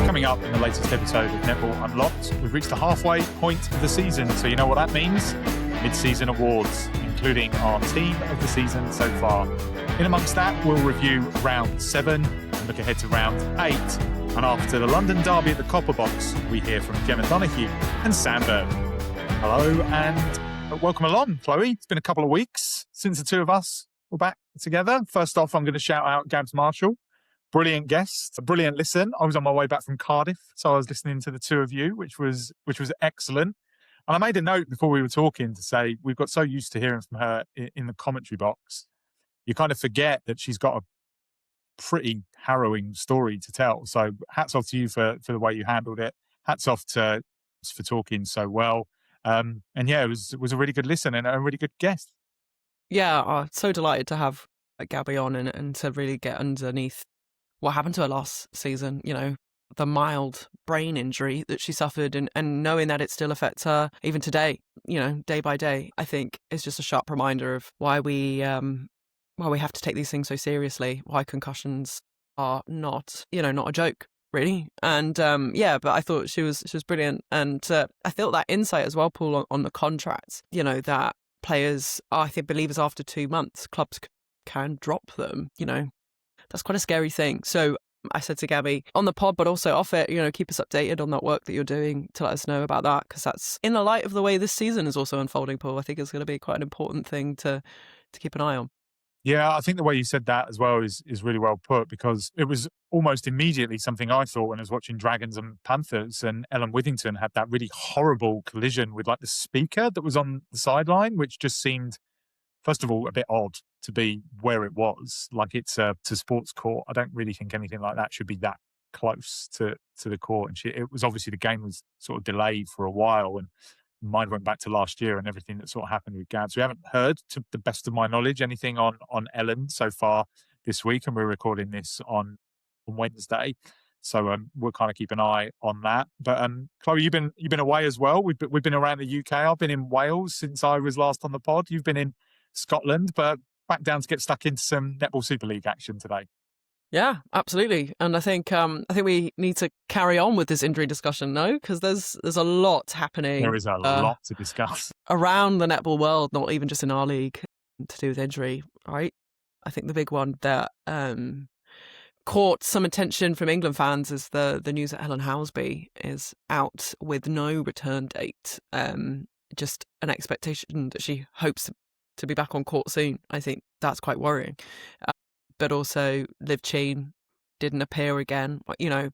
Coming up in the latest episode of Netball Unlocked, we've reached the halfway point of the season, so you know what that means? Mid-season awards, including our team of the season so far. In amongst that, we'll review round 7 and look ahead to round 8. And after the London derby at the Copper Box, we hear from Jemma Donoghue and Sandberg. Hello and welcome along, Chloe. It's been a couple of weeks since the two of us were back together. First off, I'm going to shout out Gabs Marshall. Brilliant guest, a brilliant listen. I was on my way back from Cardiff, so I was listening to the two of you, which was excellent. And I made a note before we were talking to say we've got so used to hearing from her in the commentary box. You kind of forget that she's got a pretty harrowing story to tell. So hats off to you for the way you handled it. Hats off to for talking so well. And yeah, it was a really good listen and a really good guest. Yeah, so delighted to have Gabby on and to really get underneath what happened to her last season, you know, the mild brain injury that she suffered and knowing that it still affects her even today, you know, day by day, I think is just a sharp reminder of why we have to take these things so seriously, why concussions are not a joke, really. And but I thought she was brilliant. And I felt that insight as well, Paul, on the contracts, you know, that players, I think, believers after 2 months, clubs can drop them, you know. That's quite a scary thing. So I said to Gabby on the pod, but also off it, you know, keep us updated on that work that you're doing to let us know about that, because that's in the light of the way this season is also unfolding, Paul. I think it's going to be quite an important thing to keep an eye on. Yeah, I think the way you said that as well is really well put, because it was almost immediately something I thought when I was watching Dragons and Panthers, and Ellen Withington had that really horrible collision with like the speaker that was on the sideline, which just seemed, first of all, a bit odd to be where it was. Like it's to sports court. I don't really think anything like that should be that close to the court. And it was obviously the game was sort of delayed for a while, and mine went back to last year and everything that sort of happened with Gabs. We haven't heard, to the best of my knowledge, anything on Ellen so far this week, and we're recording this on Wednesday. So we'll kind of keep an eye on that. But Chloe, you've been away as well. We've been around the UK. I've been in Wales since I was last on the pod. You've been in Scotland, but back down to get stuck into some Netball Super League action today. Yeah, absolutely. And I think we need to carry on with this injury discussion, no? Because there's a lot happening. There is a lot to discuss around the netball world, not even just in our league, to do with injury, right? I think the big one that caught some attention from England fans is the news that Helen Housby is out with no return date. Just an expectation that she hopes to be back on court soon. I think that's quite worrying. But also Liv Cheen didn't appear again. You know,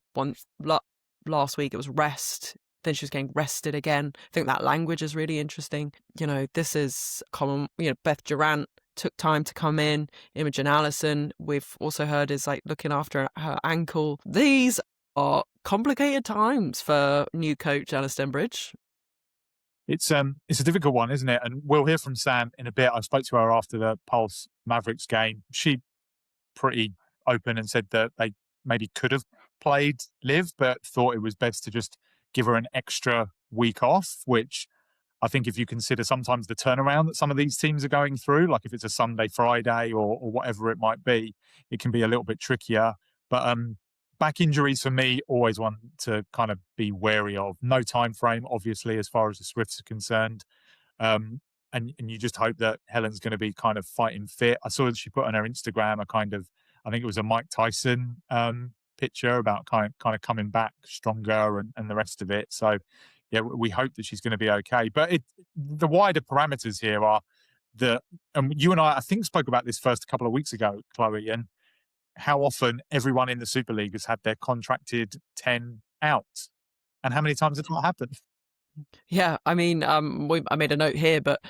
last week it was rest. Then she was getting rested again. I think that language is really interesting. You know, this is common. You know, Beth Durant took time to come in. Imogen Allison, we've also heard, is like looking after her ankle. These are complicated times for new coach Anna Stenbridge. It's a difficult one, isn't it? And we'll hear from Sam in a bit. I spoke to her after the Pulse Mavericks game. She pretty open and said that they maybe could have played Liv, but thought it was best to just give her an extra week off, which I think if you consider sometimes the turnaround that some of these teams are going through, like if it's a Sunday, Friday or whatever it might be, it can be a little bit trickier. But back injuries for me, always one to kind of be wary of. No time frame, obviously, as far as the Swifts are concerned. And you just hope that Helen's going to be kind of fighting fit. I saw that she put on her Instagram I think it was a Mike Tyson picture about kind of coming back stronger and the rest of it. So, yeah, we hope that she's going to be okay. But the wider parameters here are that, you and I think, spoke about this first a couple of weeks ago, Chloe, and how often everyone in the Super League has had their contracted 10 out. And how many times has that happened? Yeah, I mean, I made a note here, but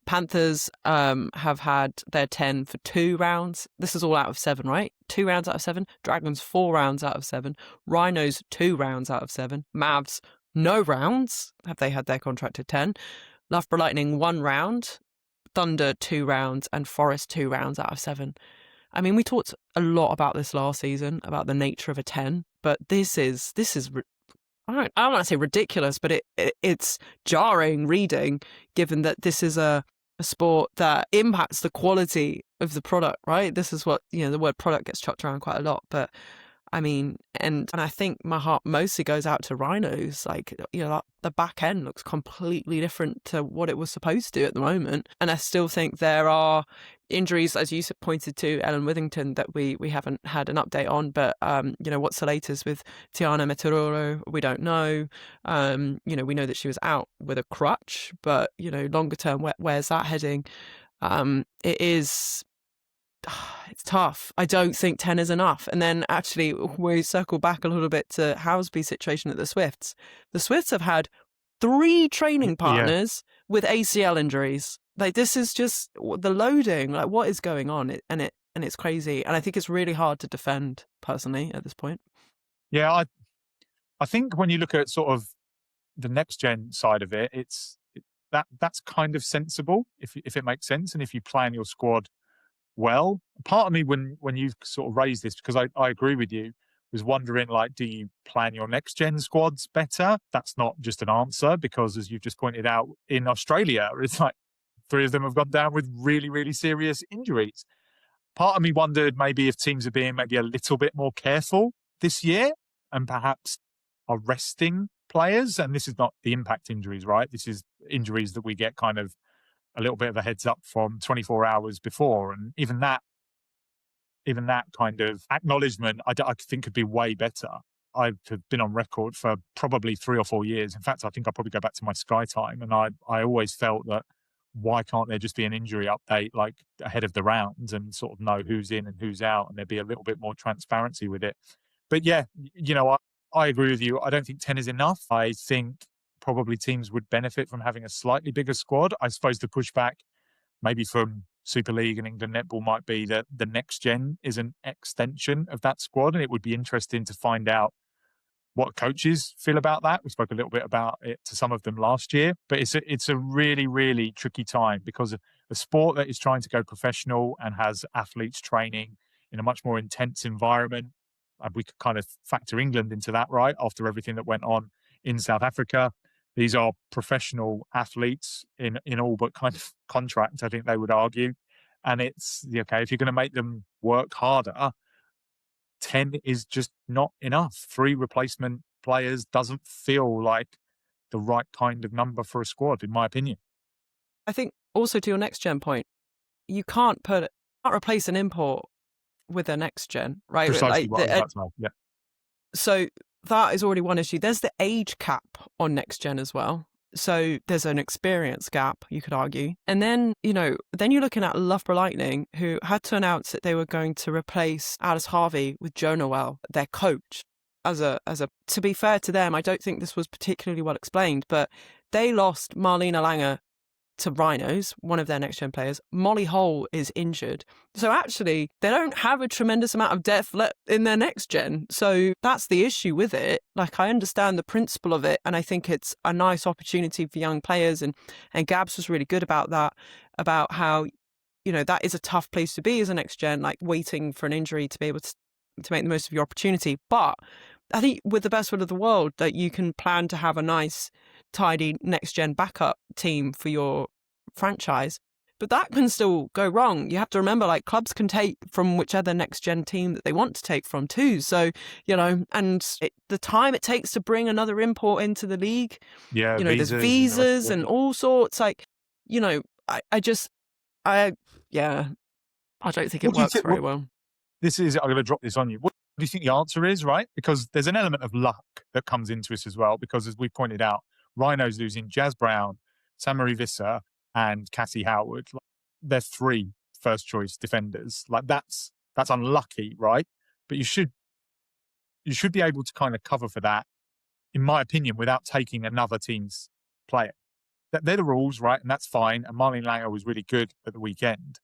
Panthers have had their 10 for 2 rounds. This is all out of 7, right? 2 rounds out of 7. Dragons, 4 rounds out of 7. Rhinos, 2 rounds out of 7. Mavs, no rounds. Have they had their contracted 10? Loughborough Lightning, 1 round. Thunder, 2 rounds. And Forest, 2 rounds out of 7. I mean, we talked a lot about this last season, about the nature of a 10, but this is I don't want to say ridiculous, but it's jarring reading, given that this is a a sport that impacts the quality of the product, right? This is what, the word product gets chucked around quite a lot, but I mean, and I think my heart mostly goes out to Rhinos. Like, the back end looks completely different to what it was supposed to at the moment. And I still think there are injuries, as you pointed to, Ellen Withington, that we haven't had an update on. But, what's the latest with Tiana Meteoro? We don't know. We know that she was out with a crutch, but, longer term, where's that heading? It is... It's tough. I don't think 10 is enough. And then actually, we circle back a little bit to Housby's situation at the Swifts. The Swifts have had 3 training partners with ACL injuries. Like, this is just the loading. Like, what is going on? And it's crazy. And I think it's really hard to defend, personally, at this point. Yeah, I think when you look at sort of the next gen side of it, that's kind of sensible if it makes sense, and if you plan your squad well. Part of me, when you sort of raised this, because I agree with you, was wondering, like, do you plan your next gen squads better? That's not just an answer, because as you've just pointed out, in Australia, it's like 3 of them have gone down with really, really serious injuries. Part of me wondered maybe if teams are being maybe a little bit more careful this year and perhaps are resting players. And this is not the impact injuries, right? This is injuries that we get kind of a little bit of a heads up from 24 hours before. And even that kind of acknowledgement, I think could be way better. I've been on record for probably 3 or 4 years. In fact, I think I'll probably go back to my Sky time. And I always felt that, why can't there just be an injury update like ahead of the rounds and sort of know who's in and who's out, and there'd be a little bit more transparency with it. But yeah, I agree with you. I don't think 10 is enough. I think probably teams would benefit from having a slightly bigger squad. I suppose the pushback maybe from Super League and England Netball might be that the next gen is an extension of that squad, and it would be interesting to find out what coaches feel about that. We spoke a little bit about it to some of them last year, but it's a really, really tricky time, because a sport that is trying to go professional and has athletes training in a much more intense environment, and we could kind of factor England into that, right? After everything that went on in South Africa, these are professional athletes in all but kind of contract, I think they would argue. And it's, okay, if you're going to make them work harder, 10 is just not enough. 3 replacement players doesn't feel like the right kind of number for a squad, in my opinion. I think also, to your next gen point, you can't replace an import with a next gen, right? Precisely what I was about to know. Yeah. So that is already one issue. There's the age cap on next gen as well. So there's an experience gap, you could argue. And then, then you're looking at Loughborough Lightning, who had to announce that they were going to replace Alice Harvey with Joe Noel, their coach. To be fair to them, I don't think this was particularly well explained, but they lost Marlena Langer to Rhinos, one of their next gen players. Molly Hole is injured. So actually, they don't have a tremendous amount of depth in their next gen. So that's the issue with it. Like, I understand the principle of it, and I think it's a nice opportunity for young players. And Gabs was really good about that, about how, that is a tough place to be as a next gen, like waiting for an injury to be able to make the most of your opportunity. But I think with the best will of the world, that you can plan to have a nice, tidy next gen backup team for your franchise, but that can still go wrong. You have to remember, like, clubs can take from whichever next gen team that they want to take from too. So, and the time it takes to bring another import into the league, there's visas and all sorts. Like, I don't think it works very well. I'm going to drop this on you. What do you think the answer is, right? Because there's an element of luck that comes into this as well, because as we pointed out, Rhinos losing Jazz Brown, Samari Visser, and Cassie Howard. They're 3 first choice defenders. Like, that's unlucky, right? But you should be able to kind of cover for that, in my opinion, without taking another team's player. They're the rules, right? And that's fine. And Marlene Langer was really good at the weekend.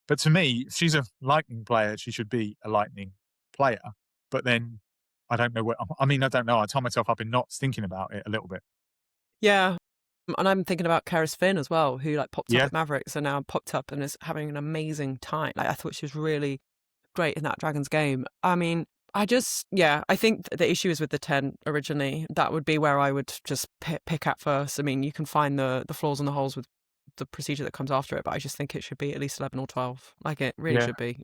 But to me, if she's a Lightning player, she should be a Lightning player. But then I don't know. I tie myself up in knots thinking about it a little bit. Yeah. And I'm thinking about Karis Finn as well, who popped up at Mavericks and now popped up and is having an amazing time. I thought she was really great in that Dragons game. I mean, I think the issue is with the 10 originally. That would be where I would just pick at first. I mean, you can find the flaws and the holes with the procedure that comes after it, but I just think it should be at least 11 or 12. Like it really Yeah. should be.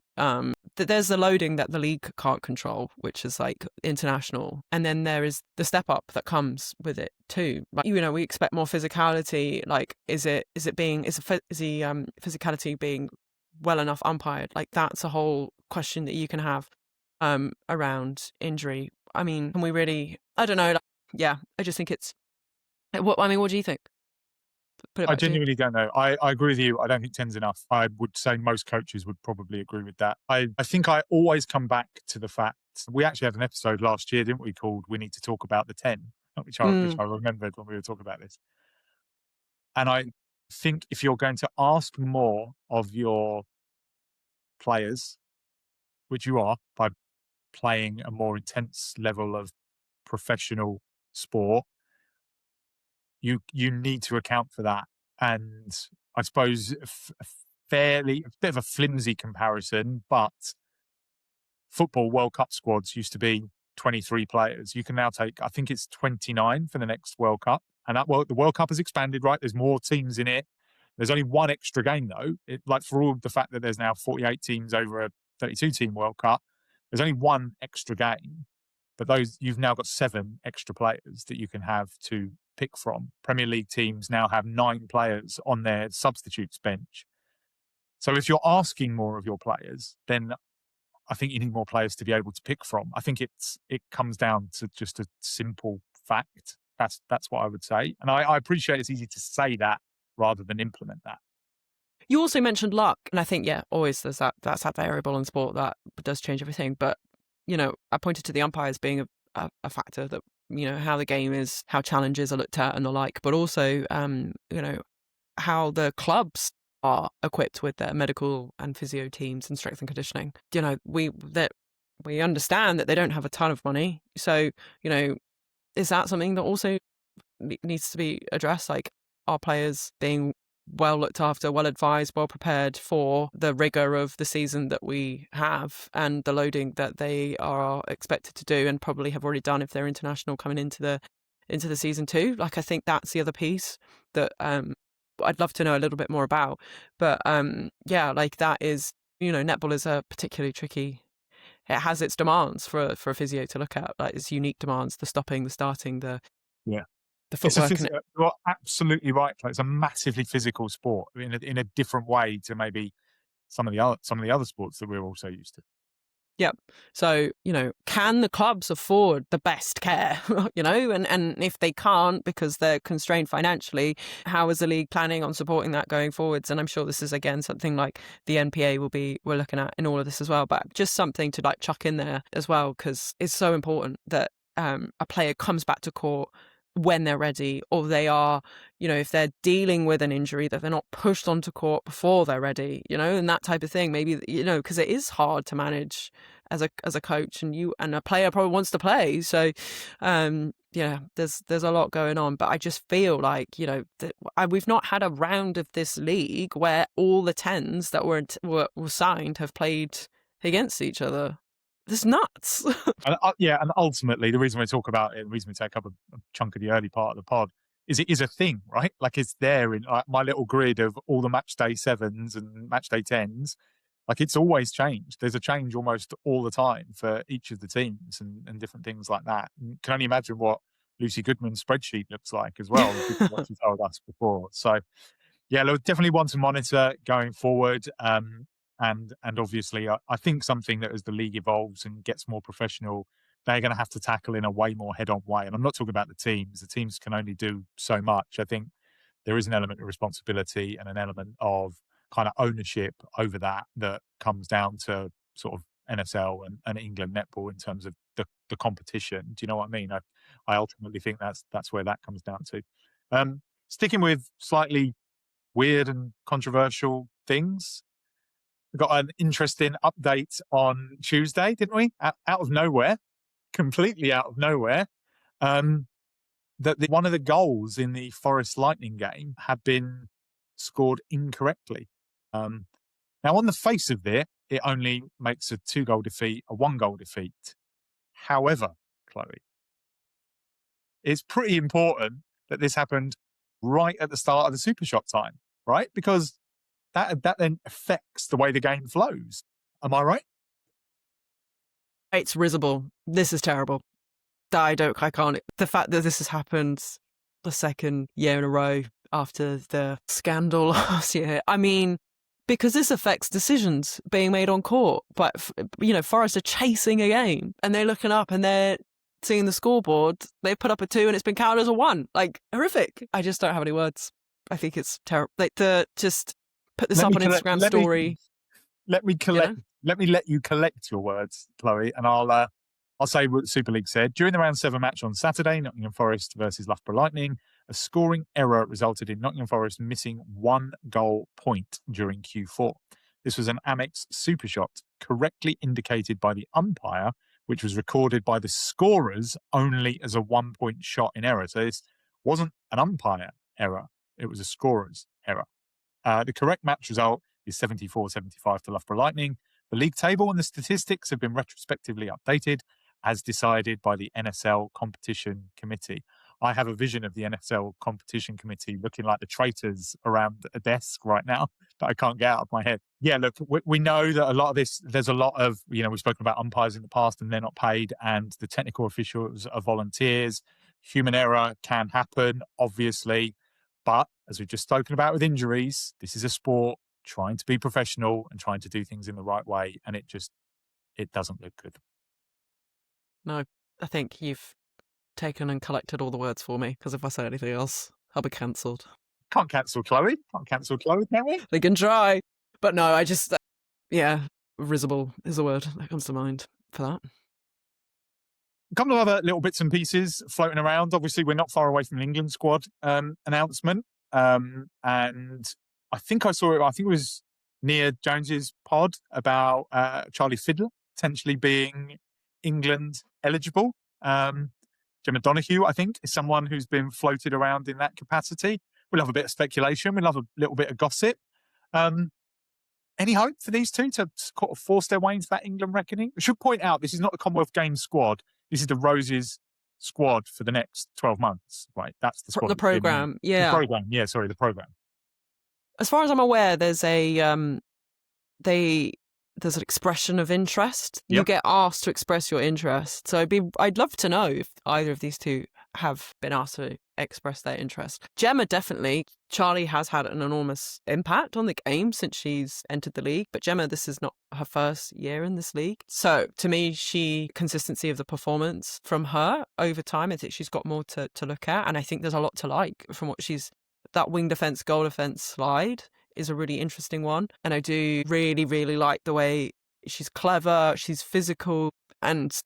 There's the loading that the league can't control, which is like international, and then there is the step up that comes with it too. Like, we expect more physicality. Like, is the physicality being well enough umpired? Like, that's a whole question that you can have around injury. I mean, can we really? I don't know. Like, yeah, I just think it's. What do you think? Put it I back to you. genuinely don't know. I agree with you. I don't think 10's enough. I would say most coaches would probably agree with that. I think I always come back to the fact we actually had an episode last year, didn't we, called We Need to Talk About the 10, which Mm. I remembered when we were talking about this. And I think if you're going to ask more of your players, which you are by playing a more intense level of professional sport, you need to account for that. And I suppose a bit of a flimsy comparison, but football World Cup squads used to be 23 players. You can now take, I think it's 29 for the next World Cup. And the World Cup has expanded, right? There's more teams in it. There's only one extra game though. Like for all the fact that there's now 48 teams over a 32 team World Cup, there's only one extra game. But you've now got 7 extra players that you can have to pick from. Premier League teams now have 9 players on their substitutes bench. So if you're asking more of your players, then I think you need more players to be able to pick from. I think it comes down to just a simple fact. That's what I would say. And I appreciate it's easy to say that rather than implement that. You also mentioned luck, and I think always that's that variable in sport that does change everything. But I pointed to the umpires being a factor that how the game is, how challenges are looked at and the like, but also how the clubs are equipped with their medical and physio teams and strength and conditioning. We understand that they don't have a ton of money, so is that something that also needs to be addressed? Like, are players being well looked after, well advised, well prepared for the rigor of the season that we have and the loading that they are expected to do and probably have already done if they're international coming into the season too? Like, I think that's the other piece that I'd love to know a little bit more about. But like that is, netball is a particularly tricky. It has its demands for a physio to look at, like its unique demands: the stopping, the starting, the Yeah. footwork, and You're absolutely right. It's a massively physical sport in a different way to maybe some of the other sports that we're also used to. Yep. So, can the clubs afford the best care? And if they can't because they're constrained financially, how is the league planning on supporting that going forwards? And I'm sure this is again something like the NPA we're looking at in all of this as well. But just something to like chuck in there as well, because it's so important that a player comes back to court when they're ready, or they are, if they're dealing with an injury, that they're not pushed onto court before they're ready, and that type of thing. Maybe, because it is hard to manage as a coach, and a player probably wants to play. So, there's a lot going on, but I just feel like, we've not had a round of this league where all the 10s that were signed have played against each other. This is nuts. And, and ultimately, the reason we talk about it, the reason we take up a chunk of the early part of the pod, is it is a thing, right? Like it's there in my little grid of all the match day 7s and match day 10s. Like it's always changed. There's a change almost all the time for each of the teams and different things like that. And can only imagine what Lucy Goodman's spreadsheet looks like as well, given what she told us before. So yeah, look, definitely one to monitor going forward. And obviously, I think something that as the league evolves and gets more professional, they're going to have to tackle in a way more head-on way. And I'm not talking about the teams. The teams can only do so much. I think there is an element of responsibility and an element of kind of ownership over that comes down to sort of NSL and England netball in terms of the competition. Do you know what I mean? I ultimately think that's where that comes down to. Sticking with slightly weird and controversial things. We got an interesting update on Tuesday, didn't we? Out of nowhere, completely out of nowhere. That one of the goals in the Forest Lightning game had been scored incorrectly. Now, on the face of it only makes a 2-goal defeat a 1-goal defeat. However, Chloe, it's pretty important that this happened right at the start of the Super Shot time, right? Because that then affects the way the game flows. Am I right? It's risible. This is terrible. I can't. The fact that this has happened the second year in a row after the scandal last year. I mean, because this affects decisions being made on court. But, Forest are chasing a game and they're looking up and they're seeing the scoreboard. They've put up a 2 and it's been counted as a 1. Like, horrific. I just don't have any words. I think it's terrible. Like, to just put this up on Instagram story. Let me let you collect your words, Chloe, and I'll say what the Super League said. During the round 7 match on Saturday, Nottingham Forest versus Loughborough Lightning, a scoring error resulted in Nottingham Forest missing 1 goal point during Q4. This was an Amex super shot, correctly indicated by the umpire, which was recorded by the scorers only as a 1-point shot in error. So this wasn't an umpire error, it was a scorer's error. The correct match result is 74-75 to Loughborough Lightning. The league table and the statistics have been retrospectively updated as decided by the NSL Competition Committee. I have a vision of the NSL Competition Committee looking like the traitors around a desk right now that I can't get out of my head. Yeah, look, we know that a lot of this, there's a lot of, we've spoken about umpires in the past and they're not paid, and the technical officials are volunteers. Human error can happen, obviously. But as we've just spoken about with injuries, this is a sport trying to be professional and trying to do things in the right way. And it doesn't look good. No, I think you've taken and collected all the words for me, because if I say anything else, I'll be cancelled. Can't cancel Chloe, can we? They can try. But no, I just, risible is a word that comes to mind for that. A couple of other little bits and pieces floating around. Obviously, we're not far away from an England squad announcement. And I think I saw it, I think it was Nia Jones's pod about Charlie Fiddler potentially being England eligible. Jemma Donoghue, I think, is someone who's been floated around in that capacity. We'll have a bit of speculation. We'll have a little bit of gossip. Any hope for these two to sort of force their way into that England reckoning? I should point out, this is not the Commonwealth Games squad. This is the Roses squad for the next 12 months, right? That's the squad. The programme, yeah. The programme, yeah, sorry, the programme. As far as I'm aware, there's there's an expression of interest. Yep. You get asked to express your interest. So I'd love to know if either of these two have been asked to express their interest. Jemma, definitely. Charlie has had an enormous impact on the game since she's entered the league. But Jemma, this is not her first year in this league. So to me, consistency of the performance from her over time, I think she's got more to look at. And I think there's a lot to like from what that wing defence, goal defence slide is a really interesting one. And I do really, really like the way she's clever, she's physical, and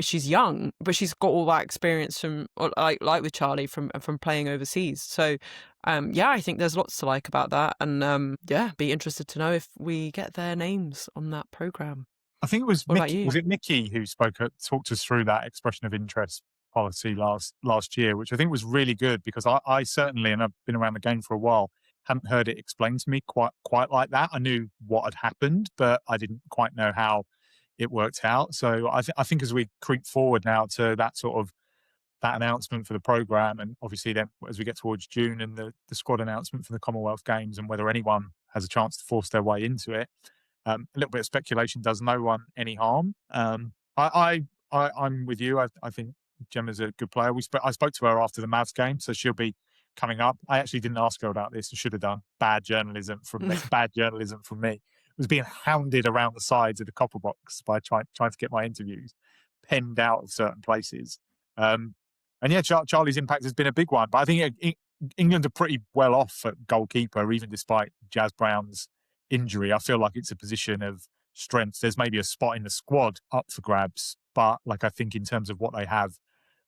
she's young, but she's got all that experience from, like with Charlie, from playing overseas. So, I think there's lots to like about that. And, be interested to know if we get their names on that programme. I think it was Mickey. Was it Mickey who talked us through that expression of interest policy last year, which I think was really good, because I certainly, and I've been around the game for a while, hadn't heard it explained to me quite like that. I knew what had happened, but I didn't quite know how it worked out. So I think as we creep forward now to that sort of that announcement for the programme, and obviously then as we get towards June and the squad announcement for the Commonwealth Games, and whether anyone has a chance to force their way into it, a little bit of speculation does no one any harm. I'm with you. I think Gemma's a good player. I spoke to her after the Mavs game, so she'll be coming up. I actually didn't ask her about this. I should have done. Bad journalism from me. It was being hounded around the sides of the copper box by trying to get my interviews penned out of certain places. Charlie's impact has been a big one. But I think England are pretty well off at goalkeeper, even despite Jazz Brown's injury. I feel like it's a position of strength. There's maybe a spot in the squad up for grabs, but I think in terms of what they have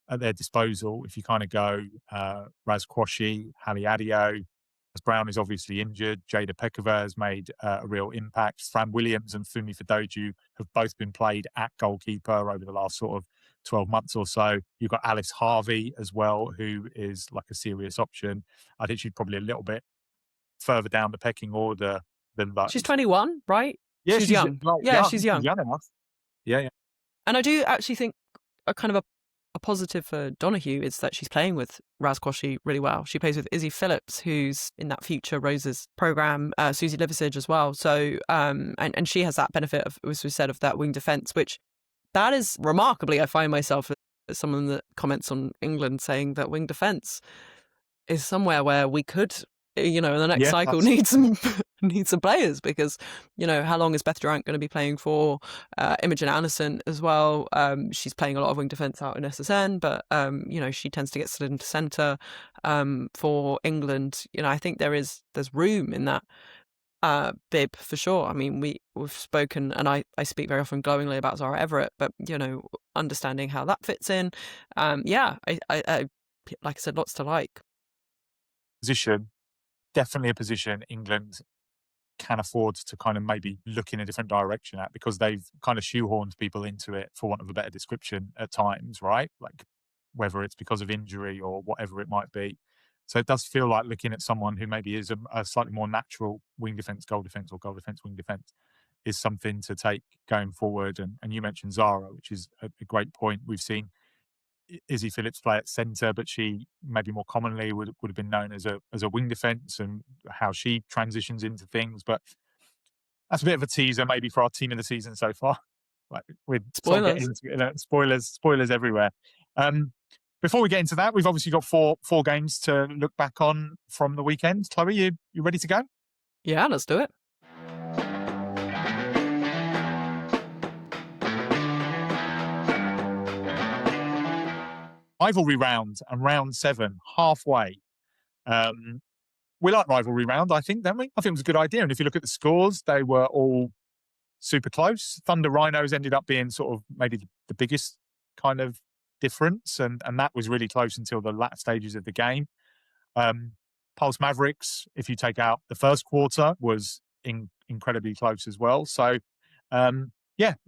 at their disposal, if you kind of go Raz Quashi, Hallie Adio, Brown is obviously injured. Jada Pekova has made a real impact. Fran Williams and Fumi Fadoju have both been played at goalkeeper over the last sort of 12 months or so. You've got Alice Harvey as well, who is like a serious option. I think she's probably a little bit further down the pecking order than that. She's 21, right? Yeah, she's young. She's young. She's young enough. Yeah. And I do actually think a kind of a a positive for Donoghue is that she's playing with Raz Koshi really well. She plays with Izzy Phillips, who's in that Future Roses program, Susie Liversidge as well. So, and she has that benefit of, as we said, of that wing defence, which that is remarkably, I find myself as someone that comments on England saying that wing defence is somewhere where we could, in the next cycle need some players, because, how long is Beth Durant going to be playing for? Imogen Anderson as well. She's playing a lot of wing defence out in SSN, but, she tends to get slid into centre for England. I think there's room in that bib for sure. I mean, we've spoken, and I speak very often glowingly about Zara Everett, but, understanding how that fits in. I like I said, lots to like. Position, definitely a position England can afford to kind of maybe look in a different direction at, because they've kind of shoehorned people into it, for want of a better description, at times, right? Like whether it's because of injury or whatever it might be. So it does feel like looking at someone who maybe is a slightly more natural wing defence, goal defence, or goal defence, wing defence, is something to take going forward. And you mentioned Zara, which is a great point. We've seen Izzy Phillips play at centre, but she maybe more commonly would have been known as a wing defence, and how she transitions into things. But that's a bit of a teaser maybe for our team of the season so far. Like we're spoilers, sort of spoilers everywhere. Before we get into that, we've obviously got four games to look back on from the weekend. Chloe, you ready to go? Yeah, let's do it. Rivalry round and round 7, halfway. We like rivalry round, I think, don't we? I think it was a good idea. And if you look at the scores, they were all super close. Thunder Rhinos ended up being sort of maybe the biggest kind of difference. And that was really close until the latter stages of the game. Pulse Mavericks, if you take out the first quarter, was incredibly close as well. So, I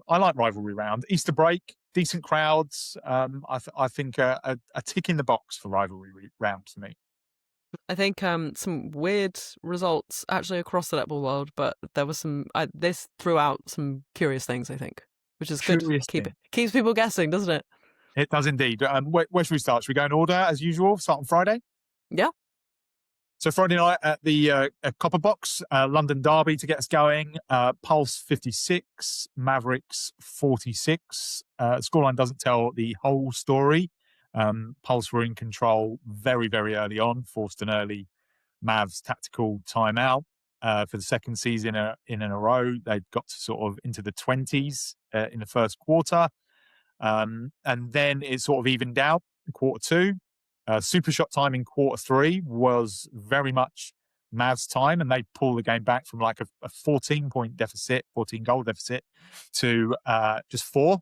like rivalry round. Easter break, decent crowds. I think a tick in the box for rivalry round for me. I think some weird results actually across the netball world, but there was this threw out some curious things, I think, which is good. Keeps people guessing, doesn't it? It does indeed. Where should we start? Should we go in order as usual? Start on Friday? Yeah. So Friday night at the Copper Box, London Derby to get us going. Pulse 56, Mavericks 46. Scoreline doesn't tell the whole story. Pulse were in control very, very early on, forced an early Mavs tactical timeout for the second season in a row. They'd got to sort of into the 20s in the first quarter. And then it sort of evened out in quarter 2. Super shot time in quarter 3 was very much Mavs time, and they pulled the game back from like a 14-point deficit, 14-goal deficit, to just 4.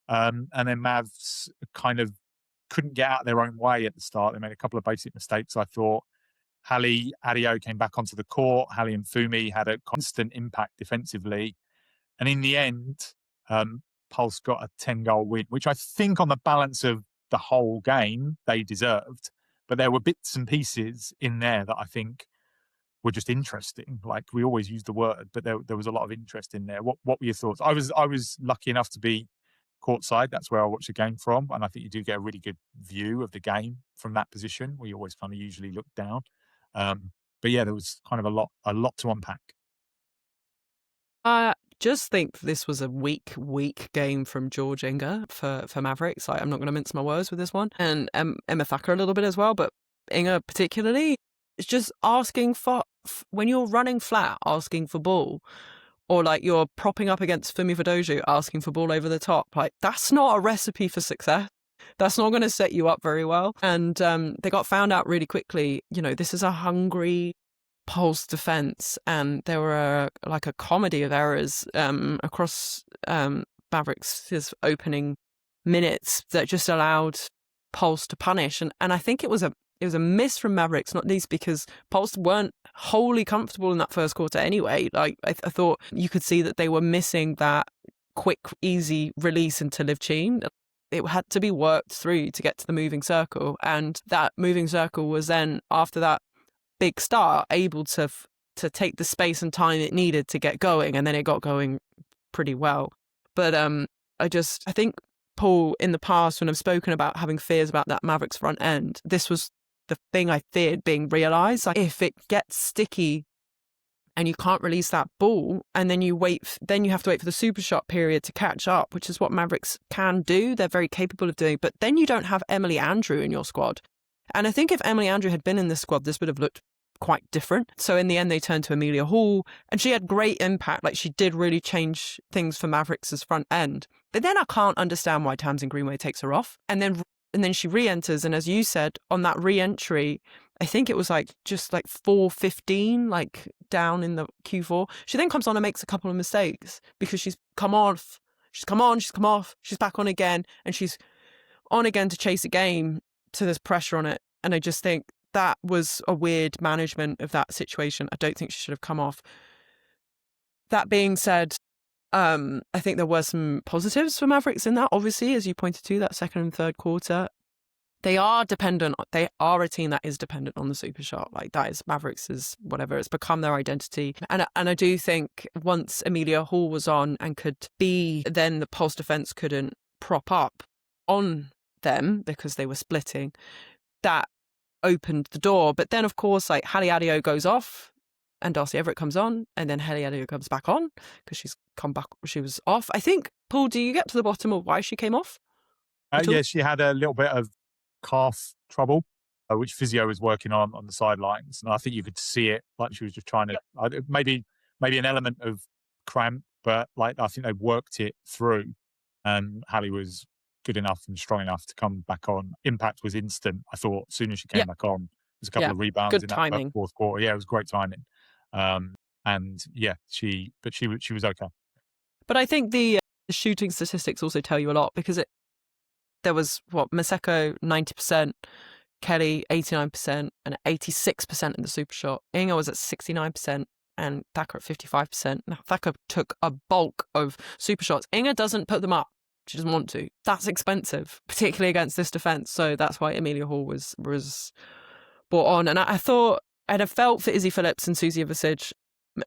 And then Mavs kind of couldn't get out of their own way at the start. They made a couple of basic mistakes, I thought. Hallie Adio came back onto the court. Hallie and Fumi had a constant impact defensively. And in the end, Pulse got a 10-goal win, which I think on the balance of the whole game, they deserved. But there were bits and pieces in there that I think were just interesting. Like, we always use the word, but there was a lot of interest in there. What were your thoughts? I was lucky enough to be courtside. That's where I watch the game from. And I think you do get a really good view of the game from that position, where you always kind of usually look down. But yeah, there was kind of a lot to unpack. Just think this was a weak game from George Inga for Mavericks. I'm not going to mince my words with this one. And Emma Thacker a little bit as well, but Inga particularly is just asking for, when you're running flat, asking for ball, or like you're propping up against Fumi Vidoju, asking for ball over the top. Like, that's not a recipe for success. That's not going to set you up very well. And they got found out really quickly. This is a hungry Pulse defense, and there were like a comedy of errors across Mavericks' opening minutes that just allowed Pulse to punish. And I think it was a miss from Mavericks, not least because Pulse weren't wholly comfortable in that first quarter anyway. Like, I thought you could see that they were missing that quick, easy release into Liv Cheen. It had to be worked through to get to the moving circle, and that moving circle was then, after that big start, able to take the space and time it needed to get going, and then it got going pretty well. But I think Paul, in the past, when I've spoken about having fears about that Mavericks front end, this was the thing I feared being realised. Like, if it gets sticky and you can't release that ball, and then you have to wait for the super shot period to catch up, which is what Mavericks can do. They're very capable of doing, but then you don't have Emily Andrew in your squad. And I think if Emily Andrew had been in this squad, this would have looked quite different. So in the end, they turned to Amelia Hall, and she had great impact. Like, she did really change things for Mavericks' front end. But then I can't understand why Tamsin Greenway takes her off. And then she re-enters, and as you said, on that re-entry, I think it was like just like 4:15, like down in the Q4. She then comes on and makes a couple of mistakes because she's come off, she's come on, she's come off, she's back on again, and she's on again to chase a game. So there's pressure on it. And I just think that was a weird management of that situation. I don't think she should have come off. That being said, I think there were some positives for Mavericks in that, obviously, as you pointed to, that second and third quarter. They are a team that is dependent on the super shot. Like, that is Mavericks' whatever. It's become their identity. And I do think once Amelia Hall was on and could be, then the Pulse defense couldn't prop up on them because they were splitting. That opened the door. But then, of course, like, Hallie Adio goes off and Darcy Everett comes on, and then Hallie Adio comes back on because she's come back. She was off. I think, Paul, do you get to the bottom of why she came off? Yeah, she had a little bit of calf trouble, which physio was working on the sidelines, and I think you could see it. Like, she was just trying to maybe an element of cramp, but like, I think they worked it through, and Hallie was good enough and strong enough to come back on. Impact was instant. I thought as soon as she came back on, there's a couple of rebounds good in timing. that fourth quarter. Yeah, it was great timing. And yeah, she was okay. But I think the shooting statistics also tell you a lot, because there was Maseko 90%, Kelly 89%, and 86% in the super shot. Inga was at 69%, and Thacker at 55%. Now, Thacker took a bulk of super shots. Inga doesn't put them up. She doesn't want to. That's expensive, particularly against this defence. So that's why Amelia Hall was brought on. And I thought, I'd have felt for Izzy Phillips and Susie Visage.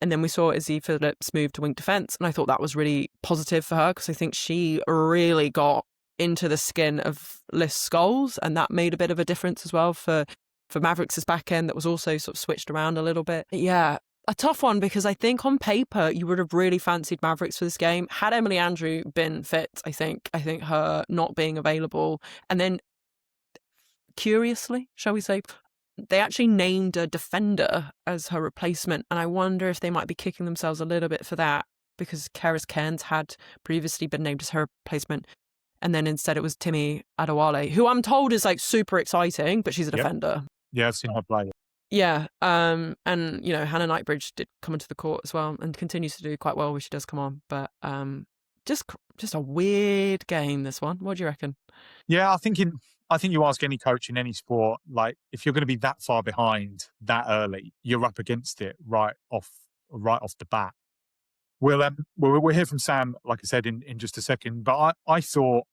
And then we saw Izzy Phillips move to wing defence. And I thought that was really positive for her, because I think she really got into the skin of Liz Scholes, and that made a bit of a difference as well for Mavericks' back end that was also sort of switched around a little bit. Yeah, a tough one, because I think on paper you would have really fancied Mavericks for this game. Had Emily Andrew been fit, I think her not being available, and then curiously, shall we say, they actually named a defender as her replacement, and I wonder if they might be kicking themselves a little bit for that, because Karis Cairns had previously been named as her replacement. And then instead it was Timmy Adewale, who I'm told is like super exciting, but she's a defender. Yeah, I've seen her play. Yeah. And, you know, Hannah Knightbridge did come into the court as well and continues to do quite well when she does come on. But just a weird game, this one. What do you reckon? Yeah, I think you ask any coach in any sport, like, if you're going to be that far behind that early, you're up against it right off the bat. We'll hear from Sam, like I said, in just a second. But I thought,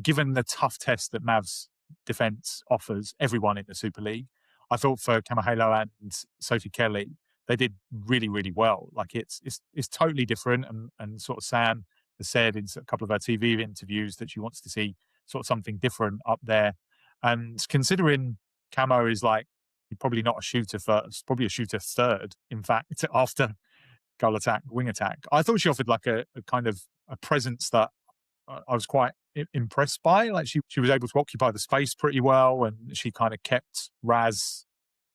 given the tough test that Mavs defence offers everyone in the Super League, I thought for Kamahalo and Sophie Kelly, they did really, really well. Like, it's totally different. And sort of Sam has said in a couple of her TV interviews that she wants to see sort of something different up there. And considering Camo is like, probably not a shooter first, probably a shooter third, in fact, after goal attack, wing attack, I thought she offered like a kind of a presence that I was quite impressed by. Like, she was able to occupy the space pretty well, and she kind of kept Raz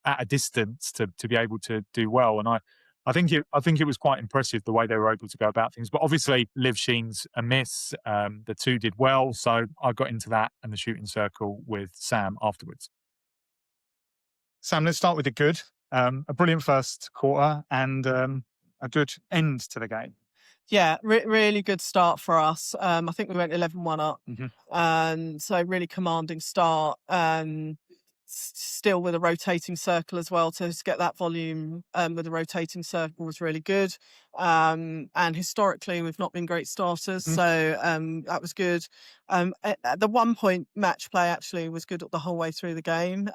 at a distance to be able to do well. And I think it was quite impressive the way they were able to go about things. But obviously, Liv Sheen's a miss. The two did well, so I got into that and the shooting circle with Sam afterwards. Sam, let's start with the good. A brilliant first quarter and a good end to the game. Yeah, really good start for us. I think we went 11-1 up. Mm-hmm. And so really commanding start. Still with a rotating circle as well, to get that volume with a rotating circle was really good. And historically, we've not been great starters, so that was good. The 1 point match play actually was good the whole way through the game.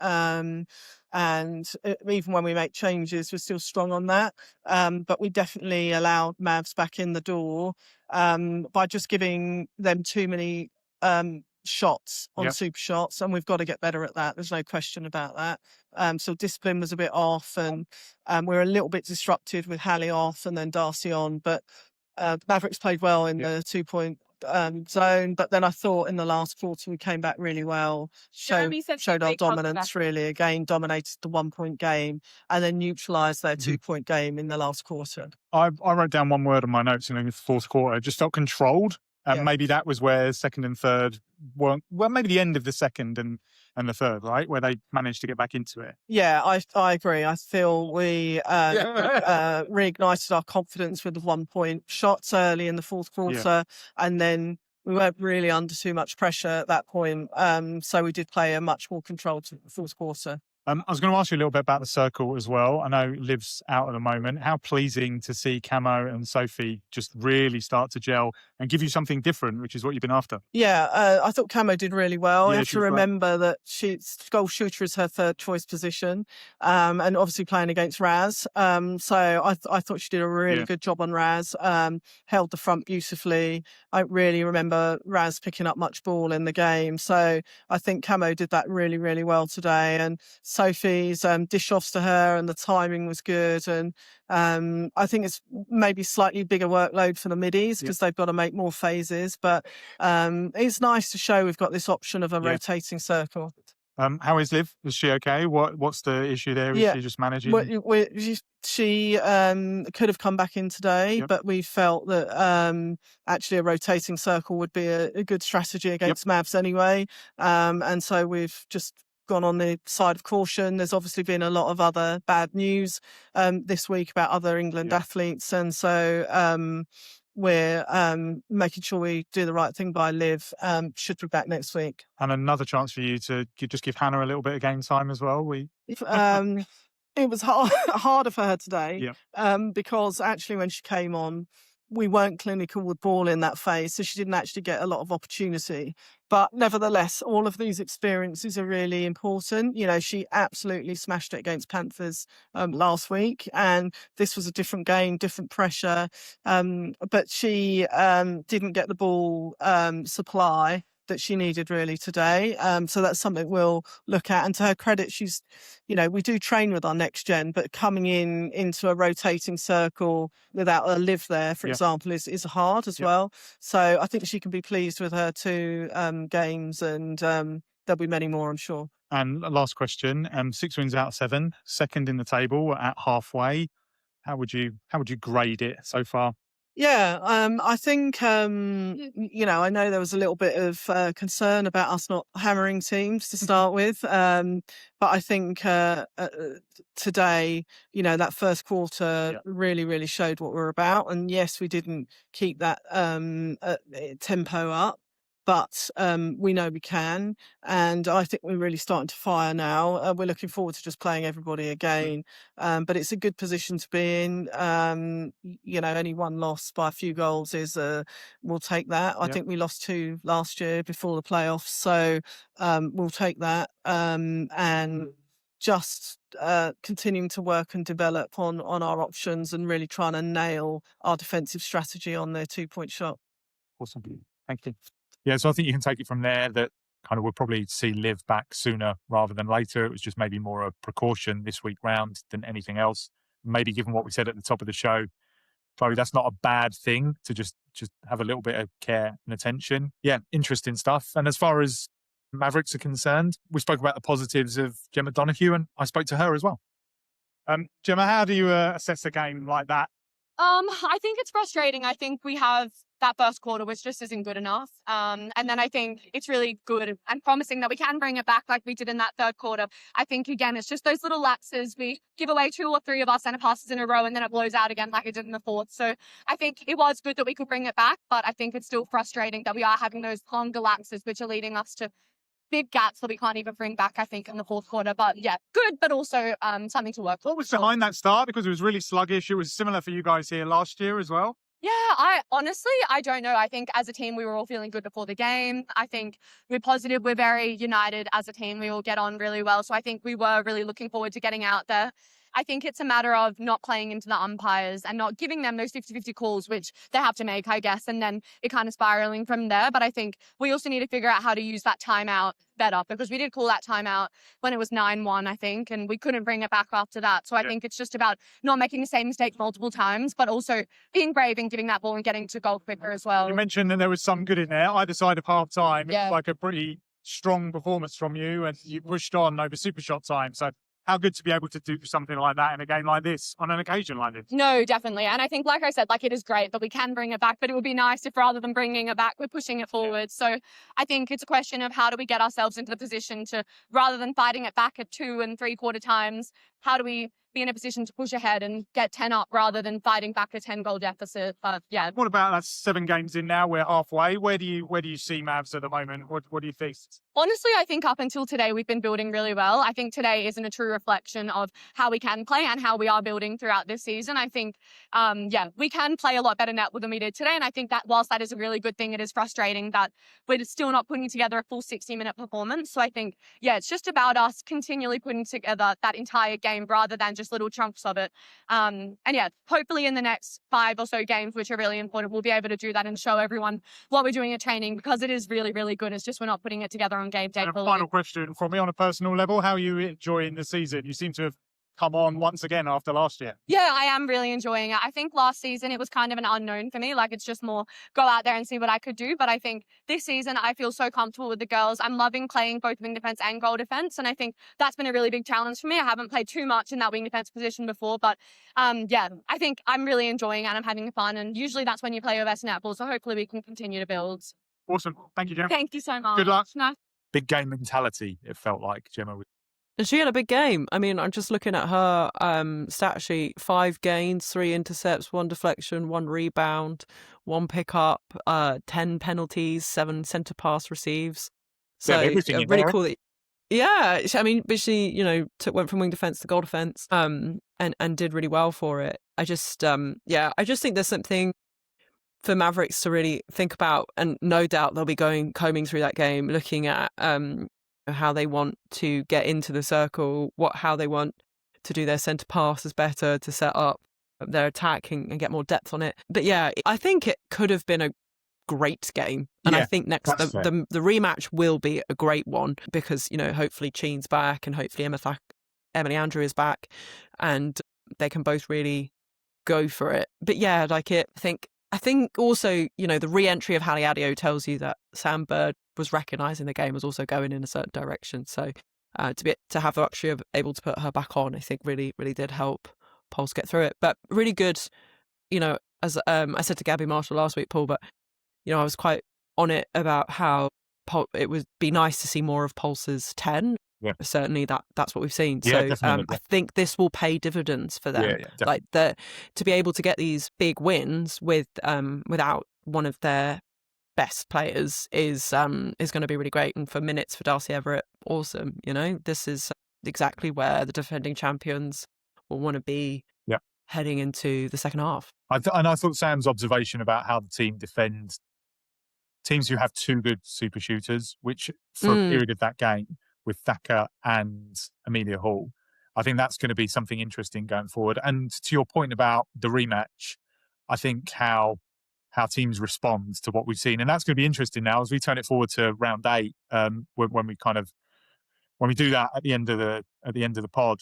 And even when we make changes, we're still strong on that. But we definitely allowed Mavs back in the door by just giving them too many shots on Yep. super shots, and we've got to get better at that. There's no question about that. So discipline was a bit off, and we're a little bit disrupted with Hallie off and then Darcy on. But Mavericks played well in the 2-point zone, but then I thought in the last quarter we came back really well, showed our dominance really, again dominated the 1-point game and then neutralised their 2-point game in the last quarter. I wrote down one word on my notes in the fourth quarter. It just felt controlled. And maybe that was where second and third weren't, well, maybe the end of the second and the third, right? Where they managed to get back into it. Yeah, I agree. I feel we reignited our confidence with the 1-point shots early in the fourth quarter. And then we weren't really under too much pressure at that point. So we did play a much more controlled fourth quarter. I was going to ask you a little bit about the circle as well. I know Liv's out at the moment. How pleasing to see Camo and Sophie just really start to gel and give you something different, which is what you've been after. Yeah, I thought Camo did really well. Yeah, you have to remember that she's goal shooter is her third choice position, and obviously playing against Raz. So I thought she did a really good job on Raz. Held the front beautifully. I really remember Raz picking up much ball in the game. So I think Camo did that really, really well today. And Sophie's dish offs to her and the timing was good. And I think it's maybe slightly bigger workload for the middies because they've got to make more phases. But it's nice to show we've got this option of a rotating circle. How is Liv? Is she okay? What's the issue there? Is she just managing? She could have come back in today, but we felt that actually a rotating circle would be a good strategy against Mavs anyway. And so we've just gone on the side of caution. There's obviously been a lot of other bad news this week about other England athletes, and so we're making sure we do the right thing by Liv. Should be back next week. And another chance for you to just give Hannah a little bit of game time as well. It was harder for her today because actually when she came on, we weren't clinical with ball in that phase, so she didn't actually get a lot of opportunity. But nevertheless, all of these experiences are really important. You know, she absolutely smashed it against Panthers last week, and this was a different game, different pressure. But she didn't get the ball supply that she needed really today. So that's something we'll look at. And to her credit, she's, you know, we do train with our next gen, but coming into a rotating circle without a Liv there, for example, is hard as well. So I think she can be pleased with her 2 games, and there'll be many more, I'm sure. And last question, 6 wins out of 7, second in the table at halfway. How would you grade it so far? Yeah, I think, you know, I know there was a little bit of concern about us not hammering teams to start with. But I think today, you know, that first quarter really, really showed what we're about. And yes, we didn't keep that tempo up, but we know we can. And I think we're really starting to fire now. We're looking forward to just playing everybody again. But it's a good position to be in. You know, any one loss by a few goals is we'll take that. I think we lost 2 last year before the playoffs. So we'll take that. And just continuing to work and develop on our options and really trying to nail our defensive strategy on their 2-point shot. Awesome. Thank you. Yeah, so I think you can take it from there that kind of we'll probably see Liv back sooner rather than later. It was just maybe more a precaution this week round than anything else. Maybe given what we said at the top of the show, Chloe, that's not a bad thing to just have a little bit of care and attention. Yeah, interesting stuff. And as far as Mavericks are concerned, we spoke about the positives of Jemma Donoghue, and I spoke to her as well. Jemma, how do you assess a game like that? I think it's frustrating. I think we have that first quarter which just isn't good enough. And then I think it's really good and promising that we can bring it back like we did in that third quarter. I think, again, it's just those little lapses. We give away 2 or 3 of our centre passes in a row and then it blows out again like it did in the fourth. So I think it was good that we could bring it back, but I think it's still frustrating that we are having those longer lapses which are leading us to big gaps that we can't even bring back, I think, in the fourth quarter. But yeah, good, but also something to work for. What was behind that start? Because it was really sluggish. It was similar for you guys here last year as well. Yeah, I don't know. I think as a team, we were all feeling good before the game. I think we're positive. We're very united as a team. We all get on really well. So I think we were really looking forward to getting out there. I think it's a matter of not playing into the umpires and not giving them those 50-50 calls, which they have to make, I guess, and then it kind of spiraling from there. But I think we also need to figure out how to use that timeout better, because we did call that timeout when it was 9-1, I think, and we couldn't bring it back after that. So I think it's just about not making the same mistake multiple times, but also being brave and giving that ball and getting to goal quicker as well. You mentioned that there was some good in there, either side of half time. Yeah. It's like a pretty strong performance from you, and you pushed on over super shot time. So how good to be able to do something like that in a game like this, on an occasion like this. No, definitely. And I think, like I said, like, it is great that we can bring it back, but it would be nice if rather than bringing it back, we're pushing it forward. So I think it's a question of how do we get ourselves into the position to, rather than fighting it back at 2 3/4 times, how do we be in a position to push ahead and get 10 up rather than fighting back a 10-goal deficit? But yeah. What about that 7 games in now? We're halfway. Where do you see Mavs at the moment? What do you think? Honestly, I think up until today, we've been building really well. I think today isn't a true reflection of how we can play and how we are building throughout this season. I think, we can play a lot better netball than we did today. And I think that whilst that is a really good thing, it is frustrating that we're still not putting together a full 60-minute performance. So I think, it's just about us continually putting together that entire game rather than just little chunks of it. Hopefully in the next 5 or so games, which are really important, we'll be able to do that and show everyone what we're doing at training, because it is really, really good. It's just we're not putting it together on game day. And a final question from me on a personal level. How are you enjoying the season? You seem to have come on once again after last year. Yeah, I am really enjoying it. I think last season it was kind of an unknown for me. Like, it's just more go out there and see what I could do. But I think this season I feel so comfortable with the girls. I'm loving playing both wing defense and goal defense. And I think that's been a really big challenge for me. I haven't played too much in that wing defense position before. But I think I'm really enjoying it and I'm having fun. And usually that's when you play your best netball. So hopefully we can continue to build. Awesome. Thank you, Jemma. Thank you so much. Good luck. No. Big game mentality, it felt like, Jemma. And she had a big game. I mean, I'm just looking at her stat sheet: 5 gains, 3 intercepts, 1 deflection, 1 rebound, 1 pickup, 10 penalties, 7 centre pass receives. So everything really cool. I mean, but she, went from wing defense to goal defense, and did really well for it. I just think there's something for Mavericks to really think about, and no doubt they'll be combing through that game, looking at how they want to get into the circle, how they want to do their centre passes better, to set up their attack and get more depth on it. But I think it could have been a great game, and I think next the rematch will be a great one, because hopefully Cheen's back and hopefully Emily Andrew is back, and they can both really go for it. But I think also, the re-entry of Hallie Adio tells you that Sam Bird was recognising the game was also going in a certain direction. So to have the luxury of able to put her back on, I think really, really did help Pulse get through it. But really good, as I said to Gabby Marshall last week, Paul, but, I was quite on it about how it would be nice to see more of Pulse's 10. Yeah. Certainly that's what we've seen. Yeah, so I think this will pay dividends for them. Yeah, to be able to get these big wins without one of their best players is going to be really great. And for minutes for Darcy Everett, awesome. This is exactly where the defending champions will want to be heading into the second half. I thought Sam's observation about how the team defends teams who have 2 good super shooters, which for a period of that game, with Thacker and Amelia Hall, I think that's going to be something interesting going forward. And to your point about the rematch, I think how teams respond to what we've seen, and that's going to be interesting now as we turn it forward to round 8. When we do that at the end of the pod,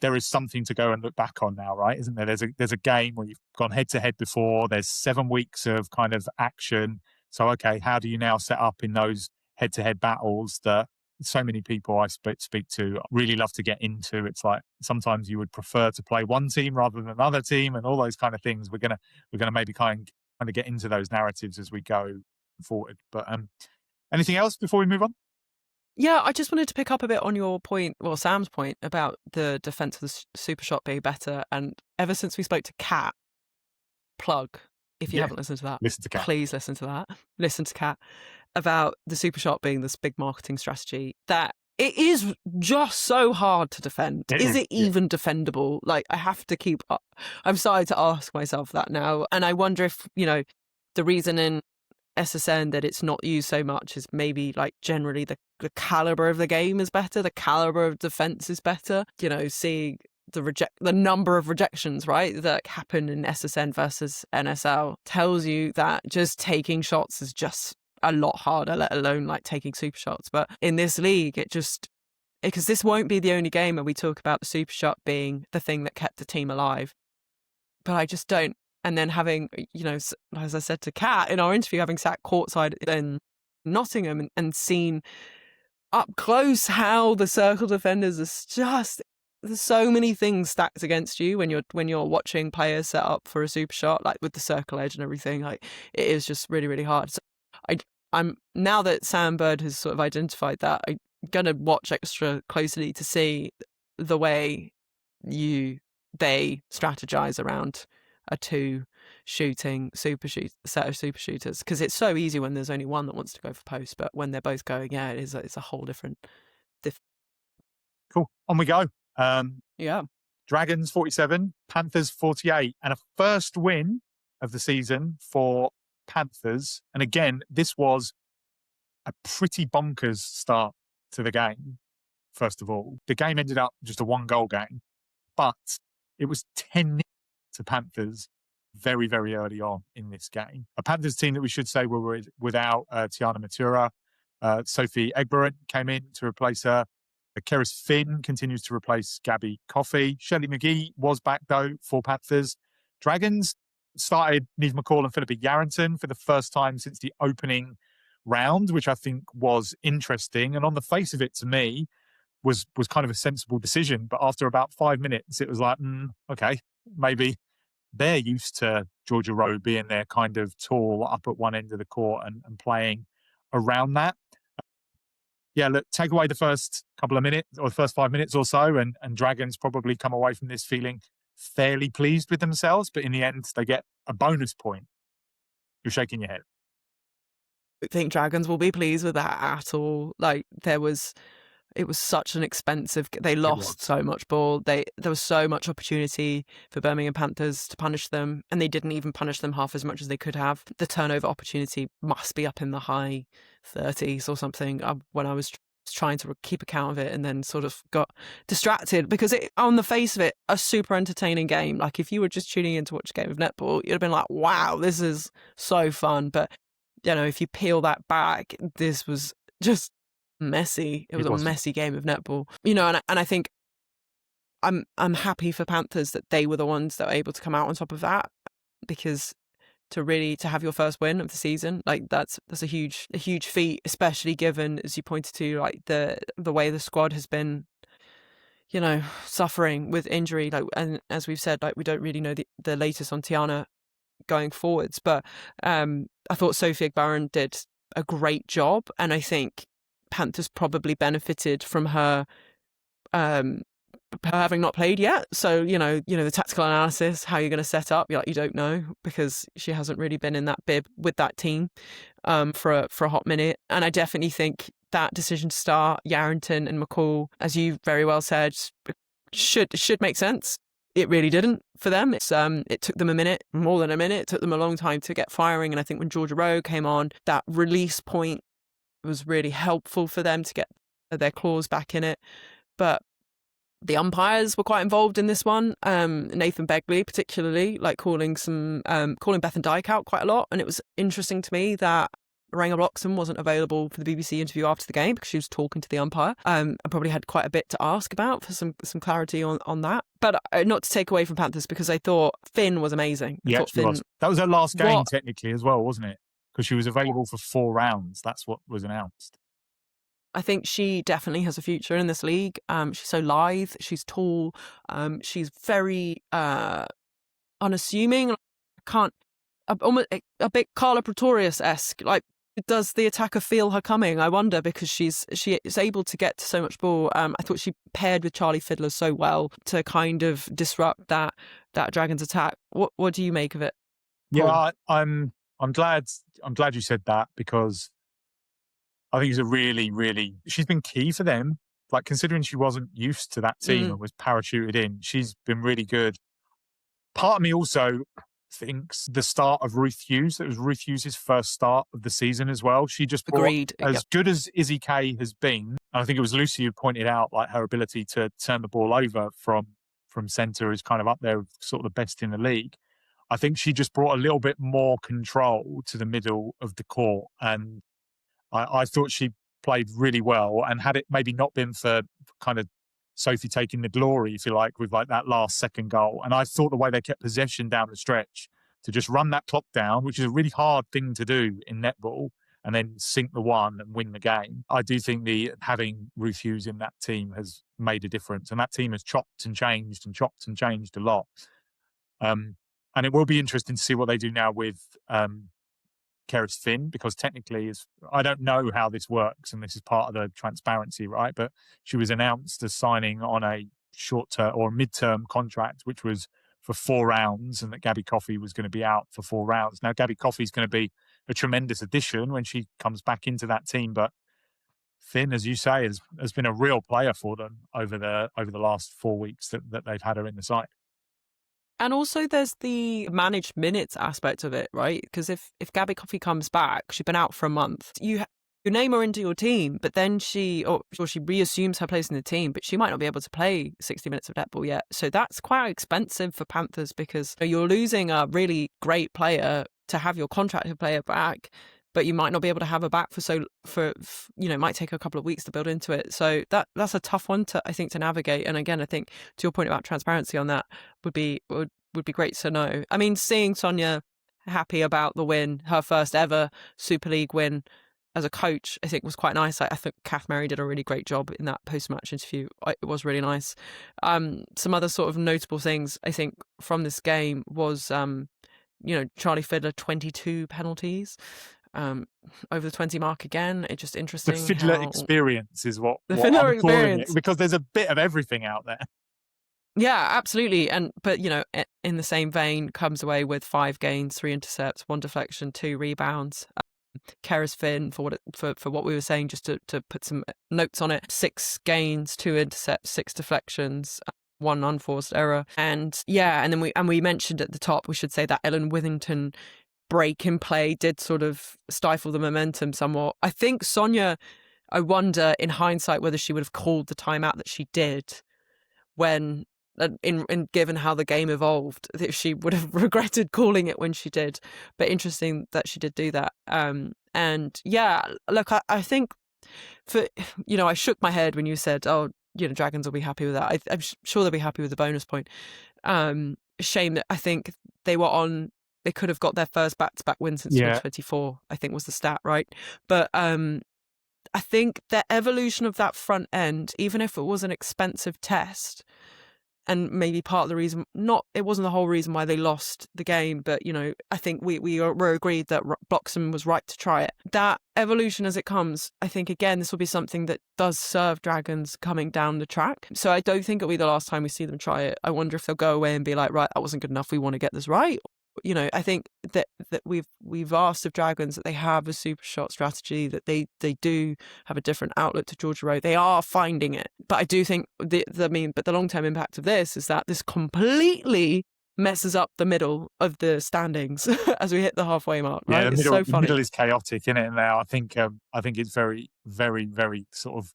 there is something to go and look back on now, right? Isn't there? There's a game where you've gone head to head before. There's 7 weeks of kind of action. So okay, how do you now set up in those head to head battles that so many people I speak to really love to get into? It's like sometimes you would prefer to play one team rather than another team, and all those kind of things. We're gonna maybe kind of get into those narratives as we go forward. But anything else before we move on? Yeah, I just wanted to pick up a bit on your point, well, Sam's point about the defense of the super shot being better. And ever since we spoke to Kat, plug, if you haven't listened to that, listen to Kat. Please listen to that. Listen to Kat about the super shot being this big marketing strategy that it is just so hard to defend. Is it even defendable? Like, I have to keep up. I'm starting to ask myself that now. And I wonder if, the reason in SSN that it's not used so much is maybe like generally the caliber of the game is better, the caliber of defense is better. Seeing the number of rejections, right, that happen in SSN versus NSL tells you that just taking shots is just a lot harder, let alone like taking super shots. But in this league, because this won't be the only game where we talk about the super shot being the thing that kept the team alive. But I just don't. And then having, as I said to Kat in our interview, having sat courtside in Nottingham and seen up close how the circle defenders are just, there's so many things stacked against you when you're watching players set up for a super shot, like with the circle edge and everything. Like, it is just really, really hard. So I'm now that Sam Bird has sort of identified that, I'm gonna watch extra closely to see the way they strategize around a shooting set of super shooters, because it's so easy when there's only one that wants to go for post, but when they're both going, it's a whole different. Cool. On we go. Yeah. Dragons 47, Panthers 48, and a first win of the season for Panthers. And again, this was a pretty bonkers start to the game. First of all, the game ended up just a 1-goal game, but it was 10 to Panthers very, very early on in this game. A Panthers team that we should say were without Tiana Matura. Sophie Egberent came in to replace her. Keris Finn continues to replace Gabby Coffey. Shelley McGee was back, though, for Panthers. Dragons started Neve McCall and Philippa Yarrington for the first time since the opening round, which I think was interesting. And on the face of it, to me, was kind of a sensible decision. But after about 5 minutes, it was like, okay, maybe they're used to Georgia Rowe being their kind of tall up at one end of the court and playing around that. Yeah, look, take away the first couple of minutes or the first 5 minutes or so, and Dragons probably come away from this feeling fairly pleased with themselves. But in the end, they get a bonus point. You're shaking your head. I think Dragons will be pleased with that at all. Like, it was such an expensive. They lost so much ball. There was so much opportunity for Birmingham Panthers to punish them, and they didn't even punish them half as much as they could have. The turnover opportunity must be up in the high 30s or something. When I was trying to keep account of it, and then sort of got distracted because on the face of it, a super entertaining game. Like, if you were just tuning in to watch a game of netball, you'd have been like, "Wow, this is so fun." But if you peel that back, this was just messy. It was a messy game of netball, and I think I'm happy for Panthers that they were the ones that were able to come out on top of that, because to have your first win of the season, like that's a huge feat, especially given, as you pointed to, like the way the squad has been, suffering with injury, like, and as we've said, like, we don't really know the latest on Tiana going forwards, but I thought Sophie Egberent did a great job, and I think Panthers probably benefited from her having not played yet. So, the tactical analysis, how you're going to set up, you don't know, because she hasn't really been in that bib with that team for a hot minute. And I definitely think that decision to start Yarrington and McCall, as you very well said, should make sense. It really didn't for them. It took them a minute, more than a minute. It took them a long time to get firing. And I think when Georgia Rowe came on, that release point was really helpful for them to get their claws back in it. But the umpires were quite involved in this one. Nathan Begley particularly, like calling Bethan Dyke out quite a lot. And it was interesting to me that Ranger Bloxham wasn't available for the BBC interview after the game because she was talking to the umpire. I probably had quite a bit to ask about for some clarity on that. But not to take away from Panthers, because I thought Finn was amazing. Yeah, she was. That was her last game technically as well, wasn't it? Because she was available for 4 rounds. That's what was announced. I think she definitely has a future in this league. She's so lithe. She's tall. She's very unassuming. Almost a bit Carla Pretorius-esque. Like, does the attacker feel her coming? I wonder, because she is able to get to so much ball. I thought she paired with Charlie Fiddler so well to kind of disrupt that Dragons attack. What do you make of it, Paul? Yeah, I'm glad you said that, because I think it's a really, really, she's been key for them. Like, considering she wasn't used to that team and was parachuted in, she's been really good. Part of me also thinks the start of Ruth Hughes, that was Ruth Hughes' first start of the season as well. She just brought, as good as Izzy Kay has been, and I think it was Lucy who pointed out, like, her ability to turn the ball over from from centre is kind of up there with sort of the best in the league. I think she just brought a little bit more control to the middle of the court, and I thought she played really well. And had it maybe not been for kind of Sophie taking the glory, if you like, with like that last second goal, and I thought the way they kept possession down the stretch to just run that clock down, which is a really hard thing to do in netball, and then sink the one and win the game. I do think having Ruth Hughes in that team has made a difference, and that team has chopped and changed a lot. And it will be interesting to see what they do now with Keris Finn, because technically, I don't know how this works, and this is part of the transparency, right? But she was announced as signing on a short-term or mid-term contract, which was for 4 rounds, and that Gabby Coffey was going to be out for 4 rounds. Now, Gabby Coffey is going to be a tremendous addition when she comes back into that team, but Finn, as you say, has been a real player for them over the last 4 weeks that they've had her in the side. And also there's the managed minutes aspect of it, right? Because if Gabby Coffey comes back, she's been out for a month, you name her into your team, but then she reassumes her place in the team, but she might not be able to play 60 minutes of netball yet. So that's quite expensive for Panthers, because you're losing a really great player to have your contracted player back, but you might not be able to have her back it might take a couple of weeks to build into it. So that's a tough one to navigate. And again, I think to your point about transparency on that would be great to know. I mean, seeing Sonia happy about the win, her first ever Super League win as a coach, I think was quite nice. I think Kath Mary did a really great job in that post-match interview. It was really nice. Some other sort of notable things I think from this game was, Charlie Fiddler, 22 penalties. Over the 20 mark again. It's just interesting. The Fiddler experience is what the Fiddler I'm calling experience, it, because there's a bit of everything out there. Yeah, absolutely. But in the same vein, comes away with 5 gains, 3 intercepts, 1 deflection, 2 rebounds. Keris Finn, for what we were saying, just to put some notes on it, 6 gains, 2 intercepts, 6 deflections, 1 unforced error, and then we mentioned at the top, we should say that Ellen Withington break in play did sort of stifle the momentum somewhat. I think Sonia, I wonder in hindsight whether she would have called the timeout that she did when, in given how the game evolved, if she would have regretted calling it when she did. But interesting that she did do that. And yeah, look, I think I shook my head when you said, oh, Dragons will be happy with that. I'm sure they'll be happy with the bonus point. Shame that I think they could have got their first back-to-back win since 2024, I think was the stat, right? But I think the evolution of that front end, even if it was an expensive test, and maybe part of the reason, it wasn't the whole reason why they lost the game, but, I think we were agreed that Bloxham was right to try it. That evolution as it comes, I think, again, this will be something that does serve Dragons coming down the track. So I don't think it'll be the last time we see them try it. I wonder if they'll go away and be like, right, that wasn't good enough, we want to get this right. I think that we've asked of Dragons that they have a super shot strategy, that they do have a different outlook to Georgia Road. They are finding it. But I do think the long-term impact of this is that this completely messes up the middle of the standings as we hit the halfway mark, right? Yeah, it's so funny. The middle is chaotic, isn't it, now? I think it's very, very, very sort of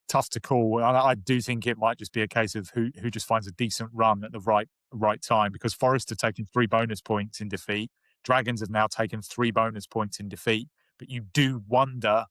tough to call. I do think it might just be a case of who just finds a decent run at the right time, because Forest have taken 3 bonus points in defeat. Dragons have now taken 3 bonus points in defeat. But you do wonder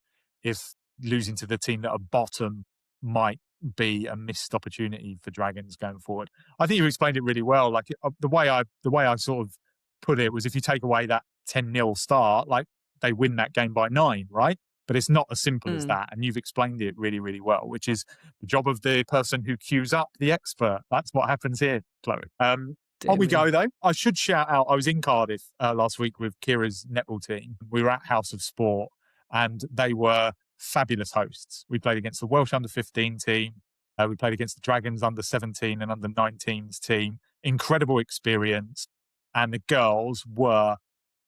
if losing to the team that are bottom might be a missed opportunity for Dragons going forward. I think you explained it really well. Like the way I sort of put it was, if you take away that 10-0 start, like they win that game by 9, right? But it's not as simple as that. And you've explained it really, really well, which is the job of the person who queues up the expert. That's what happens here, Chloe. On we go, though. I should shout out, I was in Cardiff last week with Kira's netball team. We were at House of Sport, and they were fabulous hosts. We played against the Welsh under-15 team. We played against the Dragons under-17 and under-19s team. Incredible experience. And the girls were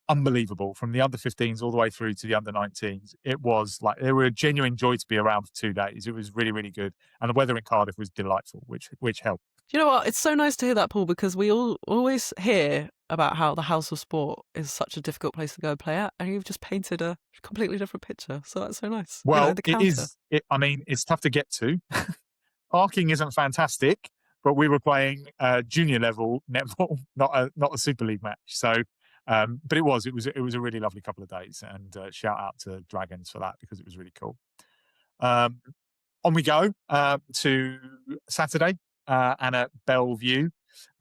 unbelievable, from the under-15s all the way through to the under-19s. It was like, they were a genuine joy to be around for 2 days. It was really, really good. And the weather in Cardiff was delightful, which helped. Do you know what? It's so nice to hear that, Paul, because we all always hear about how the House of Sport is such a difficult place to go play at, and you've just painted a completely different picture. So that's so nice. Well, it is. I mean, it's tough to get to. Parking isn't fantastic, but we were playing junior level netball, not a Super League match. So, but it was a really lovely couple of days, and shout out to Dragons for that because it was really cool. On we go to Saturday and at Bellevue.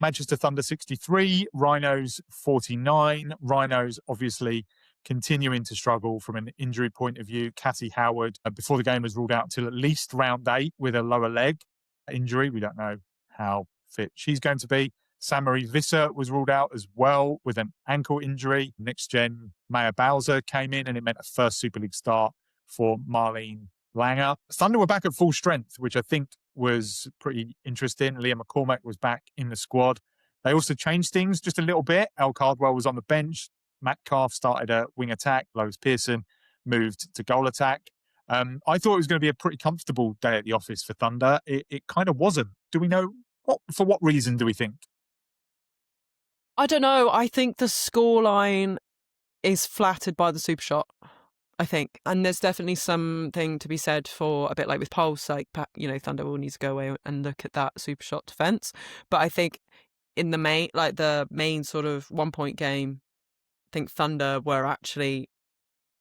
Manchester Thunder 63, Rhinos 49. Rhinos obviously continuing to struggle from an injury point of view. Cassie Howard, before the game, was ruled out till at least round 8 with a lower leg injury. We don't know how fit she's going to be. Samari Visser was ruled out as well with an ankle injury. Next gen Maya Bowser came in, and it meant a first Super League start for Marlene Langer. Thunder were back at full strength, which I think was pretty interesting. Leah McCormack was back in the squad. They also changed things just a little bit. Elle Cardwell was on the bench. Metcalf started a wing attack. Lois Pearson moved to goal attack. I thought it was going to be a pretty comfortable day at the office for Thunder. It kind of wasn't. Do we know for what reason do we think? I don't know. I think the scoreline is flattered by the super shot, I think. And there's definitely something to be said for a bit like with Pulse, like, Thunder will need to go away and look at that super shot defense. But I think in the main sort of 1 point game, I think Thunder were actually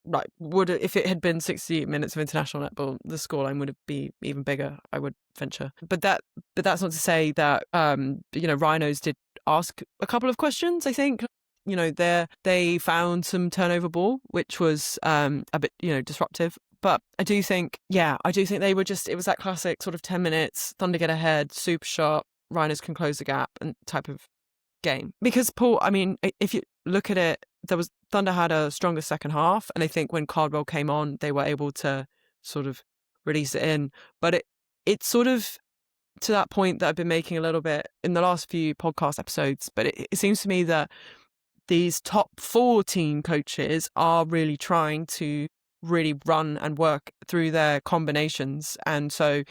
if it had been 60 minutes of international netball, the scoreline would be even bigger, I would venture. But that's not to say that Rhinos did ask a couple of questions, I think. They found some turnover ball, which was a bit disruptive. But I do think they were it was that classic sort of 10 minutes, Thunder get ahead, super shot, Rhinos can close the gap and type of game. Because Paul, I mean, if you look at it, Thunder had a stronger second half, and I think when Cardwell came on, they were able to sort of release it in. But it's sort of to that point that I've been making a little bit in the last few podcast episodes, but it seems to me that these top 4 team coaches are really trying to really run and work through their combinations. And so,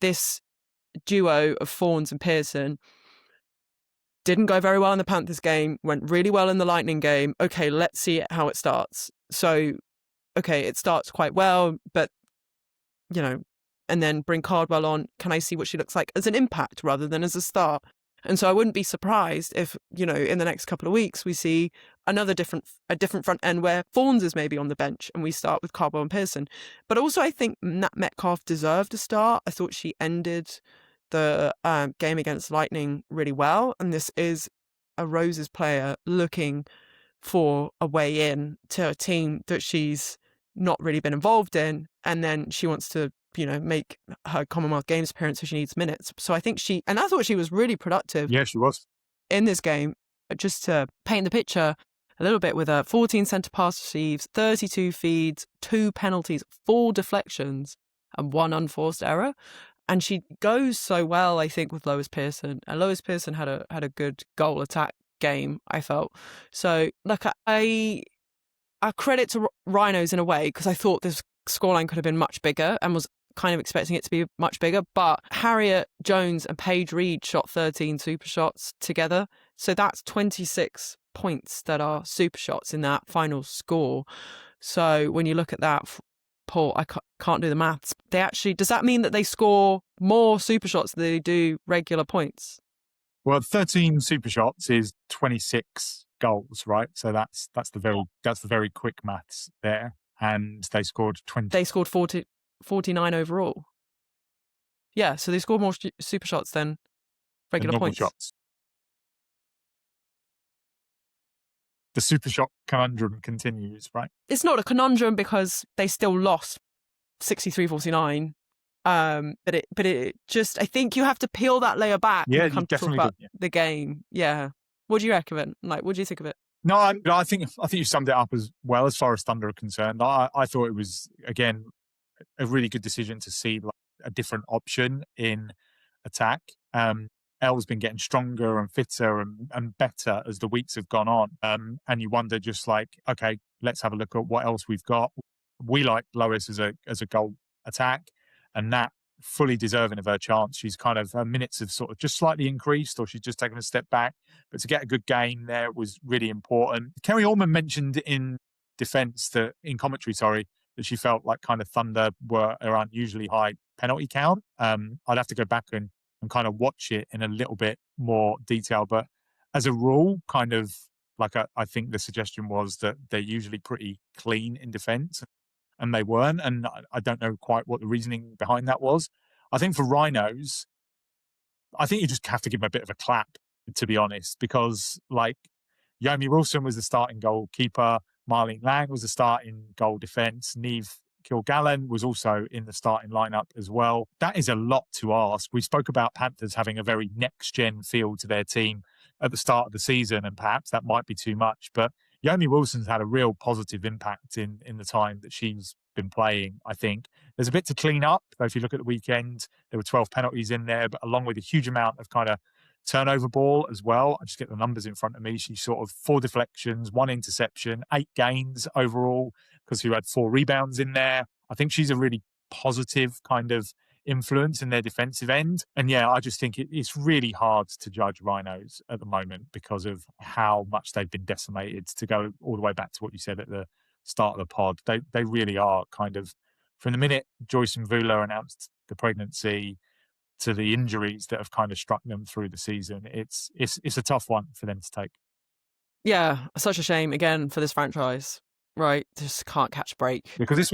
this duo of Fawns and Pearson didn't go very well in the Panthers game, went really well in the Lightning game. Okay, let's see how it starts. So, okay, it starts quite well, but, and then bring Cardwell on. Can I see what she looks like as an impact rather than as a start? And so I wouldn't be surprised if, in the next couple of weeks, we see a different front end where Fawns is maybe on the bench and we start with Cardwell and Pearson. But also I think Nat Metcalf deserved a start. I thought she ended the game against Lightning really well. And this is a Roses player looking for a way in to a team that she's not really been involved in. And then she wants to make her Commonwealth Games appearance, so she needs minutes. So I think I thought she was really productive. Yeah, she was. In this game, just to paint the picture a little bit, with 14 centre pass receives, 32 feeds, 2 penalties, 4 deflections, and 1 unforced error. And she goes so well, I think, with Lois Pearson. And Lois Pearson had a good goal attack game, I felt. So, look, I credit to Rhinos in a way, because I thought this scoreline could have been much bigger and was kind of expecting it to be much bigger. But Harriet Jones and Paige Reed shot 13 super shots together. So that's 26 points that are super shots in that final score. So when you look at that, Paul, I can't do the maths. Does that mean that they score more super shots than they do regular points? Well, 13 super shots is 26 goals, right? So that's the very quick maths there. And they scored 20. They scored 49 overall. Yeah, so they scored more super shots than regular points. Shots. The super shot conundrum continues, right? It's not a conundrum because they still lost 63-49. But it just, I think you have to peel that layer back. Yeah, and you definitely talk about did, yeah. the game. Yeah. What do you reckon of it? What do you think of it? No, I think you summed it up as well as far as Thunder are concerned. I thought it was, again, a really good decision to see a different option in attack. Elle's been getting stronger and fitter and better as the weeks have gone on. And you wonder just okay, let's have a look at what else we've got. We like Lois as a goal attack, and Nat fully deserving of her chance. She's her minutes have sort of just slightly increased, or she's just taken a step back. But to get a good game there was really important. Kerry Allman mentioned in commentary, that she felt like Thunder were around usually high penalty count. I'd have to go back and and kind of watch it in a little bit more detail. But as a rule, kind of like I think the suggestion was that they're usually pretty clean in defence, and they weren't. And I don't know quite what the reasoning behind that was. I think for Rhinos, I think you just have to give them a bit of a clap, to be honest, because like Yomi Wilson was the starting goalkeeper, Marlene Lang was the starting goal defence, Neve Kilgallen was also in the starting lineup as well. That is a lot to ask. We spoke about Panthers having a very next-gen feel to their team at the start of the season, and perhaps that might be too much. But Yomi Wilson's had a real positive impact in the time that she's been playing, I think. There's a bit to clean up. If you look at the weekend, there were 12 penalties in there, but along with a huge amount of kind of turnover ball as well. I just get the numbers in front of me. She's sort of 4 deflections, 1 interception, 8 gains overall, because we had 4 rebounds in there. I think she's a really positive kind of influence in their defensive end. And yeah, I just think it's really hard to judge Rhinos at the moment because of how much they've been decimated. To go all the way back to what you said at the start of the pod, they really are kind of, from the minute Joyce and Vula announced the pregnancy to the injuries that have kind of struck them through the season, it's a tough one for them to take. Yeah, such a shame again for this franchise, right? Just can't catch a break. Because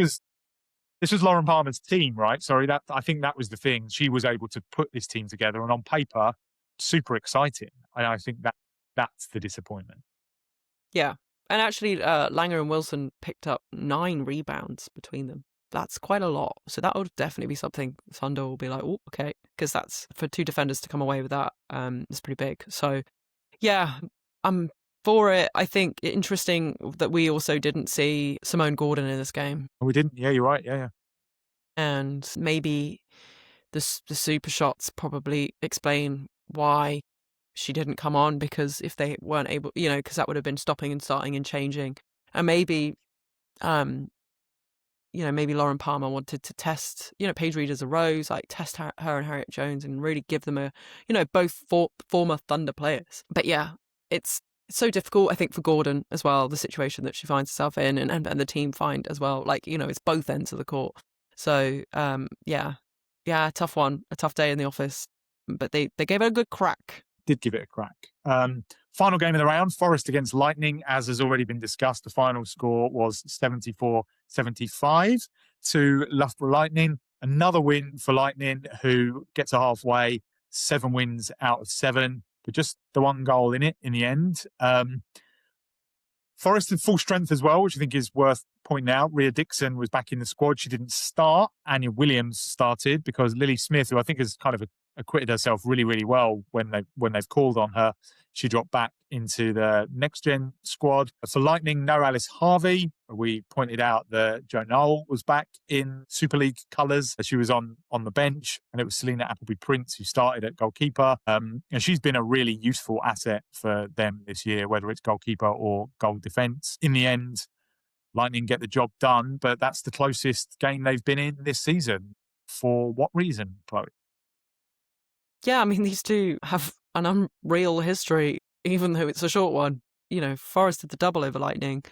this was Lauren Palmer's team, right? Sorry, that I think that was the thing. She was able to put this team together, and on paper, super exciting. And I think that's the disappointment. Yeah, and actually, Langer and Wilson picked up 9 rebounds between them. That's quite a lot. So that would definitely be something Thunder will be like, oh, okay, because that's for 2 defenders to come away with that. It's pretty big. So yeah, I'm for it. I think interesting that we also didn't see Simone Gordon in this game. We didn't. Yeah, you're right. Yeah. And maybe the super shots probably explain why she didn't come on, because if they weren't able, because that would have been stopping and starting and changing. And maybe, maybe Lauren Palmer wanted to test, Paige Reed as a Rose, like test her and Harriet Jones and really give them both former Thunder players. But yeah, it's so difficult, I think, for Gordon as well, the situation that she finds herself in and the team find as well. Like, it's both ends of the court. So, yeah, tough one, a tough day in the office, but they gave it a good crack. Did give it a crack. Final game of the round, Forest against Lightning. As has already been discussed, the final score was 74-75 to Loughborough Lightning. Another win for Lightning, who gets a halfway, 7 wins out of 7, but just the 1 goal in it in the end. Forest had full strength as well, which I think is worth pointing out. Rhea Dixon was back in the squad. She didn't start. Anya Williams started because Lily Smith, who I think has kind of acquitted herself really, really well when they've called on her, she dropped back into the next-gen squad. For Lightning, no Alice Harvey. We pointed out that Jo Knoll was back in Super League colours. She was on the bench, and it was Selena Appleby-Prince who started at goalkeeper. And she's been a really useful asset for them this year, whether it's goalkeeper or goal defence. In the end, Lightning get the job done, but that's the closest game they've been in this season. For what reason, Chloe? Yeah, I mean, these two have an unreal history, even though it's a short one. Forest did the double over Lightning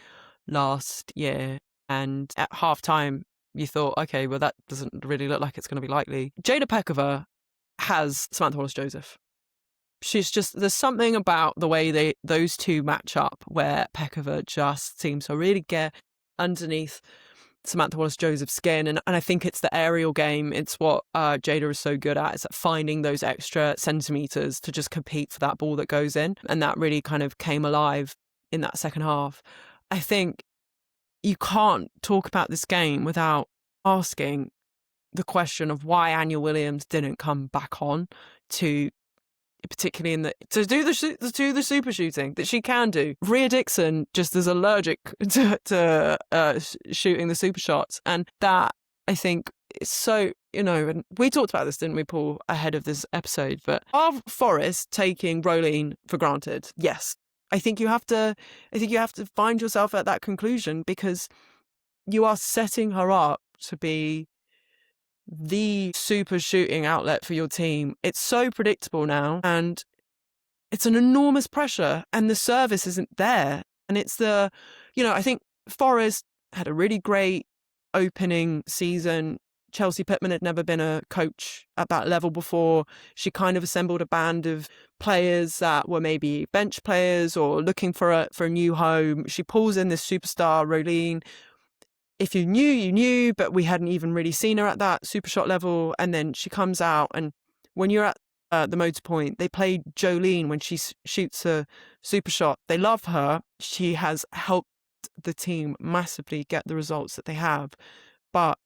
last year, and at half-time, you thought, okay, well, that doesn't really look like it's going to be likely. Jada Pekova has Samantha Wallace-Joseph. She's just, there's something about the way those two match up where Pekova just seems to really get underneath Samantha Wallace-Joseph's skin, and I think it's the aerial game. It's what Jada is so good at. It's at finding those extra centimetres to just compete for that ball that goes in, and that really kind of came alive in that second half. I think you can't talk about this game without asking the question of why Anya Williams didn't come back on to, particularly to do the super shooting that she can do. Rhea Dixon just is allergic to shooting the super shots, and that, I think, is so, and we talked about this, didn't we, Paul, ahead of this episode, but are Forest taking Rolene for granted? Yes. I think you have to find yourself at that conclusion, because you are setting her up to be the super shooting outlet for your team. It's so predictable now, and it's an enormous pressure, and the service isn't there. And it's I think Forest had a really great opening season, Chelsea Pittman had never been a coach at that level before. She kind of assembled a band of players that were maybe bench players or looking for a new home. She pulls in this superstar, Rolene. If you knew, you knew, but we hadn't even really seen her at that super shot level. And then she comes out, and when you're at the motor point, they play Jolene when she shoots a super shot. They love her. She has helped the team massively get the results that they have. But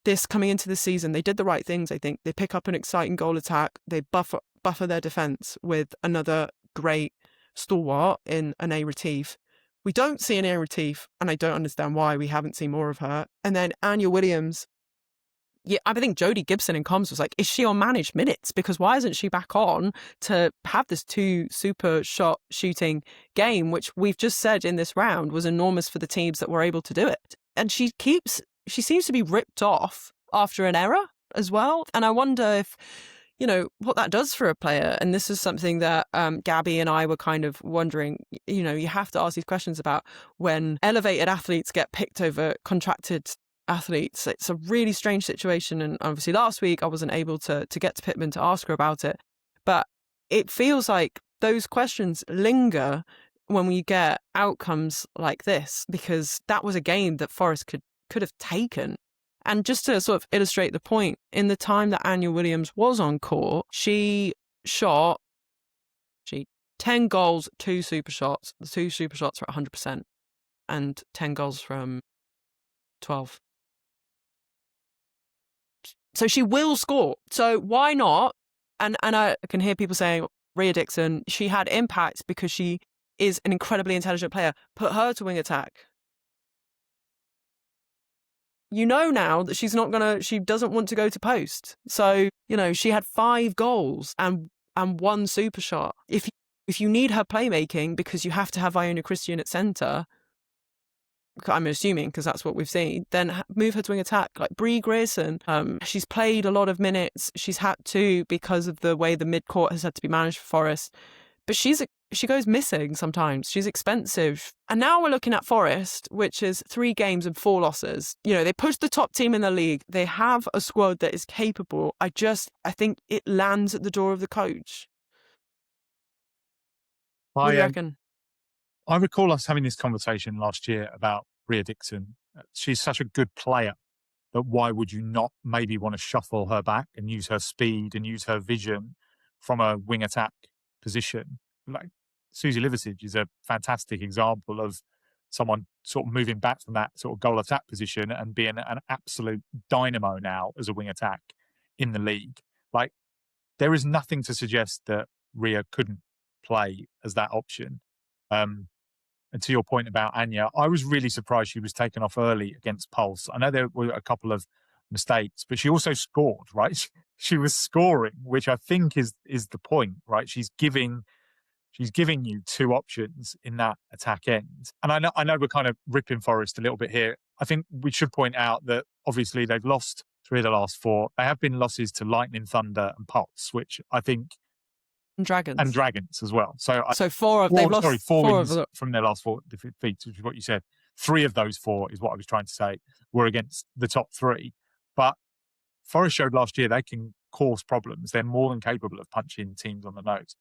this coming into the season, they did the right things, I think. They pick up an exciting goal attack. They buffer their defence with another great stalwart in Anae Retief. We don't see Anae Retief, and I don't understand why we haven't seen more of her. And then Anya Williams. Yeah, I think Jodie Gibson in comms was like, is she on managed minutes? Because why isn't she back on to have this 2 super shot shooting game, which we've just said in this round was enormous for the teams that were able to do it. And she seems to be ripped off after an error as well. And I wonder if, what that does for a player. And this is something that Gabby and I were kind of wondering, you have to ask these questions about when elevated athletes get picked over contracted athletes. It's a really strange situation. And obviously last week I wasn't able to get to Pittman to ask her about it. But it feels like those questions linger when we get outcomes like this, because that was a game that Forest could have taken. And just to sort of illustrate the point, in the time that Anya Williams was on court, she shot 10 goals, 2 super shots. The 2 super shots were 100%, and 10 goals from 12. So she will score. So why not? And I can hear people saying, Rhea Dixon, she had impact because she is an incredibly intelligent player. Put her to wing attack. Now that she doesn't want to go to post. So, she had 5 goals and 1 super shot. If you need her playmaking because you have to have Iona Christian at centre, I'm assuming because that's what we've seen, then move her to wing attack. Like Bree Grierson, she's played a lot of minutes. She's had to because of the way the mid-court has had to be managed for Forest. But she goes missing sometimes. She's expensive. And now we're looking at Forest, which is 3 games and 4 losses. They pushed the top team in the league. They have a squad that is capable. I think it lands at the door of the coach. What do you reckon? I recall us having this conversation last year about Rhea Dixon. She's such a good player that why would you not maybe want to shuffle her back and use her speed and use her vision from a wing attack position? Like Susie Liversidge is a fantastic example of someone sort of moving back from that sort of goal attack position and being an absolute dynamo now as a wing attack in the league. Like, there is nothing to suggest that Rhea couldn't play as that option. And to your point about Anya, I was really surprised she was taken off early against Pulse. I know there were a couple of mistakes, but she also scored, right? She was scoring, which I think is the point, right? She's giving you 2 options in that attack end. And I know we're kind of ripping Forest a little bit here. I think we should point out that obviously they've lost 3 of the last 4. They have been losses to Lightning, Thunder and Pulse, which I think... And Dragons as well. So 4 wins from their last 4 defeats, which is what you said. 3 of those 4 is what I was trying to say, were against the top 3. But Forest showed last year they can cause problems. They're more than capable of punching teams on the nose.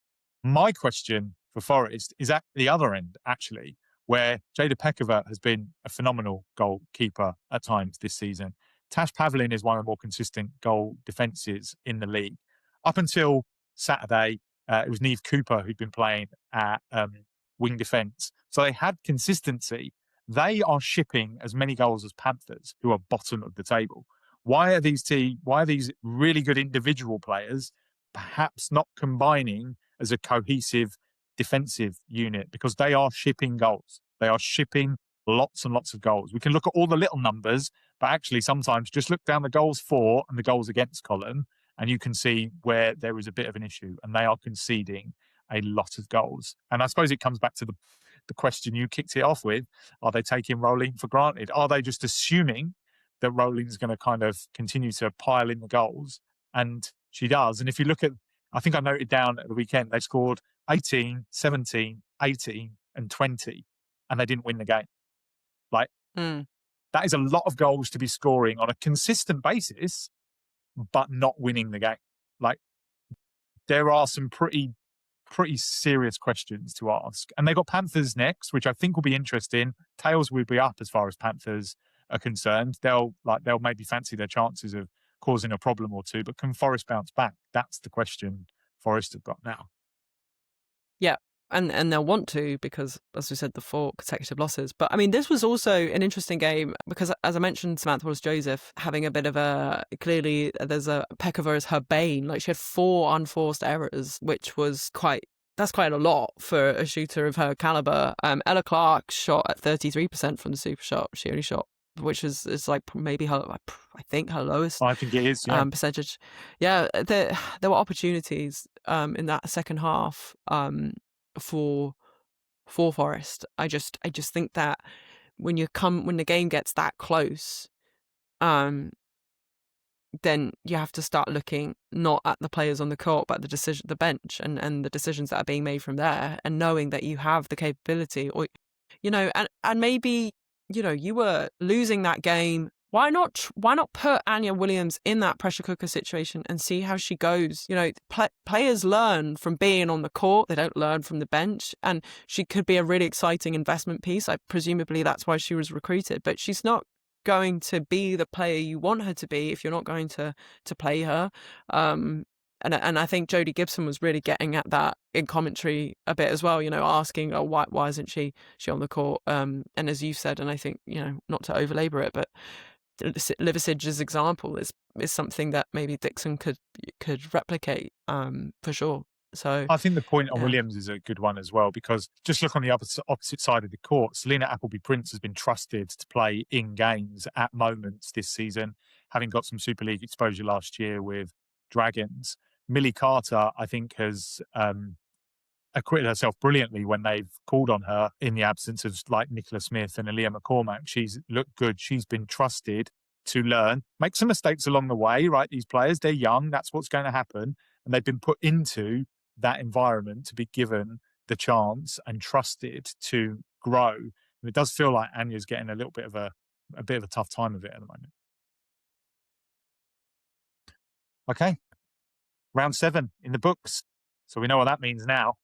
My question for Forest is at the other end, actually, where Jada Pekova has been a phenomenal goalkeeper at times this season. Tash Pavlin is one of the more consistent goal defences in the league. Up until Saturday, it was Neve Cooper who'd been playing at wing defence. So they had consistency. They are shipping as many goals as Panthers, who are bottom of the table. Why are these really good individual players perhaps not combining as a cohesive defensive unit? Because they are shipping goals. They are shipping lots and lots of goals. We can look at all the little numbers, but actually sometimes just look down the goals for and the goals against column, and you can see where there is a bit of an issue, and they are conceding a lot of goals. And I suppose it comes back to the question you kicked it off with. Are they taking Rolene for granted? Are they just assuming that Rolene's going to kind of continue to pile in the goals? And she does. And if you look at, I think I noted down at the weekend, they scored 18, 17, 18 and 20, and they didn't win the game. Like, That is a lot of goals to be scoring on a consistent basis, but not winning the game. Like, there are some pretty serious questions to ask. And they got Panthers next, which I think will be interesting. Tails will be up as far as Panthers are concerned. They'll maybe fancy their chances of causing a problem or two, but can Forest bounce back? That's the question Forest have got now. Yeah. And they'll want to, because, as we said, the 4 consecutive losses. But I mean, this was also an interesting game because, as I mentioned, Samantha Wallace-Joseph having a bit of clearly there's a Pekova as her bane. Like, she had 4 unforced errors, which was that's quite a lot for a shooter of her caliber. Ella Clark shot at 33% from the super shot. She only shot, which is like maybe I think her lowest. I think it is, yeah. Percentage. Yeah, there were opportunities in that second half for Forest. I just think that when the game gets that close, then you have to start looking not at the players on the court, but the bench and the decisions that are being made from there, and knowing that you have the capability, or and maybe you were losing that game. Why not put Anya Williams in that pressure cooker situation and see how she goes? Players learn from being on the court. They don't learn from the bench. And she could be a really exciting investment piece. Presumably that's why she was recruited. But she's not going to be the player you want her to be if you're not going to play her. And I think Jodie Gibson was really getting at that in commentary a bit as well, asking, why isn't she on the court? And as you said, and I think, not to overlabour it, but Livicige's example is something that maybe Dixon could replicate for sure. So I think the point on Williams is a good one as well, because just look on the opposite side of the court. Selena Appleby-Prince has been trusted to play in games at moments this season, having got some Super League exposure last year with Dragons. Millie Carter, I think, has acquitted herself brilliantly when they've called on her in the absence of like Nicola Smith and Aaliyah McCormack. She's looked good. She's been trusted to learn, make some mistakes along the way, right? These players, they're young. That's what's going to happen. And they've been put into that environment to be given the chance and trusted to grow. And it does feel like Anya's getting a bit of a tough time of it at the moment. Okay. Round 7 in the books. So we know what that means now.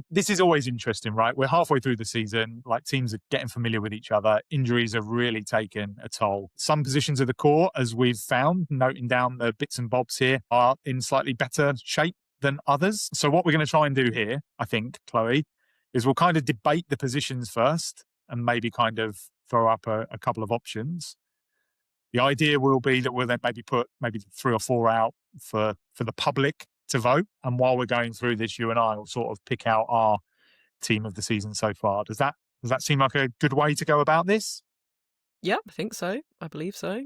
This is always interesting, right? We're halfway through the season, like teams are getting familiar with each other. Injuries have really taken a toll. Some positions of the court, as we've found, noting down the bits and bobs here, are in slightly better shape than others. So what we're going to try and do here, I think, Chloe, is we'll kind of debate the positions first and maybe kind of throw up a couple of options. The idea will be that we'll then maybe put 3 or 4 out for the public to vote. And while we're going through this, you and I will sort of pick out our team of the season so far. Does that seem like a good way to go about this? Yeah, I think so. I believe so.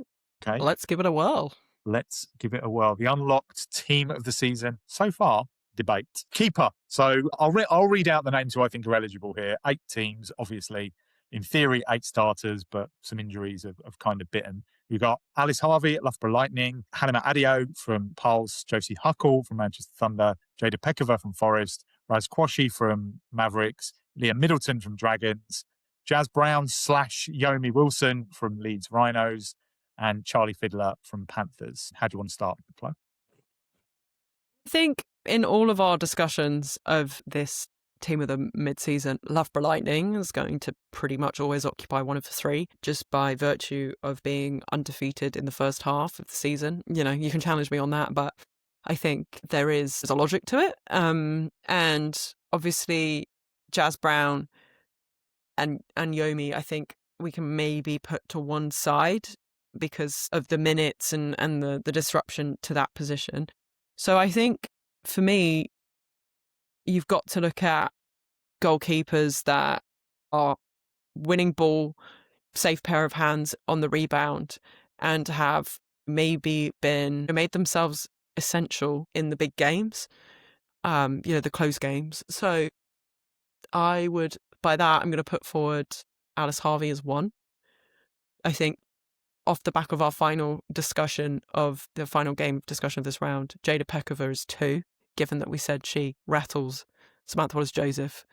Okay. Let's give it a whirl. Let's give it a whirl. The unlocked team of the season so far, debate. Keeper. So I'll read out the names who I think are eligible here. 8 teams, obviously. In theory, 8 starters, but some injuries have kind of bitten. We've got Alice Harvey at Loughborough Lightning, Hannah Adio from Pulse, Josie Huckle from Manchester Thunder, Jada Pekova from Forest, Raz Quashie from Mavericks, Leah Middleton from Dragons, Jazz Brown / Yomi Wilson from Leeds Rhinos, and Charlie Fiddler from Panthers. How do you want to start, Flo? I think in all of our discussions of this team of the mid-season, Loughborough Lightning is going to pretty much always occupy one of the 3, just by virtue of being undefeated in the first half of the season. You can challenge me on that, but I think there's a logic to it. And obviously Jazz Brown and Yomi, I think we can maybe put to one side because of the minutes and the disruption to that position. So I think for me, you've got to look at goalkeepers that are winning ball, safe pair of hands on the rebound, and have maybe made themselves essential in the big games, the close games. So by that, I'm going to put forward Alice Harvey as 1. I think off the back of our final discussion of the final game discussion of this round, Jada Pekova is 2, given that we said she rattles Samantha Wallace-Joseph,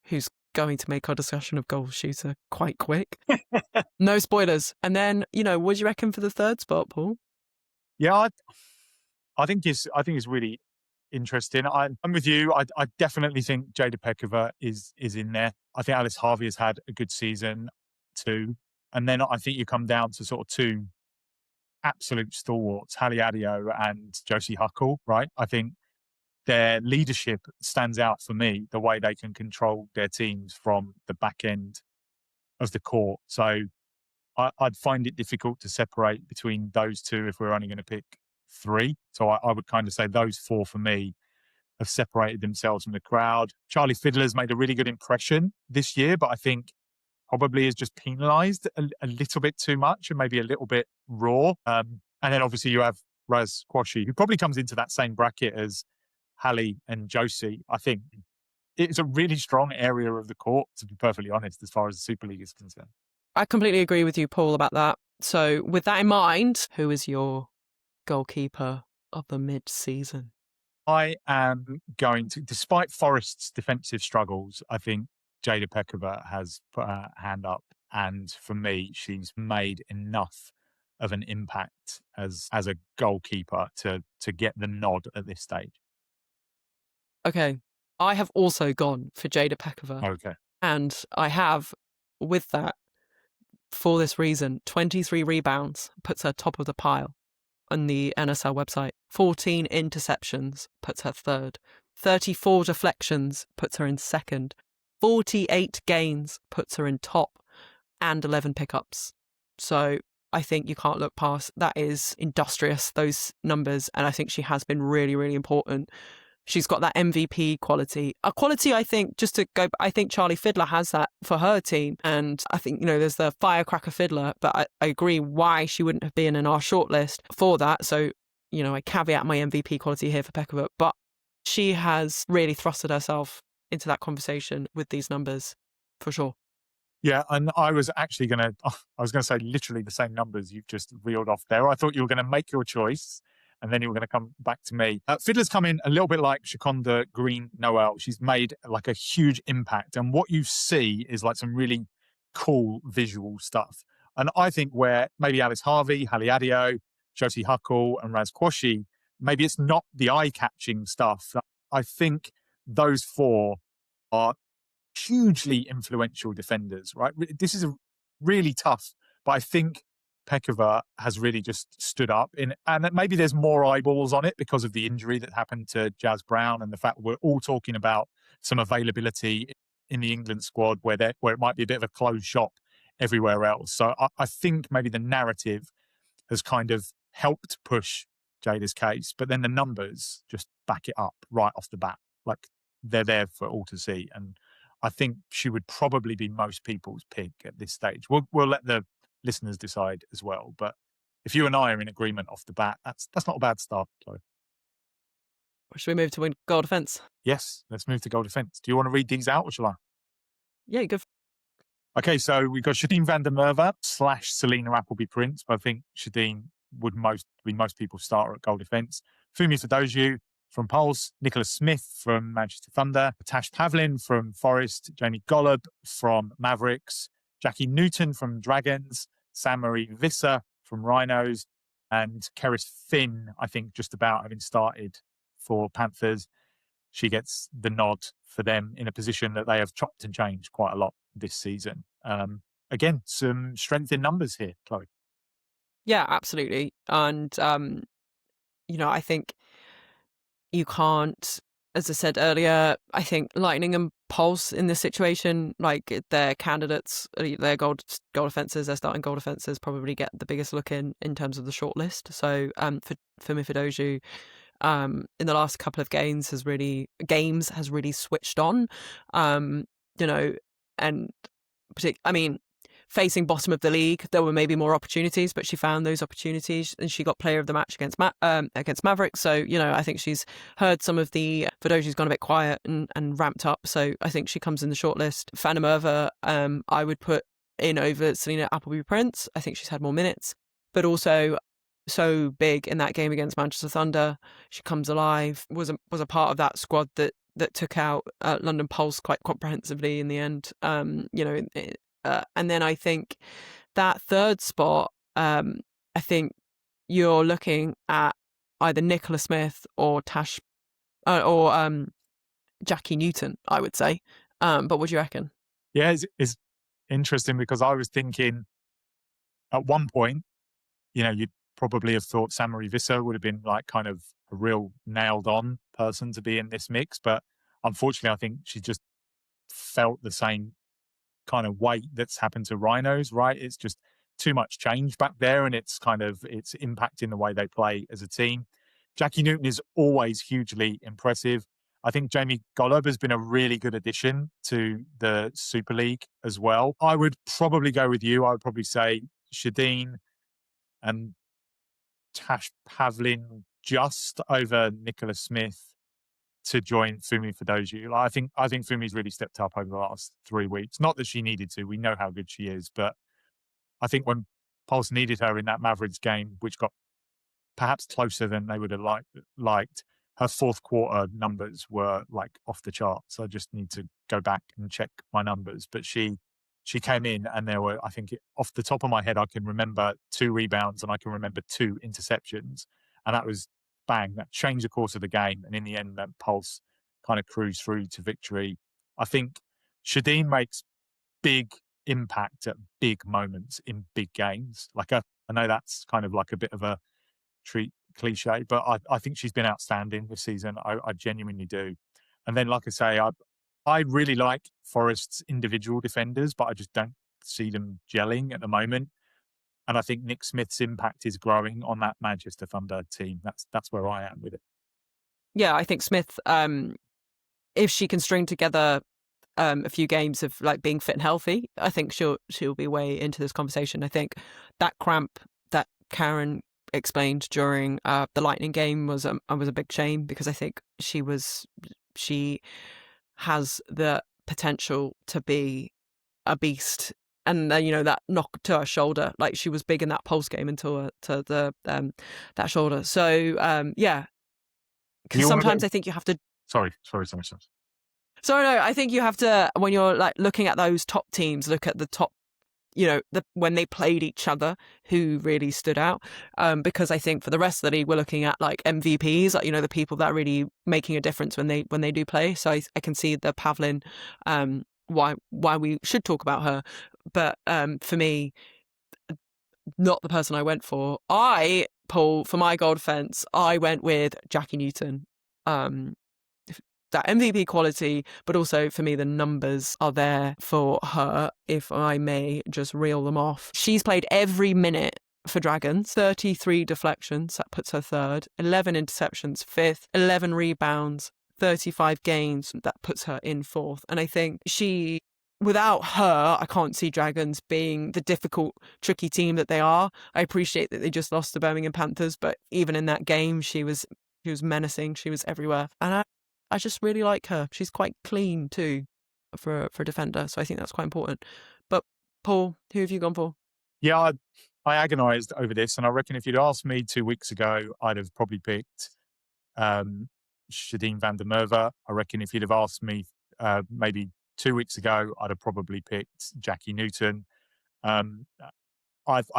who's going to make our discussion of goal shooter quite quick. No spoilers. And then, what do you reckon for the third spot, Paul? Yeah, I think it's really interesting. I'm with you. I definitely think Jada Pekova is in there. I think Alice Harvey has had a good season too. And then I think you come down to sort of 2 absolute stalwarts, Hallie Adio and Josie Huckle, right? I think their leadership stands out for me, the way they can control their teams from the back end of the court. So I'd find it difficult to separate between those 2 if we're only going to pick 3. So I would kind of say those 4 for me have separated themselves from the crowd. Charlie Fiddler's made a really good impression this year, but I think probably is just penalised a little bit too much and maybe a little bit raw. And then obviously you have Raz Quashi, who probably comes into that same bracket as Hallie and Josie. I think it's a really strong area of the court, to be perfectly honest, as far as the Super League is concerned. I completely agree with you, Paul, about that. So with that in mind, who is your goalkeeper of the mid-season? I am going to, despite Forest's defensive struggles, I think Jada Pekova has put her hand up. And for me, she's made enough of an impact as a goalkeeper to get the nod at this stage. Okay. I have also gone for Jada Pekova. Okay. And I have, with that, for this reason, 23 rebounds puts her top of the pile on the NSL website. 14 interceptions puts her 3rd. 34 deflections puts her in 2nd. 48 gains puts her in top, and 11 pickups. So I think you can't look past. That is industrious, those numbers, and I think she has been really, really important. She's got that MVP quality. A quality, I think, just to go, I think Charlie Fiddler has that for her team. And I think, there's the firecracker Fiddler, but I agree why she wouldn't have been in our shortlist for that. So, I caveat my MVP quality here for Pekova, but she has really thrusted herself into that conversation with these numbers, for sure. Yeah, and I was actually going to say literally the same numbers you've just reeled off there. I thought you were going to make your choice, and then you were going to come back to me. Fiddler's come in a little bit like Shakonda Green Noel. She's made like a huge impact. And what you see is like some really cool visual stuff. And I think where maybe Alice Harvey, Hallie Adio, Josie Huckle and Raz Quashi, maybe it's not the eye-catching stuff. I think those 4 are hugely influential defenders, right? This is really tough, but I think Pekova has really just stood up and maybe there's more eyeballs on it because of the injury that happened to Jazz Brown and the fact we're all talking about some availability in the England squad where it might be a bit of a closed shop everywhere else. So I think maybe the narrative has kind of helped push Jada's case, but then the numbers just back it up right off the bat. Like they're there for all to see. And I think she would probably be most people's pick at this stage. We'll let the listeners decide as well. But if you and I are in agreement off the bat, that's not a bad start, Chloe. Should we move to goal defence? Yes, let's move to goal defence. Do you want to read these out or shall I? Yeah, good. Okay, so we've got Shadeen van der Merwe / Selena Appleby-Prince, but I think Shadeen would be most people's starter at goal defence. Fumi Donoghue from Pulse, Nicholas Smith from Manchester Thunder, Tash Pavlin from Forest, Jamie Golub from Mavericks, Jackie Newton from Dragons, Sam-Marie Visser from Rhinos, and Keris Finn, I think, just about having started for Panthers. She gets the nod for them in a position that they have chopped and changed quite a lot this season. Again, some strength in numbers here, Chloe. Yeah, absolutely. And, I think you can't, as I said earlier, I think Lightning and Pulse in this situation, like their candidates, their goal defences, their starting goal defences probably get the biggest look in terms of the shortlist. So for Donoghue, in the last couple of games has really switched on, and facing bottom of the league, there were maybe more opportunities, but she found those opportunities and she got player of the match against Mavericks. So, I think she's heard some of the Donoghue gone a bit quiet and ramped up. So I think she comes in the shortlist. Van der Merwe, I would put in over Selena Appleby-Prince. I think she's had more minutes. but also so big in that game against Manchester Thunder. She comes alive, was a part of that squad that took out London Pulse quite comprehensively in the end. And then I think that third spot, I think you're looking at either Nicola Smith or Jackie Newton, I would say. But what do you reckon? Yeah, it's interesting because I was thinking at one point, you'd probably have thought Samory Visser would have been like kind of a real nailed on person to be in this mix. But unfortunately, I think she just felt the same kind of weight that's happened to Rhinos, right? It's just too much change back there, and it's impacting the way they play as a team. Jackie Newton is always hugely impressive. I think Jamie Golub has been a really good addition to the Super League as well. I would probably go with you. I would probably say Shadeen and Tash Pavlin just over Nicola Smith to join Fumi Donoghue. I think Fumi's really stepped up over the last 3 weeks. Not that she needed to. We know how good she is, but I think when Pulse needed her in that Mavericks game, which got perhaps closer than they would have liked, her fourth quarter numbers were like off the charts. I just need to go back and check my numbers. But she came in and there were, I think off the top of my head, I can remember 2 rebounds and I can remember 2 interceptions. And that was bang, that changed the course of the game. And in the end, that Pulse kind of cruised through to victory. I think Shadeen makes big impact at big moments in big games. I know that's kind of like a bit of a cliche, but I think she's been outstanding this season. I genuinely do. And then, like I say, I really like Forest's individual defenders, but I just don't see them gelling at the moment. And I think Nick Smith's impact is growing on that Manchester Thunder team. That's where I am with it. Yeah, I think Smith, if she can string together a few games of like being fit and healthy, I think she'll be way into this conversation. I think that cramp that Karen explained during the Lightning game was a big shame, because I think she has the potential to be a beast. And that knock to her shoulder, like she was big in that Pulse game until that shoulder. So yeah, because sometimes I think you have to. Sorry. So no, I think you have to, when you're like looking at those top teams, look at the top, when they played each other, who really stood out. Because I think for the rest of the league, we're looking at like MVPs, like, the people that are really making a difference when they do play. So I can see the Pavlin, why we should talk about her. But for me, not the person I went for. Paul, for my goal defense, I went with Jackie Newton. That MVP quality, but also for me, the numbers are there for her, if I may just reel them off. She's played every minute for Dragons, 33 deflections, that puts her third, 11 interceptions, fifth, 11 rebounds, 35 gains, that puts her in fourth. And I think without her, I can't see Dragons being the difficult, tricky team that they are. I appreciate that they just lost the Birmingham Panthers, but even in that game, she was menacing. She was everywhere. And I just really like her. She's quite clean too for a defender. So I think that's quite important. But Paul, who have you gone for? Yeah, I agonised over this, and I reckon if you'd asked me 2 weeks ago, I'd have probably picked Shadeen van der Merwe. I reckon if you'd have asked me maybe 2 weeks ago, I'd have probably picked Jackie Newton. I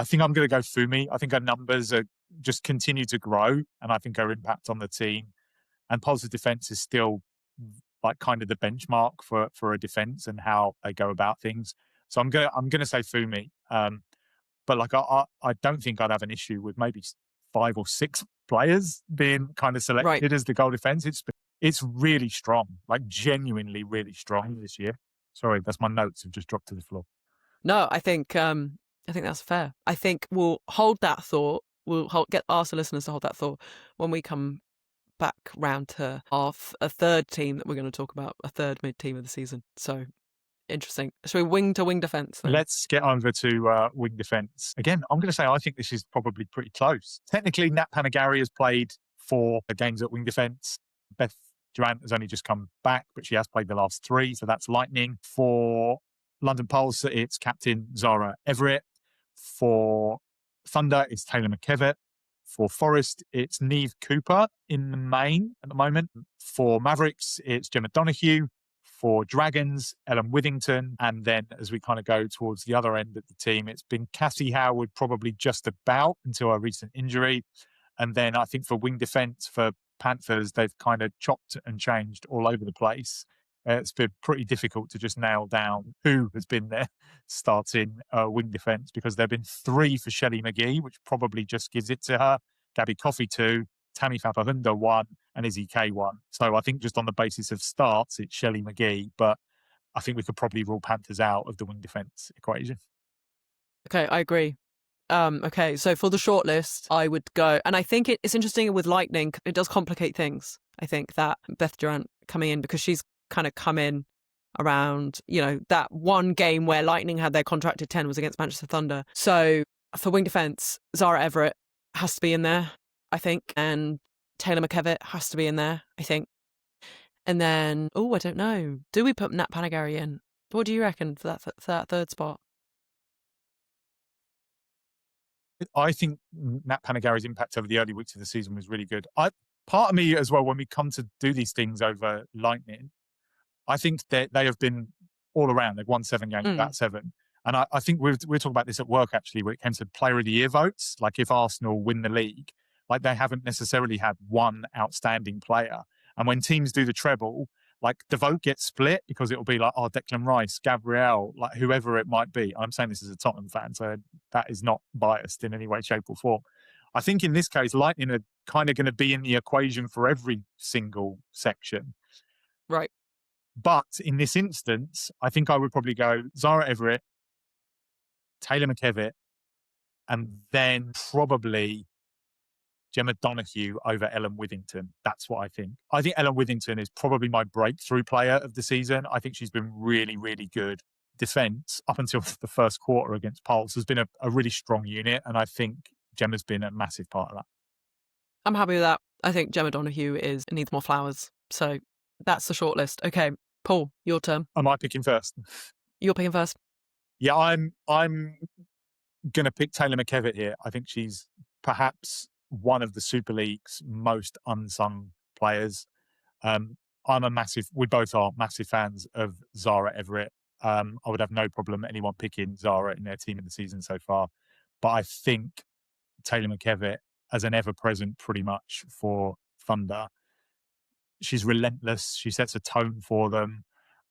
think I'm going to go Fumi. I think her numbers are just continue to grow, and I think her impact on the team and Pulse's defense is still like kind of the benchmark for a defense and how they go about things. So I'm gonna say Fumi. But like I don't think I'd have an issue with maybe 5 or 6 players being kind of selected as the goal defense. It's really strong, like genuinely really strong this year. Sorry, that's my notes have just dropped to the floor. No, I think that's fair. I think we'll hold that thought. Ask the listeners to hold that thought when we come back round to a third team that we're going to talk about, a third mid team of the season. So interesting. So wing to wing defense then. Let's get over to wing defense. Again, I'm going to say I think this is probably pretty close. Technically, Nat Panagari has played 4 games at wing defense. Beth Durant has only just come back, but she has played the last 3, so that's lightning. For London Pulse, it's captain Zara Everett. For Thunder, it's Taylor McKevitt. For Forest, it's Neve Cooper in the main at the moment. For Mavericks, it's Jemma Donoghue. For Dragons, Ellen Withington. And then as we kind of go towards the other end of the team, it's been Cassie Howard probably just about until her recent injury. And then I think for wing defence for Panthers, they've kind of chopped and changed all over the place. It's been pretty difficult to just nail down who has been there starting wing defence, because there have been 3 for Shelley McGee, which probably just gives it to her. Gabby Coffey 2, Tammy Fapahunda 1, and Izzy K 1. So I think just on the basis of starts, it's Shelley McGee, but I think we could probably rule Panthers out of the wing defence equation. Okay, I agree. Okay, so for the shortlist, I would go, and I think it's interesting with Lightning. It does complicate things. I think that Beth Durant coming in, because she's kind of come in around, that one game where Lightning had their contracted 10 was against Manchester Thunder. So for wing defence, Zara Everett has to be in there, I think, and Taylor McKevitt has to be in there, I think. And then, I don't know. Do we put Nat Panagari in? What do you reckon for that third spot? I think Nat Panagari's impact over the early weeks of the season was really good. Part of me as well, when we come to do these things over Lightning, I think that they have been all around. They've won 7 games out of 7. And I think we're talking about this at work, actually, when it came to Player of the Year votes. Like if Arsenal win the league, like they haven't necessarily had one outstanding player. And when teams do the treble, like the vote gets split because it'll be like, Declan Rice, Gabrielle, like whoever it might be. I'm saying this as a Tottenham fan, so that is not biased in any way, shape or form. I think in this case, Lightning are kind of going to be in the equation for every single section. Right. But in this instance, I think I would probably go Zara Everett, Taylor McKevitt, and then probably Jemma Donoghue over Ellen Withington. That's what I think. I think Ellen Withington is probably my breakthrough player of the season. I think she's been really, really good. Defence up until the first quarter against Pulse has been a really strong unit, and I think Gemma's been a massive part of that. I'm happy with that. I think Jemma Donoghue needs more flowers. So that's the shortlist. Okay, Paul, your turn. Am I picking first? You're picking first. Yeah, I'm going to pick Taylor McKevitt here. I think she's perhaps one of the Super League's most unsung players. We both are massive fans of Zara Everett. I would have no problem anyone picking Zara in their team of the season so far. But I think Taylor McKevitt, as an ever-present pretty much for Thunder, she's relentless. She sets a tone for them.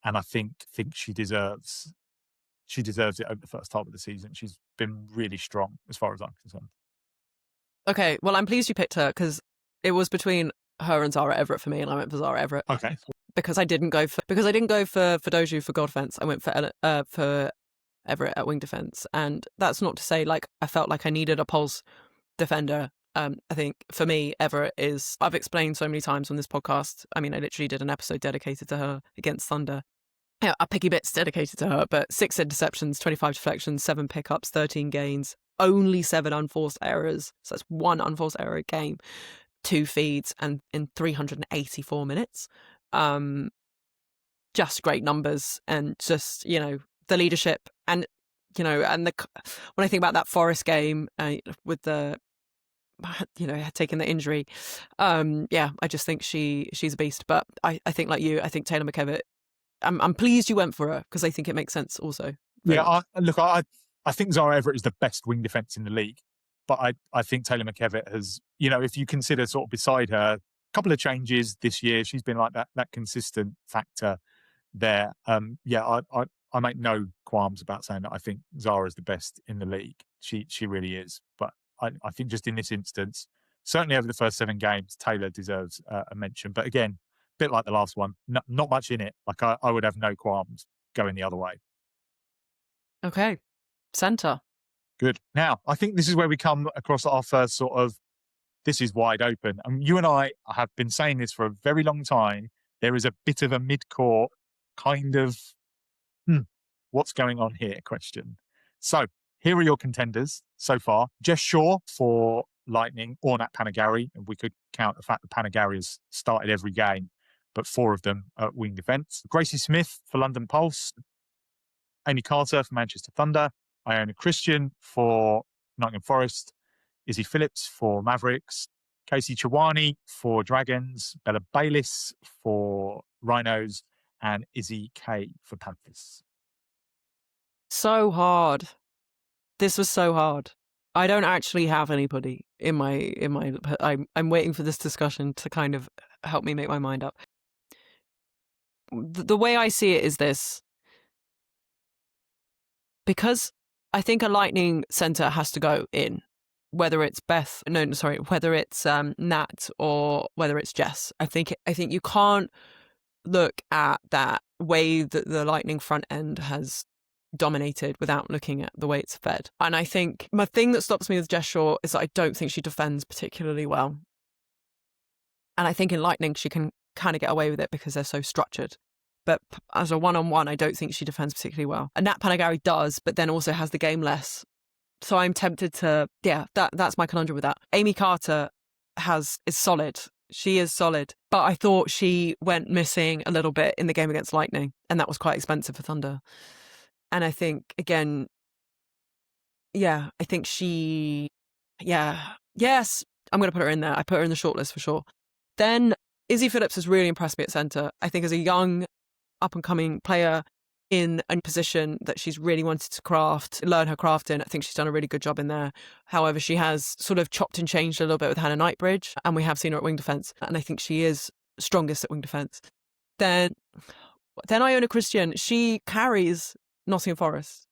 And I think she deserves it over the first half of the season. She's been really strong as far as I'm concerned. Okay, well, I'm pleased you picked her, because it was between her and Zara Everett for me, and I went for Zara Everett. Okay. Because I didn't go for Donoghue for goal defense. I went for Everett at wing defense, and that's not to say like I felt like I needed a Pulse defender. I think for me, Everett is. I've explained so many times on this podcast. I mean, I literally did an episode dedicated to her against Thunder. Yeah, a picky bits dedicated to her, but 6 interceptions, 25 deflections, 7 pickups, 13 gains, only 7 unforced errors. So that's 1 unforced error a game, 2 feeds, and in 384 minutes. Just great numbers, and just, the leadership, and, when I think about that Forest game with the, taking the injury, I just think she's a beast. But I think like you, I think Taylor McKevitt, I'm pleased you went for her, because I think it makes sense also. Yeah, I think Zara Everett is the best wing defence in the league. But I think Taylor McKevitt has, if you consider sort of beside her, a couple of changes this year, she's been like that consistent factor there. I make no qualms about saying that I think Zara is the best in the league. She really is. But I think just in this instance, certainly over the first 7 games, Taylor deserves a mention. But again, a bit like the last one, not much in it. Like I would have no qualms going the other way. Okay. Centre. Good. Now, I think this is where we come across our first sort of, this is wide open. And you and I have been saying this for a very long time. There is a bit of a mid-court kind of, what's going on here question. So here are your contenders so far. Jess Shaw for Lightning, or Nat Panagari. And we could count the fact that Panagari has started every game, but 4 of them at wing defence. Gracie Smith for London Pulse. Amy Carter for Manchester Thunder. Iona Christian for Nottingham Forest, Izzy Phillips for Mavericks, Casey Chawani for Dragons, Bella Bayliss for Rhinos, and Izzy Kay for Panthers. So hard. This was so hard. I don't actually have anybody in my. I'm waiting for this discussion to kind of help me make my mind up. The way I see it is this. Because I think a Lightning centre has to go in, whether it's whether it's Nat or whether it's Jess. I think you can't look at that way that the Lightning front end has dominated without looking at the way it's fed. And I think my thing that stops me with Jess Shaw is that I don't think she defends particularly well. And I think in Lightning she can kind of get away with it because they're so structured. But as a one-on-one, I don't think she defends particularly well. And Nat Panagari does, but then also has the game less. So I'm tempted to, that's my conundrum with that. Amy Carter is solid. She is solid. But I thought she went missing a little bit in the game against Lightning, and that was quite expensive for Thunder. And I think, again, yes, I'm going to put her in there. I put her in the shortlist for sure. Then Izzy Phillips has really impressed me at centre. I think as a young, up-and-coming player in a position that she's really wanted to learn her craft in, I think she's done a really good job in there. However, she has sort of chopped and changed a little bit with Hannah Nightbridge, and we have seen her at wing defence, and I think she is strongest at wing defence. Then Iona Christian, she carries Nottingham Forest.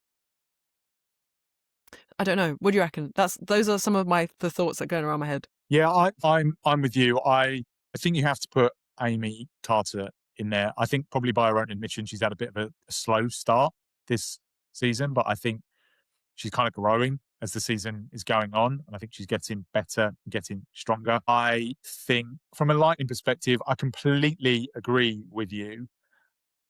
I don't know. What do you reckon? Those are some of the thoughts that are going around my head. Yeah, I'm with you. I think you have to put Amy Carter in there. I think probably by her own admission, she's had a bit of a slow start this season, but I think she's kind of growing as the season is going on. And I think she's getting better, getting stronger. I think from a Lightning perspective, I completely agree with you.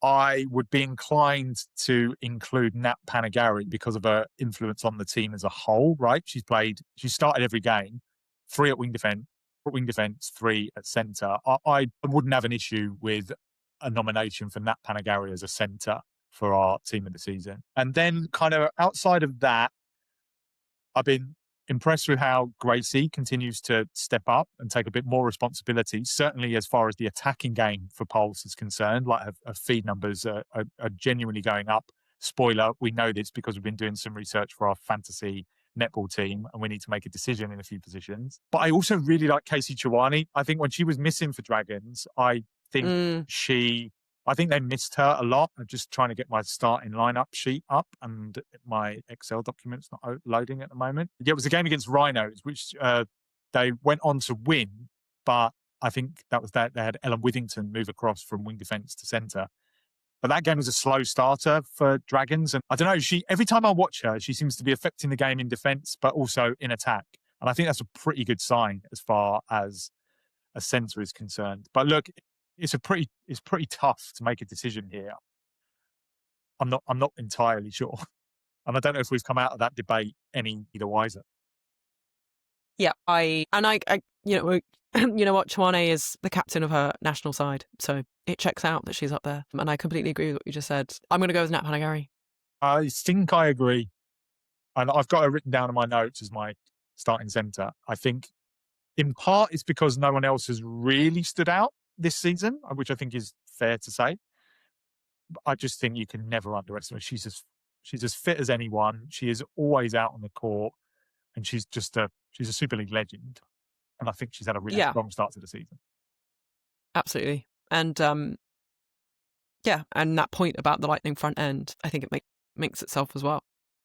I would be inclined to include Nat Panagari because of her influence on the team as a whole, right? She started every game, 3 at wing defence, 3 at centre. I wouldn't have an issue with a nomination for Nat Panagari as a centre for our team of the season. And then kind of outside of that, I've been impressed with how Gracie continues to step up and take a bit more responsibility, certainly as far as the attacking game for Pulse is concerned. Like her feed numbers are genuinely going up. Spoiler, we know this because we've been doing some research for our fantasy netball team and we need to make a decision in a few positions. But I also really like Casey Chawani. I think when she was missing for Dragons, I think they missed her a lot. I'm just trying to get my starting lineup sheet up and my Excel document's not loading at the moment. Yeah, it was a game against Rhinos, which they went on to win, but I think that was that. They had Ellen Withington move across from wing defence to centre. But that game was a slow starter for Dragons. And I don't know, every time I watch her, she seems to be affecting the game in defence, but also in attack. And I think that's a pretty good sign as far as a centre is concerned. But look, it's pretty tough to make a decision here. I'm not entirely sure. And I don't know if we've come out of that debate any the wiser. Yeah, I you know what, Chwane is the captain of her national side, so it checks out that she's up there. And I completely agree with what you just said. I'm going to go with Nat Panagari. I think I agree. And I've got her written down in my notes as my starting centre. I think in part it's because no one else has really stood out this season, which I think is fair to say. But I just think you can never underestimate. She's as fit as anyone. She is always out on the court, and she's a Super League legend. And I think she's had a really strong start to the season. Absolutely, and and that point about the Lightning front end, I think it makes itself as well.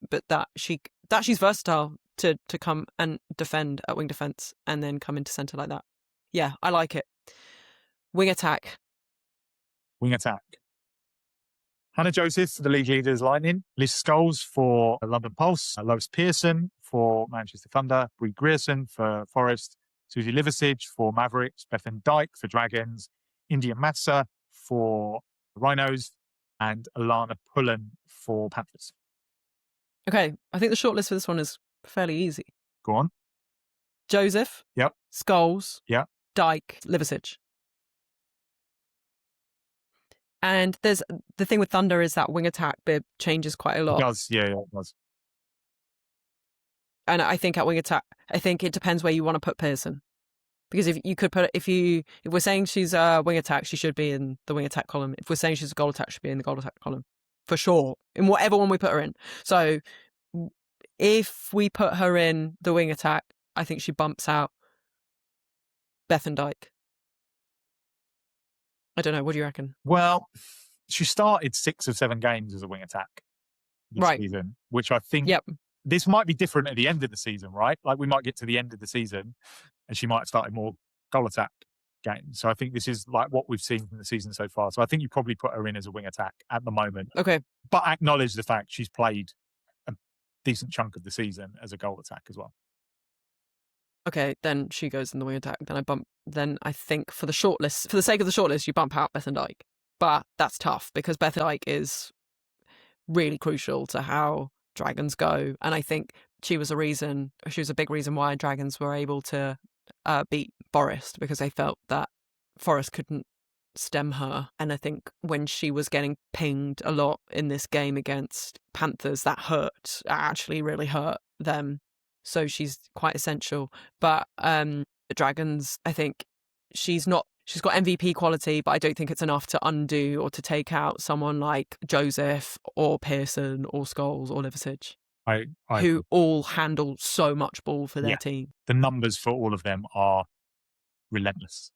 But that she's versatile to come and defend at wing defence and then come into centre like that. Yeah, I like it. Wing attack. Hannah Joseph for the league leaders Lightning. Liz Scholes for London Pulse. Lois Pearson for Manchester Thunder. Brie Grierson for Forest. Susie Liversidge for Mavericks. Bethan Dyke for Dragons. India Matsa for Rhinos. And Alana Pullen for Panthers. Okay, I think the shortlist for this one is fairly easy. Go on. Joseph. Yep. Scholes. Yep. Dyke. Liversidge. And there's the thing with Thunder is that wing attack bib changes quite a lot. It does, yeah, it does. And I think at wing attack, I think it depends where you want to put Pearson. Because if we're saying she's a wing attack, she should be in the wing attack column. If we're saying she's a goal attack, she should be in the goal attack column. For sure. In whatever one we put her in. So if we put her in the wing attack, I think she bumps out Bethan Dyke. I don't know. What do you reckon? Well, she started 6 of 7 games as a wing attack this Right. season, which I think Yep. this might be different at the end of the season, right? Like we might get to the end of the season and she might have started more goal attack games. So I think this is like what we've seen from the season so far. So I think you probably put her in as a wing attack at the moment, Okay. but acknowledge the fact she's played a decent chunk of the season as a goal attack as well. Okay, then she goes in the wing attack. Then I think for the shortlist, for the sake of the shortlist, you bump out Bethan Dyke. But that's tough because Bethan Dyke is really crucial to how Dragons go. And I think she was a big reason why Dragons were able to beat Forest, because they felt that Forest couldn't stem her. And I think when she was getting pinged a lot in this game against Panthers, that actually really hurt them. So she's quite essential. But the Dragons, I think she's got MVP quality, but I don't think it's enough to undo or to take out someone like Joseph or Pearson or Scholes or Liversidge, who all handle so much ball for their team. The numbers for all of them are relentless.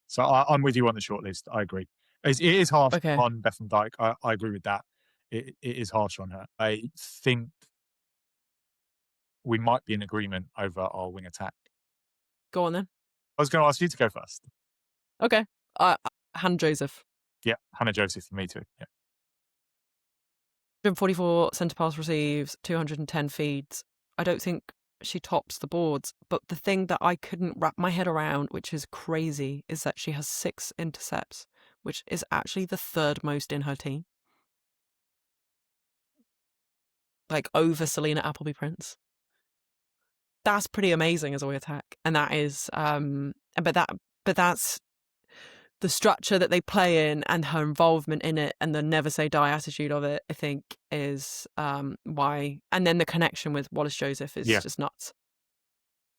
So I'm with you on the shortlist. I agree. It is harsh on Bethan Dyke. I agree with that. It is harsh on her. I think we might be in agreement over our wing attack. Go on then. I was going to ask you to go first. Okay. Hannah Joseph. Yeah, Hannah Joseph for me too. Yeah. 144 centre pass receives, 210 feeds. I don't think she tops the boards, but the thing that I couldn't wrap my head around, which is crazy, is that she has 6 intercepts, which is actually the 3rd most in her team. Like over Selena Appleby-Prince. That's pretty amazing as a wing attack. And that is but that's the structure that they play in and her involvement in it and the never say die attitude of it, I think is why. And then the connection with Wallace Joseph is just nuts.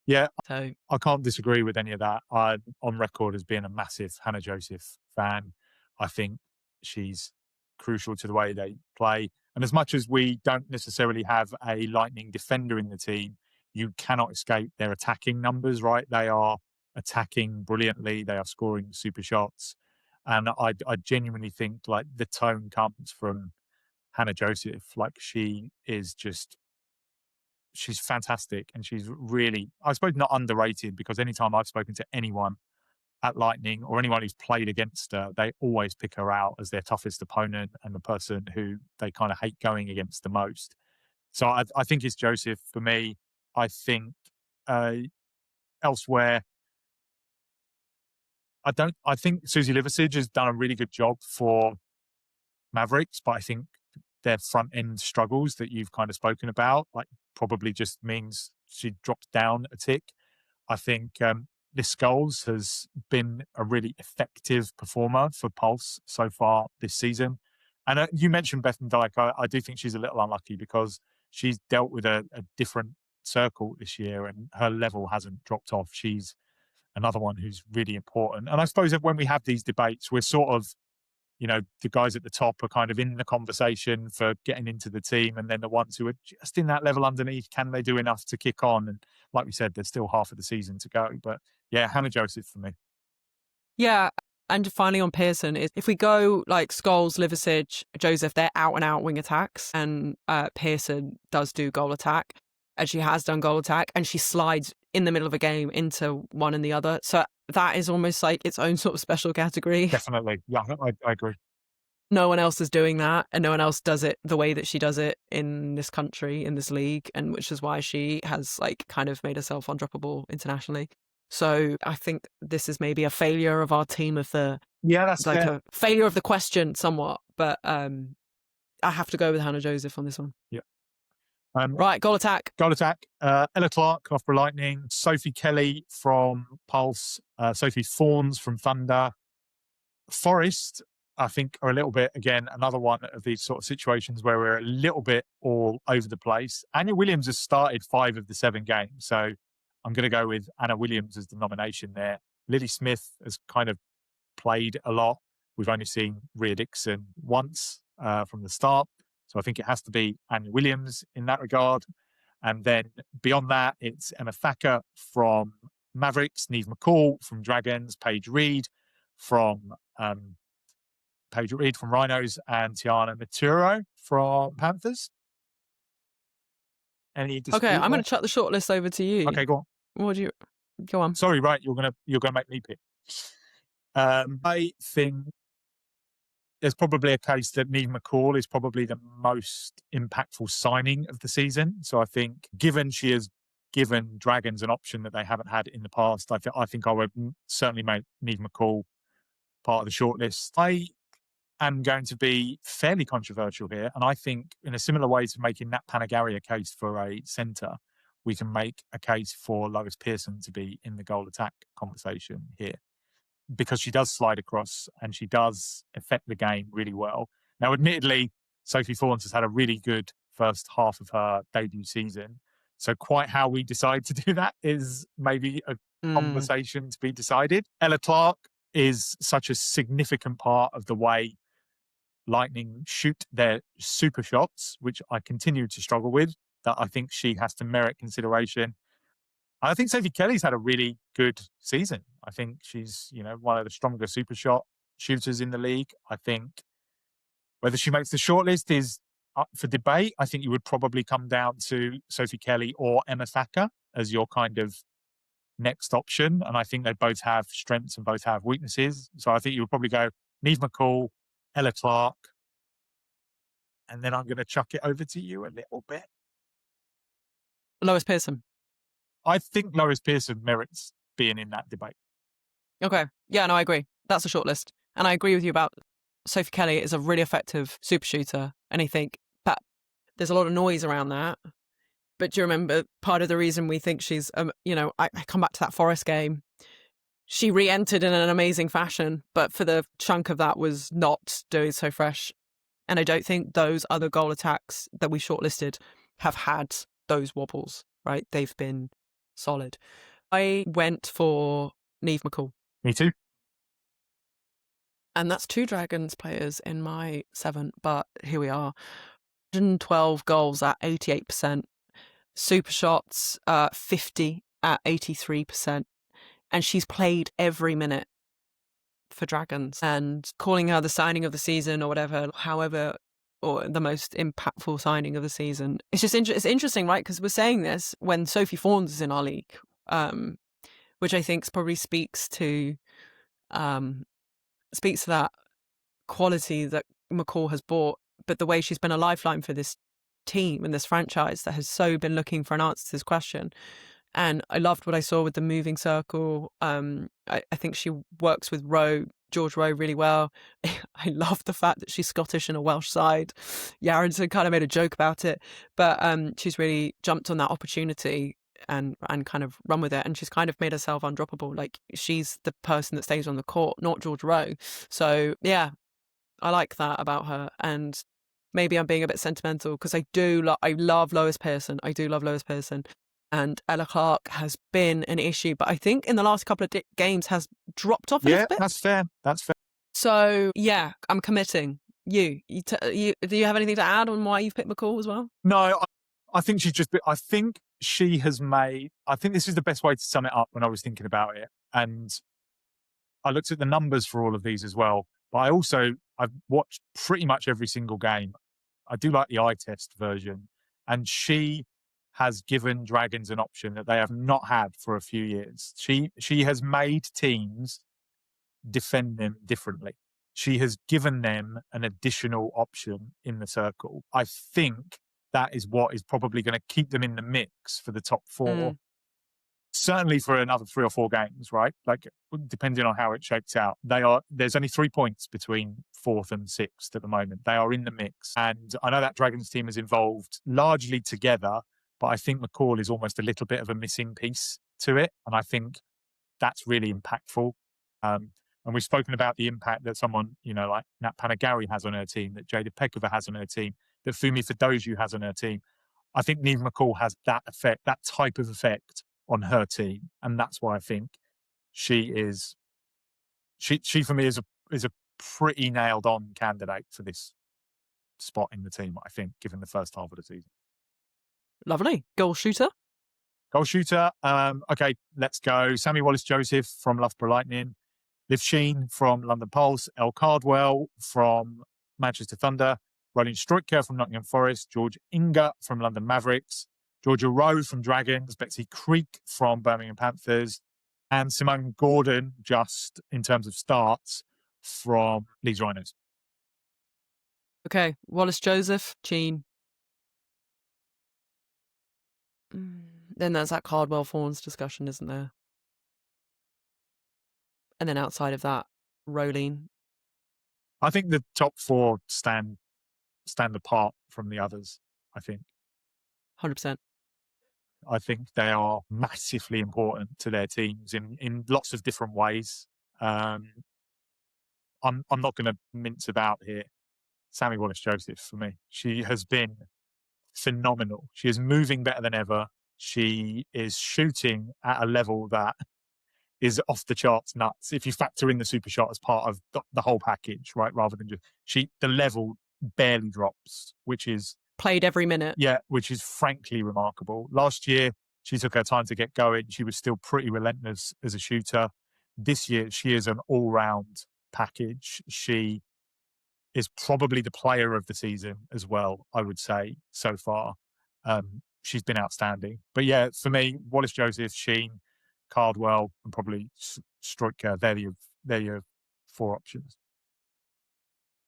Yeah, so I can't disagree with any of that. I'm on record as being a massive Hannah Joseph fan. I think she's crucial to the way they play. And as much as we don't necessarily have a Lightning defender in the team, you cannot escape their attacking numbers, right? They are attacking brilliantly. They are scoring super shots. And I genuinely think like the tone comes from Hannah Joseph. Like she's fantastic. And she's really, I suppose, not underrated, because anytime I've spoken to anyone at Lightning or anyone who's played against her, they always pick her out as their toughest opponent and the person who they kind of hate going against the most. So I think it's Joseph for me. I think elsewhere, I think Susie Liversidge has done a really good job for Mavericks, but I think their front end struggles that you've kind of spoken about, like probably just means she dropped down a tick. I think Liz Scholes has been a really effective performer for Pulse so far this season. And you mentioned Bethan Dyke. I do think she's a little unlucky because she's dealt with a different circle this year and her level hasn't dropped off. She's another one who's really important. And I suppose that when we have these debates, we're sort of, the guys at the top are kind of in the conversation for getting into the team. And then the ones who are just in that level underneath, can they do enough to kick on? And like we said, there's still half of the season to go. But yeah, Hannah Joseph for me. Yeah. And finally on Pearson, if we go like Scholes, Liversidge, Joseph, they're out and out wing attacks. And Pearson does do goal attack. And she has done goal attack. And she slides in the middle of a game into one and the other. So that is almost like its own sort of special category. Definitely. Yeah, I agree. No one else is doing that, and no one else does it the way that she does it in this country, in this league, and which is why she has like kind of made herself undroppable internationally. So I think this is maybe a failure of our team of the that's like fair. a failure of the question somewhat, but I have to go with Hannah Joseph on this one. Yeah. Right, goal attack. Goal attack. Ella Clark, Loughborough Lightning. Sophie Kelly from Pulse. Sophie Fawns from Thunder. Forest, I think are a little bit, again, another one of these sort of situations where we're a little bit all over the place. Anya Williams has started 5 of the 7 games. So I'm going to go with Anna Williams as the nomination there. Lily Smith has kind of played a lot. We've only seen Rhea Dixon once from the start. So I think it has to be Anya Williams in that regard. And then beyond that, it's Emma Thacker from Mavericks, Neve McCall from Dragons, Paige Reed from Rhinos, and Tiana Maturo from Panthers. Any dispute Okay, I'm there? going to chuck the shortlist over to you. Okay, go on. What do you go on? Sorry, right? You're gonna make me pick. I think there's probably a case that Neve McCall is probably the most impactful signing of the season. So I think, given she has given Dragons an option that they haven't had in the past, I think I would certainly make Neve McCall part of the shortlist. I am going to be fairly controversial here, and I think in a similar way to making Nat Panagari a case for a centre, we can make a case for Lois Pearson to be in the goal attack conversation here, because she does slide across and she does affect the game really well. Now, admittedly, Sophie Fawns has had a really good first half of her debut season. So quite how we decide to do that is maybe a conversation to be decided. Ella Clark is such a significant part of the way Lightning shoot their super shots, which I continue to struggle with, that I think she has to merit consideration. I think Sophie Kelly's had a really good season. I think she's, one of the stronger super shot shooters in the league. I think whether she makes the shortlist is up for debate. I think you would probably come down to Sophie Kelly or Emma Thacker as your kind of next option. And I think they both have strengths and both have weaknesses. So I think you would probably go Neve McCall, Ella Clark, and then I'm going to chuck it over to you a little bit. Lois Pearson. I think Lois Pearson merits being in that debate. Okay. Yeah, no, I agree. That's a shortlist. And I agree with you about Sophie Kelly is a really effective super shooter. And I think that there's a lot of noise around that. But do you remember part of the reason we think she's, I come back to that Forest game. She re-entered in an amazing fashion, but for the chunk of that was not doing so fresh. And I don't think those other goal attacks that we shortlisted have had those wobbles, right? They've been solid. I went for Neve McCall. Me too. And that's 2 Dragons players in my 7, but here we are. 112 goals at 88%. Super shots, 50 at 83%. And she's played every minute for Dragons. And calling her the signing of the season or whatever, however, or the most impactful signing of the season. It's just it's interesting, right? Because we're saying this when Sophie Fawns is in our league, which I think probably speaks to that quality that McCall has brought, but the way she's been a lifeline for this team and this franchise that has so been looking for an answer to this question. And I loved what I saw with the moving circle. I think she works with George Rowe really well. I love the fact that she's Scottish in a Welsh side. Yarenson kind of made a joke about it, but she's really jumped on that opportunity and kind of run with it. And she's kind of made herself undroppable. Like, she's the person that stays on the court, not George Rowe. So yeah, I like that about her. And maybe I'm being a bit sentimental because I love Lois Pearson. I do love Lois Pearson. And Ella Clark has been an issue, but I think in the last couple of games has dropped off a little bit. That's fair. So yeah, I'm committing. Do you have anything to add on why you've picked McCall as well? No, I think she's just. I think she has made. I think this is the best way to sum it up when I was thinking about it, and I looked at the numbers for all of these as well. But I've watched pretty much every single game. I do like the eye test version, and she has given Dragons an option that they have not had for a few years. She has made teams defend them differently. She has given them an additional option in the circle. I think that is what is probably going to keep them in the mix for the top 4. Certainly for another 3 or 4 games, right? Like, depending on how it shakes out. There's only 3 points between 4th and 6th at the moment. They are in the mix. And I know that Dragons team is involved largely together, but I think McCall is almost a little bit of a missing piece to it. And I think that's really impactful. And we've spoken about the impact that someone, like Nat Panagari has on her team, that Jada Pekova has on her team, that Fumi Donoghue has on her team. I think Neve McCall has that effect, that type of effect on her team. And that's why I think she for me is a pretty nailed on candidate for this spot in the team, I think, given the first half of the season. Lovely. Goal shooter? Goal shooter. Okay, let's go. Sammy Wallace-Joseph from Loughborough Lightning. Liv Sheen from London Pulse. Elle Cardwell from Manchester Thunder. Roland Stroyker from Nottingham Forest. George Inga from London Mavericks. Georgia Rowe from Dragons. Betsy Creek from Birmingham Panthers. And Simone Gordon, just in terms of starts, from Leeds Rhinos. Okay, Wallace-Joseph, Sheen. Then there's that Cardwell-Fawns discussion, isn't there? And then outside of that, Rolene. I think the top four stand apart from the others, I think. 100%. I think they are massively important to their teams in lots of different ways. I'm not going to mince about here. Sammy Wallace-Joseph, for me, she has been phenomenal. She is moving better than ever. She is shooting at a level that is off the charts nuts. If you factor in the super shot as part of the whole package, right, rather than just the level barely drops, which is played every minute. Yeah, which is frankly remarkable. Last year, she took her time to get going. She was still pretty relentless as a shooter. This year, she is an all-round package. She is probably the player of the season as well, I would say, so far. She's been outstanding. But yeah, for me, Wallace-Joseph, Sheen, Cardwell, and probably Stroyker, they're your four options.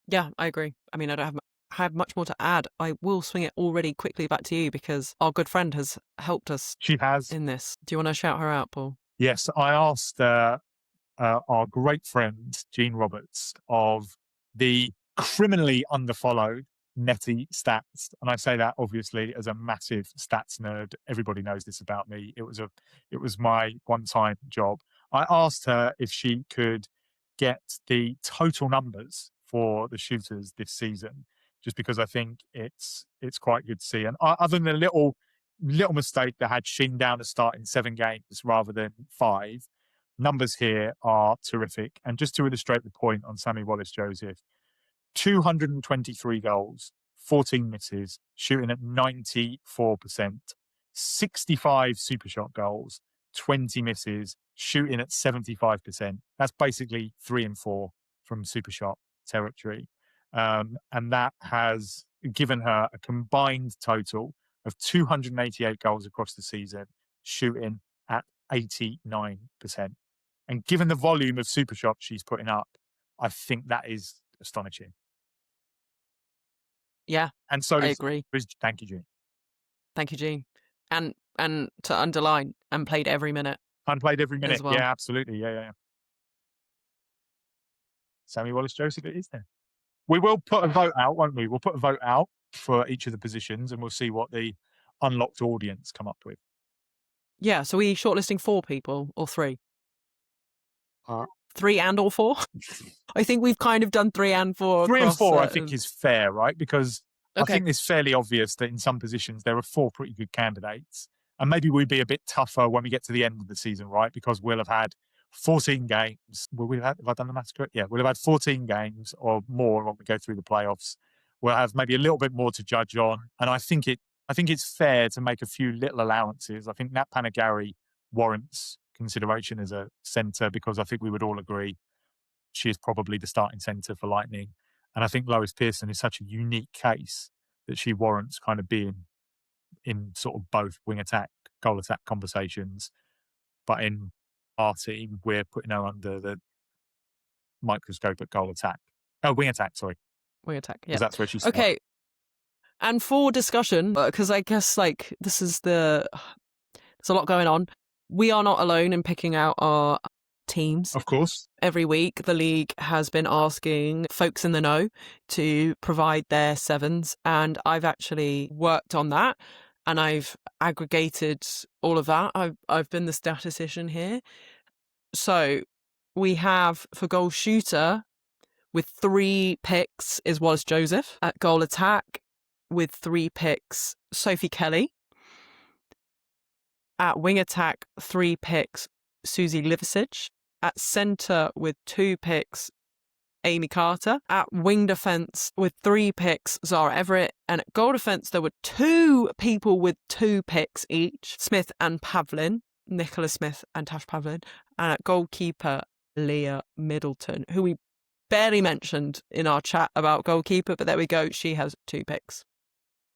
Yeah, I agree. I mean, I don't have much more to add. I will swing it already quickly back to you because our good friend has helped us. She has. In this. Do you want to shout her out, Paul? Yes, I asked our great friend, Jean Roberts, of the criminally underfollowed Netty Stats. And I say that obviously as a massive stats nerd. Everybody knows this about me. It was my one-time job. I asked her if she could get the total numbers for the shooters this season, just because I think it's quite good to see. And other than a little mistake that had Shin down to start in 7 games rather than 5, numbers here are terrific. And just to illustrate the point on Sammy Wallace-Joseph, 223 goals, 14 misses, shooting at 94%, 65 super shot goals, 20 misses, shooting at 75%. That's basically 3 and 4 from super shot territory. And that has given her a combined total of 288 goals across the season, shooting at 89%. And given the volume of super shots she's putting up, I think that is astonishing. Yeah, and so I agree. Thank you, Jean. Thank you, Jean. And to underline, and played every minute. Unplayed every minute. Well. Yeah, absolutely. Yeah. Sammy Wallace-Joseph it is then. We will put a vote out, won't we? We'll put a vote out for each of the positions and we'll see what the unlocked audience come up with. Yeah, so we shortlisting 4 people or 3? 3 and or 4? I think we've kind of done 3 and 4. 3 and 4, I think, is fair, right? Because okay. I think it's fairly obvious that in some positions there are 4 pretty good candidates. And maybe we'd be a bit tougher when we get to the end of the season, right? Because we'll have had 14 games. Have I done the maths correct? Yeah, we'll have had 14 games or more when we go through the playoffs. We'll have maybe a little bit more to judge on. And I think it's fair to make a few little allowances. I think Nat Panagari warrants consideration as a centre because I think we would all agree she is probably the starting centre for Lightning. And I think Lois Pearson is such a unique case that she warrants kind of being in sort of both wing attack, goal attack conversations. But in our team, we're putting her under the microscope at goal attack. Oh, wing attack, sorry. Wing attack, yeah. Because that's where she's okay. And for discussion, because I guess like this is there's a lot going on. We are not alone in picking out our teams. Of course. Every week, the league has been asking folks in the know to provide their 7s. And I've actually worked on that and I've aggregated all of that. I've been the statistician here. So we have for goal shooter with 3 picks is Wallace Joseph. At goal attack with 3 picks, Sophie Kelly. At wing attack, 3 picks, Susie Liversidge. At centre with 2 picks, Amy Carter. At wing defence with 3 picks, Zara Everett. And at goal defence, there were 2 people with 2 picks each, Smith and Pavlin, Nicola Smith and Tash Pavlin. And at goalkeeper, Leah Middleton, who we barely mentioned in our chat about goalkeeper, but there we go. She has 2 picks.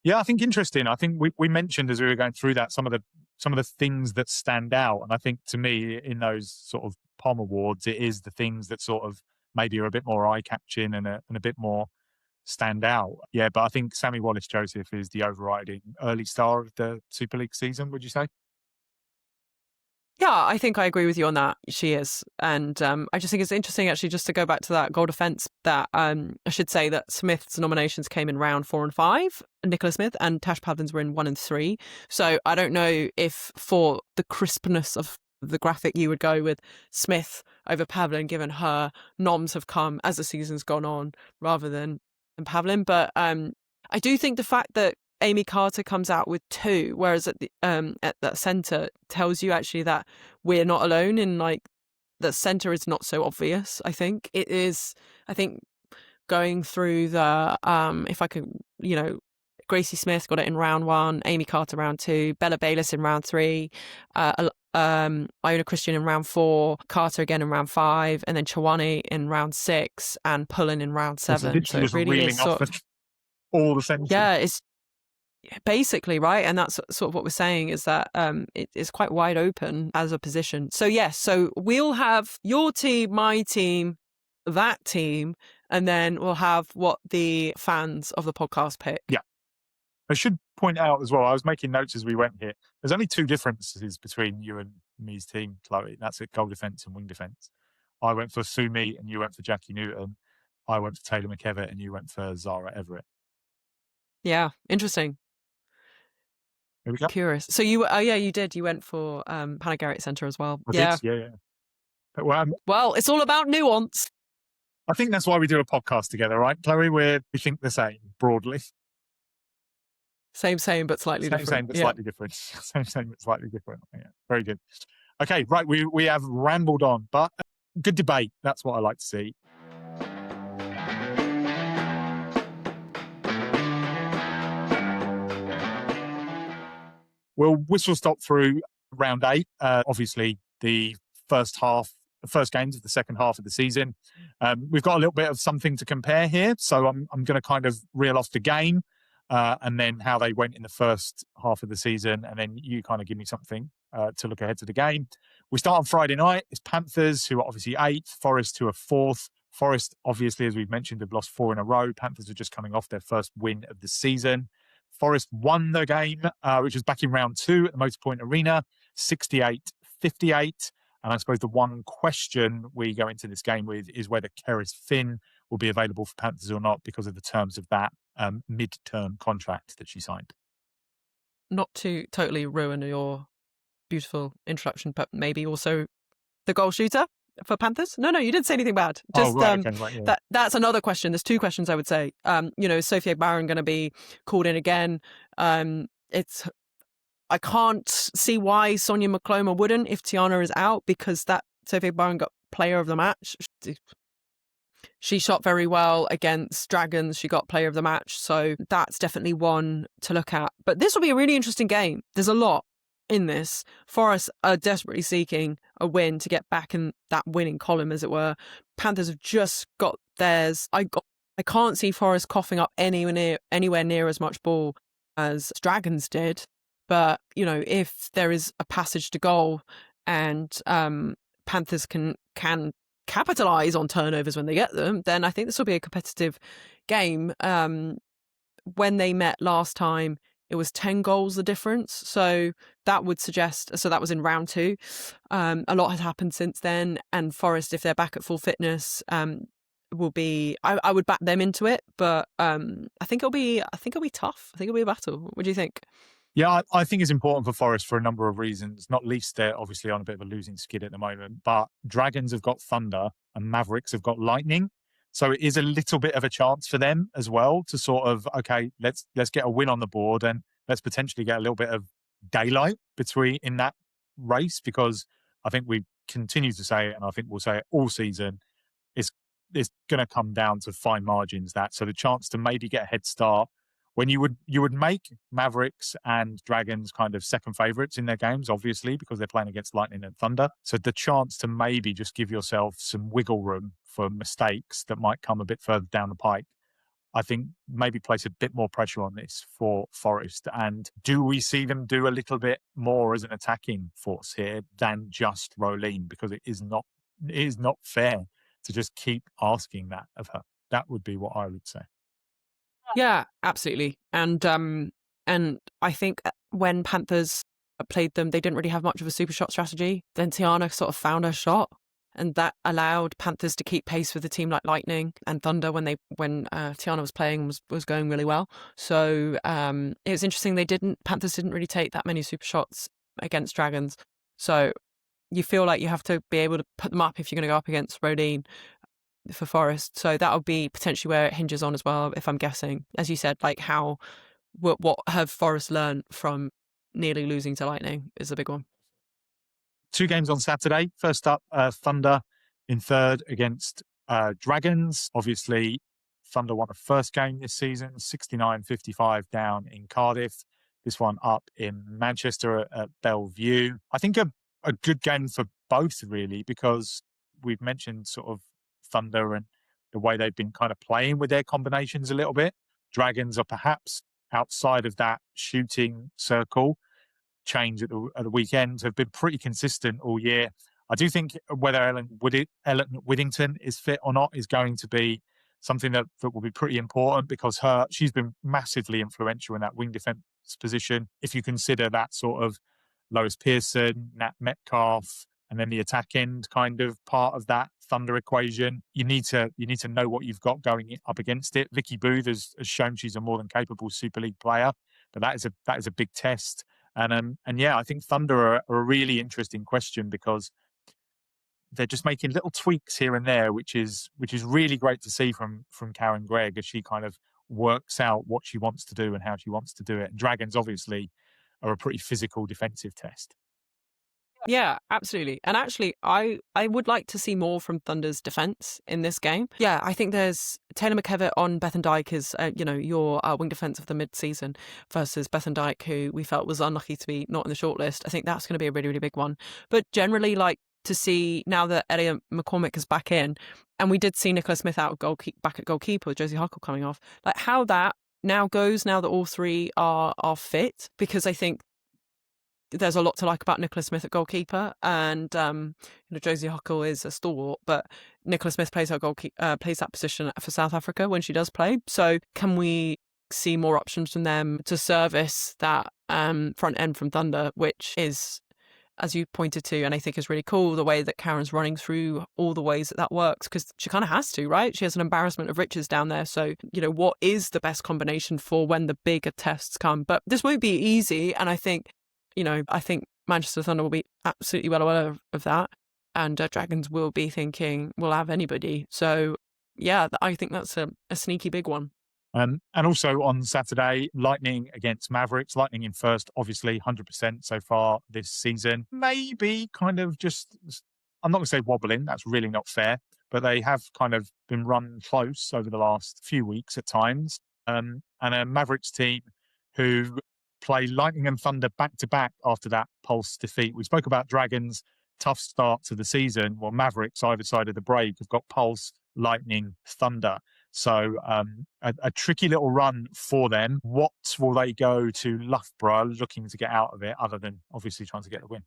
Yeah, I think interesting. I think we mentioned as we were going through that some of the things that stand out. And I think to me in those sort of Palm Awards, it is the things that sort of maybe are a bit more eye-catching and a bit more stand out. Yeah, but I think Sammy Wallace-Joseph is the overriding early star of the Super League season, would you say? Yeah, I think I agree with you on that. She is. And I just think it's interesting, actually, just to go back to that goal defence, that I should say that Smith's nominations came in round 4 and 5, Nicola Smith, and Tash Pavlin's were in 1 and 3. So I don't know if for the crispness of the graphic you would go with Smith over Pavlin, given her noms have come as the season's gone on rather than Pavlin. But I do think the fact that Amy Carter comes out with 2, whereas at that centre tells you actually that we're not alone in, like, the centre is not so obvious. I think it is. I think going through the if I could, Gracie Smith got it in round 1, Amy Carter round 2, Bella Bayliss in round 3, Iona Christian in round 4, Carter again in round 5, and then Chawani in round 6, and Pullen in round 7. So it really is sort of all the centres. Yeah, it's basically right, and that's sort of what we're saying, is that it is quite wide open as a position. So yes, so we'll have your team, my team, that team, and then we'll have what the fans of the podcast pick. Yeah. I should point out as well, I was making notes as we went here. There's only 2 differences between you and me's team, Chloe. That's at goal defence and wing defence. I went for Sumi and you went for Jackie Newton. I went for Taylor McKevitt and you went for Zara Everett. Yeah, interesting. Here we go. Curious. So you, you did. You went for Hannah Garrett Centre as well. Yeah. But, well, it's all about nuance. I think that's why we do a podcast together, right, Chloe? We think the same, broadly. Same, but slightly different. Same, but slightly different. Same, but slightly different. Yeah, very good. Okay, right, we have rambled on, but good debate. That's what I like to see. We'll whistle stop through round 8. Obviously, the first games of the second half of the season. We've got a little bit of something to compare here, so I'm going to kind of reel off the game and then how they went in the first half of the season, and then you kind of give me something to look ahead to the game. We start on Friday night. It's Panthers, who are obviously 8th, Forest, who are 4th. Forest, obviously, as we've mentioned, have lost 4 in a row. Panthers are just coming off their first win of the season. Forest won the game, which was back in round 2 at the Motorpoint Arena, 68-58. And I suppose the one question we go into this game with is whether Keris Finn will be available for Panthers or not because of the terms of that mid-term contract that she signed. Not to totally ruin your beautiful introduction, but maybe also the goal shooter for Panthers? No, you didn't say anything bad. Just that's another question. There's 2 questions I would say. Is Sophie Barron going to be called in again? I can't see why Sonia McCloma wouldn't if Tiana is out, because that Sophie Barron got player of the match. She shot very well against Dragons. She got player of the match. So that's definitely one to look at. But this will be a really interesting game. There's a lot in this. Forest are desperately seeking a win to get back in that winning column, as it were. Panthers have just got theirs. I can't see Forest coughing up anywhere near as much ball as Dragons did. But, if there is a passage to goal and Panthers can capitalise on turnovers when they get them, then I think this will be a competitive game. When they met last time, it was 10 goals the difference. So that would suggest, so that was in round 2. A lot has happened since then. And Forest, if they're back at full fitness, will be, I would back them into it. But I think it'll be tough. I think it'll be a battle. What do you think? Yeah, I think it's important for Forest for a number of reasons. Not least, they're obviously on a bit of a losing skid at the moment. But Dragons have got Thunder and Mavericks have got Lightning, so it is a little bit of a chance for them as well to sort of, okay, let's get a win on the board and let's potentially get a little bit of daylight between in that race, because I think we continue to say it, and I think we'll say it all season. It's going to come down to fine margins. So the chance to maybe get a head start when you would make Mavericks and Dragons kind of second favourites in their games, obviously, because they're playing against Lightning and Thunder. So the chance to maybe just give yourself some wiggle room for mistakes that might come a bit further down the pike, I think maybe place a bit more pressure on this for Forest. And do we see them do a little bit more as an attacking force here than just Rolene? Because it is not fair to just keep asking that of her. That would be what I would say. Yeah, absolutely. And I think when Panthers played them, they didn't really have much of a super shot strategy. Then Tiana sort of found her shot, and that allowed Panthers to keep pace with a team like Lightning and Thunder when Tiana was playing was going really well. So it was interesting. Panthers didn't really take that many super shots against Dragons. So you feel like you have to be able to put them up if you're going to go up against Rodine for Forest. So that'll be potentially where it hinges on as well, if I'm guessing. As you said, like what have Forest learned from nearly losing to Lightning is a big one. 2 games on Saturday. First up, Thunder in third against Dragons. Obviously, Thunder won the first game this season, 69-55 down in Cardiff. This one up in Manchester at Bellevue. I think a good game for both, really, because we've mentioned sort of Thunder and the way they've been kind of playing with their combinations a little bit. Dragons are perhaps outside of that shooting circle. Change at the weekend have been pretty consistent all year. I do think whether Ellen Whittington is fit or not is going to be something that will be pretty important, because she's been massively influential in that wing defense position. If you consider that sort of Lois Pearson, Nat Metcalf, and then the attack end kind of part of that Thunder equation, you need to know what you've got going up against it. Vicky Booth has shown she's a more than capable Super League player, but that is a big test. And yeah, I think Thunder are a really interesting question, because they're just making little tweaks here and there, which is really great to see from Karen Gregg as she kind of works out what she wants to do and how she wants to do it. And Dragons obviously are a pretty physical defensive test. Yeah, absolutely. And actually, I would like to see more from Thunder's defense in this game. Yeah, I think there's Taylor McKevitt on Bethan Dyke is, your wing defense of the mid-season versus Bethan Dyke, who we felt was unlucky to be not in the shortlist. I think that's going to be a really, really big one. But generally, like to see now that Elliot McCormick is back in, and we did see Nicola Smith back at goalkeeper with Josie Huckle coming off, like how that now goes now that all three are fit, because I think there's a lot to like about Nicola Smith at goalkeeper, and Josie Huckle is a stalwart, but Nicola Smith plays plays that position for South Africa when she does play. So can we see more options from them to service that front end from Thunder, which is, as you pointed to, and I think is really cool, the way that Karen's running through all the ways that works, because she kind of has to, right? She has an embarrassment of riches down there. So, what is the best combination for when the bigger tests come? But this won't be easy, and I think Manchester Thunder will be absolutely well aware of that. And Dragons will be thinking, we'll have anybody. So, yeah, I think that's a sneaky big one. And also on Saturday, Lightning against Mavericks. Lightning in first, obviously, 100% so far this season. Maybe kind of just, I'm not going to say wobbling, that's really not fair, but they have kind of been run close over the last few weeks at times. And a Mavericks team who play Lightning and Thunder back-to-back after that Pulse defeat. We spoke about Dragons' tough start to the season. Well, Mavericks, either side of the break, have got Pulse, Lightning, Thunder. So a tricky little run for them. What will they go to Loughborough looking to get out of it, other than obviously trying to get the win?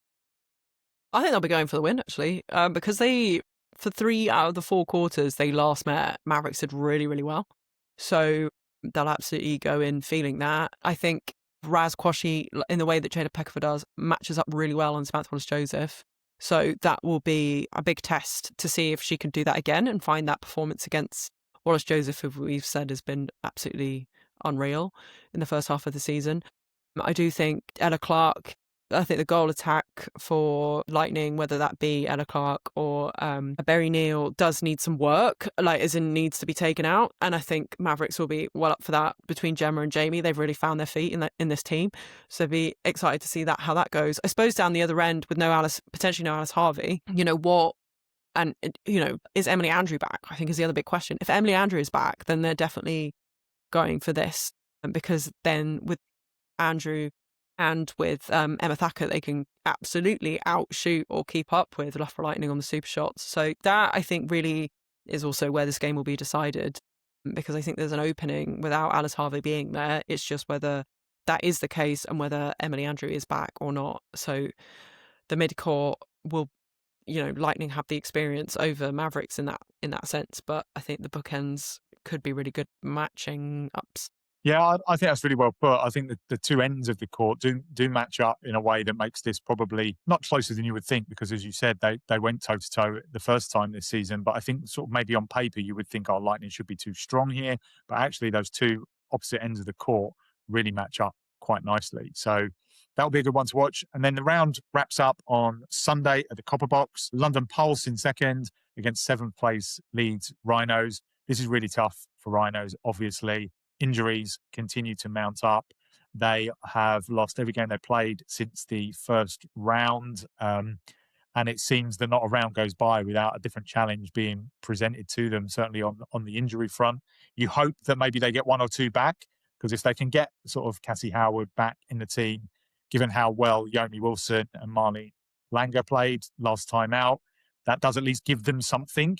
I think they'll be going for the win, actually, because for 3 out of the 4 quarters they last met, Mavericks did really, really well. So they'll absolutely go in feeling that. I think Raz Quashie, in the way that Jada Pekova does, matches up really well on Samantha Wallace-Joseph. So that will be a big test to see if she can do that again and find that performance against Wallace-Joseph, who we've said has been absolutely unreal in the first half of the season. I do think Ella Clark, I think the goal attack for Lightning, whether that be Ella Clark or Berry Neal, does need some work, like as in needs to be taken out. And I think Mavericks will be well up for that between Jemma and Jamie. They've really found their feet in this team. So be excited to see how that goes. I suppose down the other end with potentially no Alice Harvey, and, is Emily Andrew back? I think is the other big question. If Emily Andrew is back, then they're definitely going for this. Because then with Andrew and with Emma Thacker, they can absolutely outshoot or keep up with Loughborough Lightning on the super shots. So that, I think, really is also where this game will be decided, because I think there's an opening without Alice Harvey being there. It's just whether that is the case and whether Emily Andrew is back or not. So the mid-court will, Lightning have the experience over Mavericks in that sense, but I think the bookends could be really good matching ups. Yeah, I think that's really well put. I think that the two ends of the court do match up in a way that makes this probably not closer than you would think, because as you said, they went toe-to-toe the first time this season. But I think sort of maybe on paper you would think, Lightning should be too strong here. But actually those two opposite ends of the court really match up quite nicely. So that'll be a good one to watch. And then the round wraps up on Sunday at the Copper Box. London Pulse in second against 7th place Leeds Rhinos. This is really tough for Rhinos, obviously. Injuries continue to mount up. They have lost every game they played since the first round. And it seems that not a round goes by without a different challenge being presented to them, certainly on the injury front. You hope that maybe they get one or two back, because if they can get sort of Cassie Howard back in the team, given how well Yomi Wilson and Marnie Langer played last time out, that does at least give them something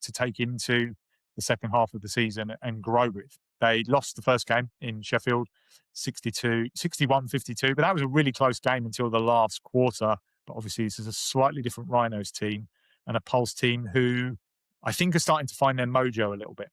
to take into the second half of the season and grow with. They lost the first game in Sheffield, 61-52, but that was a really close game until the last quarter. But obviously this is a slightly different Rhinos team and a Pulse team who I think are starting to find their mojo a little bit.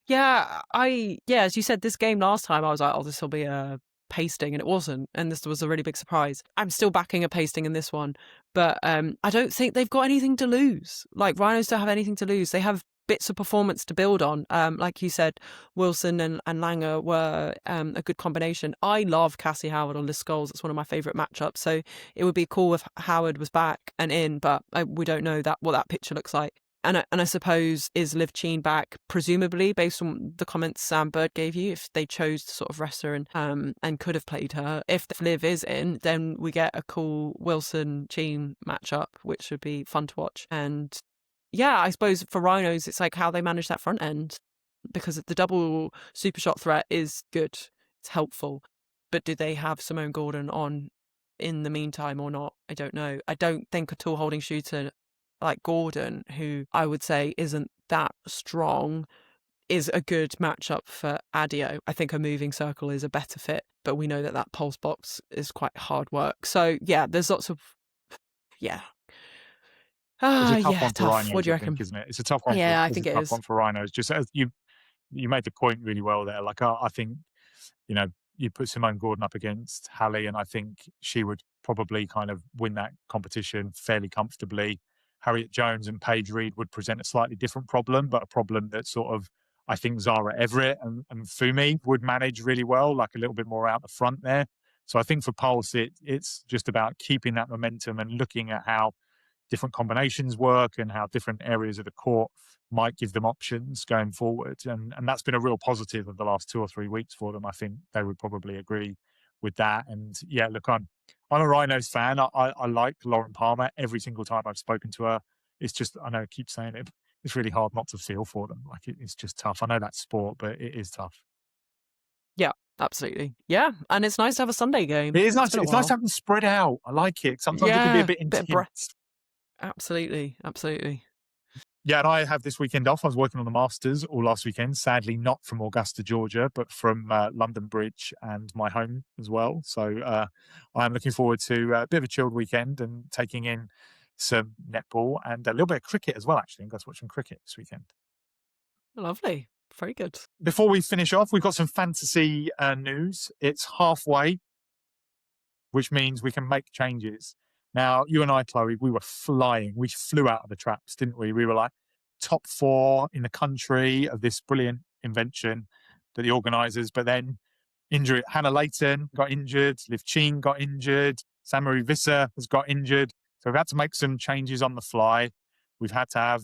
Yeah, as you said, this game last time, I was like, this will be a pasting, and it wasn't. And this was a really big surprise. I'm still backing a pasting in this one, but I don't think they've got anything to lose. Like, Rhinos don't have anything to lose. They have bits of performance to build on. Like you said, Wilson and Langer were a good combination. I love Cassie Howard on Liz Scholes. It's one of my favourite matchups. So it would be cool if Howard was back and in, but we don't know what that picture looks like. And I suppose, is Liv Cheen back, presumably, based on the comments Sam Bird gave you, if they chose to sort of rest her and could have played her. If Liv is in, then we get a cool Wilson-Cheen matchup, which would be fun to watch. And yeah, I suppose for Rhinos, it's like how they manage that front end, because the double super shot threat is good. It's helpful. But do they have Simone Gordon on in the meantime or not? I don't know. I don't think a tall holding shooter like Gordon, who I would say isn't that strong, is a good matchup for Adio. I think a moving circle is a better fit, but we know that pulse box is quite hard work. So yeah, there's lots of It's a tough one for tough. Rhinos, What do you reckon? isn't it? It's a tough one. Yeah, I think it is. One for Rhinos. Just as you made the point really well there. Like I think, you put Simone Gordon up against Hallie, and I think she would probably kind of win that competition fairly comfortably. Harriet Jones and Paige Reed would present a slightly different problem, but a problem that sort of, I think Zara Everett and Fumi would manage really well, like a little bit more out the front there. So I think for Pulse, it's just about keeping that momentum and looking at how different combinations work and how different areas of the court might give them options going forward. And that's been a real positive of the last 2 or 3 weeks for them. I think they would probably agree with that. And yeah, look, I'm a Rhinos fan. I like Lauren Palmer. Every single time I've spoken to her, it's just, I know I keep saying it, it's really hard not to feel for them. Like it's just tough. I know that's sport, but it is tough. Yeah, absolutely. Yeah, and it's nice to have a Sunday game. It is nice. It's nice to have them spread out. I like it. Sometimes it can be a bit intense. Absolutely. Yeah, and I have this weekend off. I was working on the Masters all last weekend. Sadly, not from Augusta, Georgia, but from London Bridge and my home as well. So I'm looking forward to a bit of a chilled weekend and taking in some netball and a little bit of cricket as well, actually. I'm going to watch some cricket this weekend. Lovely. Very good. Before we finish off, we've got some fantasy news. It's halfway, which means we can make changes. Now, you and I, Chloe, we were flying. We flew out of the traps, didn't we? We were like top 4 in the country of this brilliant invention that the organisers, but then injury. Hannah Layton got injured. Liv Cheen got injured. Samaru Visser has got injured. So we've had to make some changes on the fly. We've had to have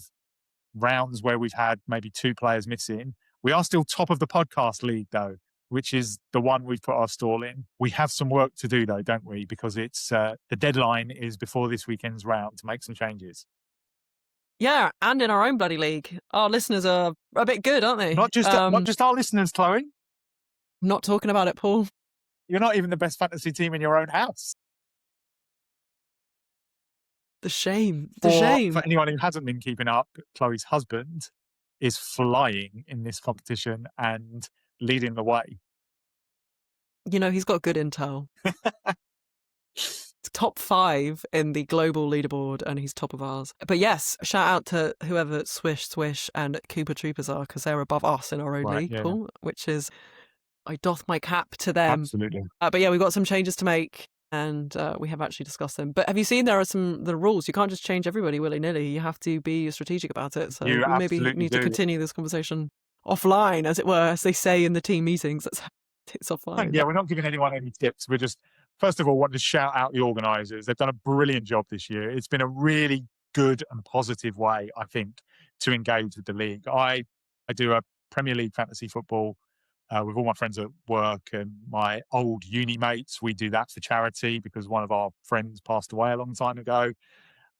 rounds where we've had maybe 2 players missing. We are still top of the podcast league, though, which is the one we've put our stall in. We have some work to do, though, don't we? Because it's the deadline is before this weekend's round to make some changes. Yeah, and in our own bloody league, our listeners are a bit good, aren't they? Not just our listeners, Chloe. Not talking about it, Paul. You're not even the best fantasy team in your own house. The shame. The shame. For anyone who hasn't been keeping up, Chloe's husband is flying in this competition and leading the way. You know, he's got good intel. Top 5 in the global leaderboard, and he's top of ours. But yes, shout out to whoever Swish and Cooper Troopers are, because they're above us in our own league, yeah. Paul, which is, I doff my cap to them. Absolutely. But yeah, we've got some changes to make, and we have actually discussed them. But have you seen there are the rules? You can't just change everybody willy-nilly. You have to be strategic about it. So You we maybe absolutely need do. to continue this conversation offline, as it were, as they say in the team meetings. It's offline. Yeah, we're not giving anyone any tips. We're just, first of all, want to shout out the organisers. They've done a brilliant job this year. It's been a really good and positive way, I think, to engage with the league. I do a Premier League fantasy football with all my friends at work and my old uni mates. We do that for charity because one of our friends passed away a long time ago.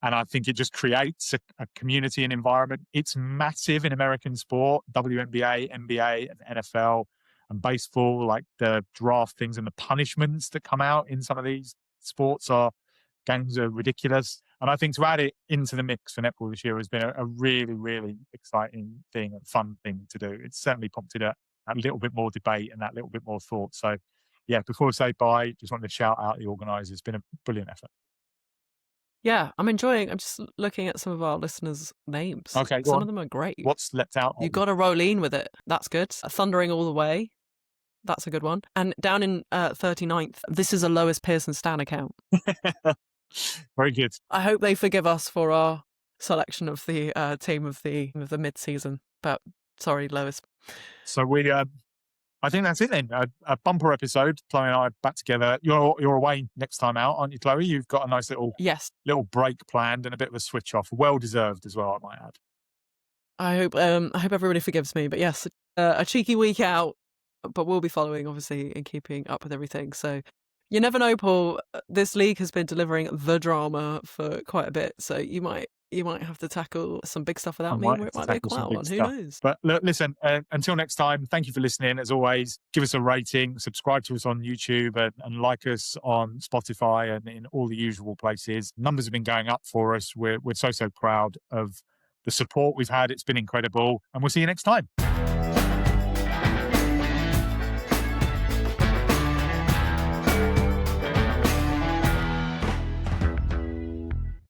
And I think it just creates a community and environment. It's massive in American sport, WNBA, NBA, and NFL. And baseball, like the draft things and the punishments that come out in some of these games are ridiculous. And I think to add it into the mix for netball this year has been a really, really exciting thing and fun thing to do. It's certainly prompted a little bit more debate and that little bit more thought. So yeah, before we say bye, just wanted to shout out the organisers. It's been a brilliant effort. Yeah, I'm just looking at some of our listeners' names. Okay, some of them are great. What's leapt out? You got to roll in with it. That's good. Thundering All the Way. That's a good one. And down in 39th, this is a Lois Pearson Stan account. Very good. I hope they forgive us for our selection of the team of the mid-season. But sorry, Lois. So I think that's it then. A bumper episode. Chloe and I are back together. You're away next time out, aren't you, Chloe? You've got a nice little break planned and a bit of a switch off. Well deserved as well, I might add. I hope everybody forgives me. But yes, a cheeky week out. But we'll be following, obviously, and keeping up with everything. So you never know, Paul. This league has been delivering the drama for quite a bit. So you might have to tackle some big stuff without me, or it might be a quiet one. Who knows? But look, listen, until next time, thank you for listening. As always, give us a rating, subscribe to us on YouTube, and like us on Spotify and in all the usual places. Numbers have been going up for us. We're so proud of the support we've had. It's been incredible. And we'll see you next time.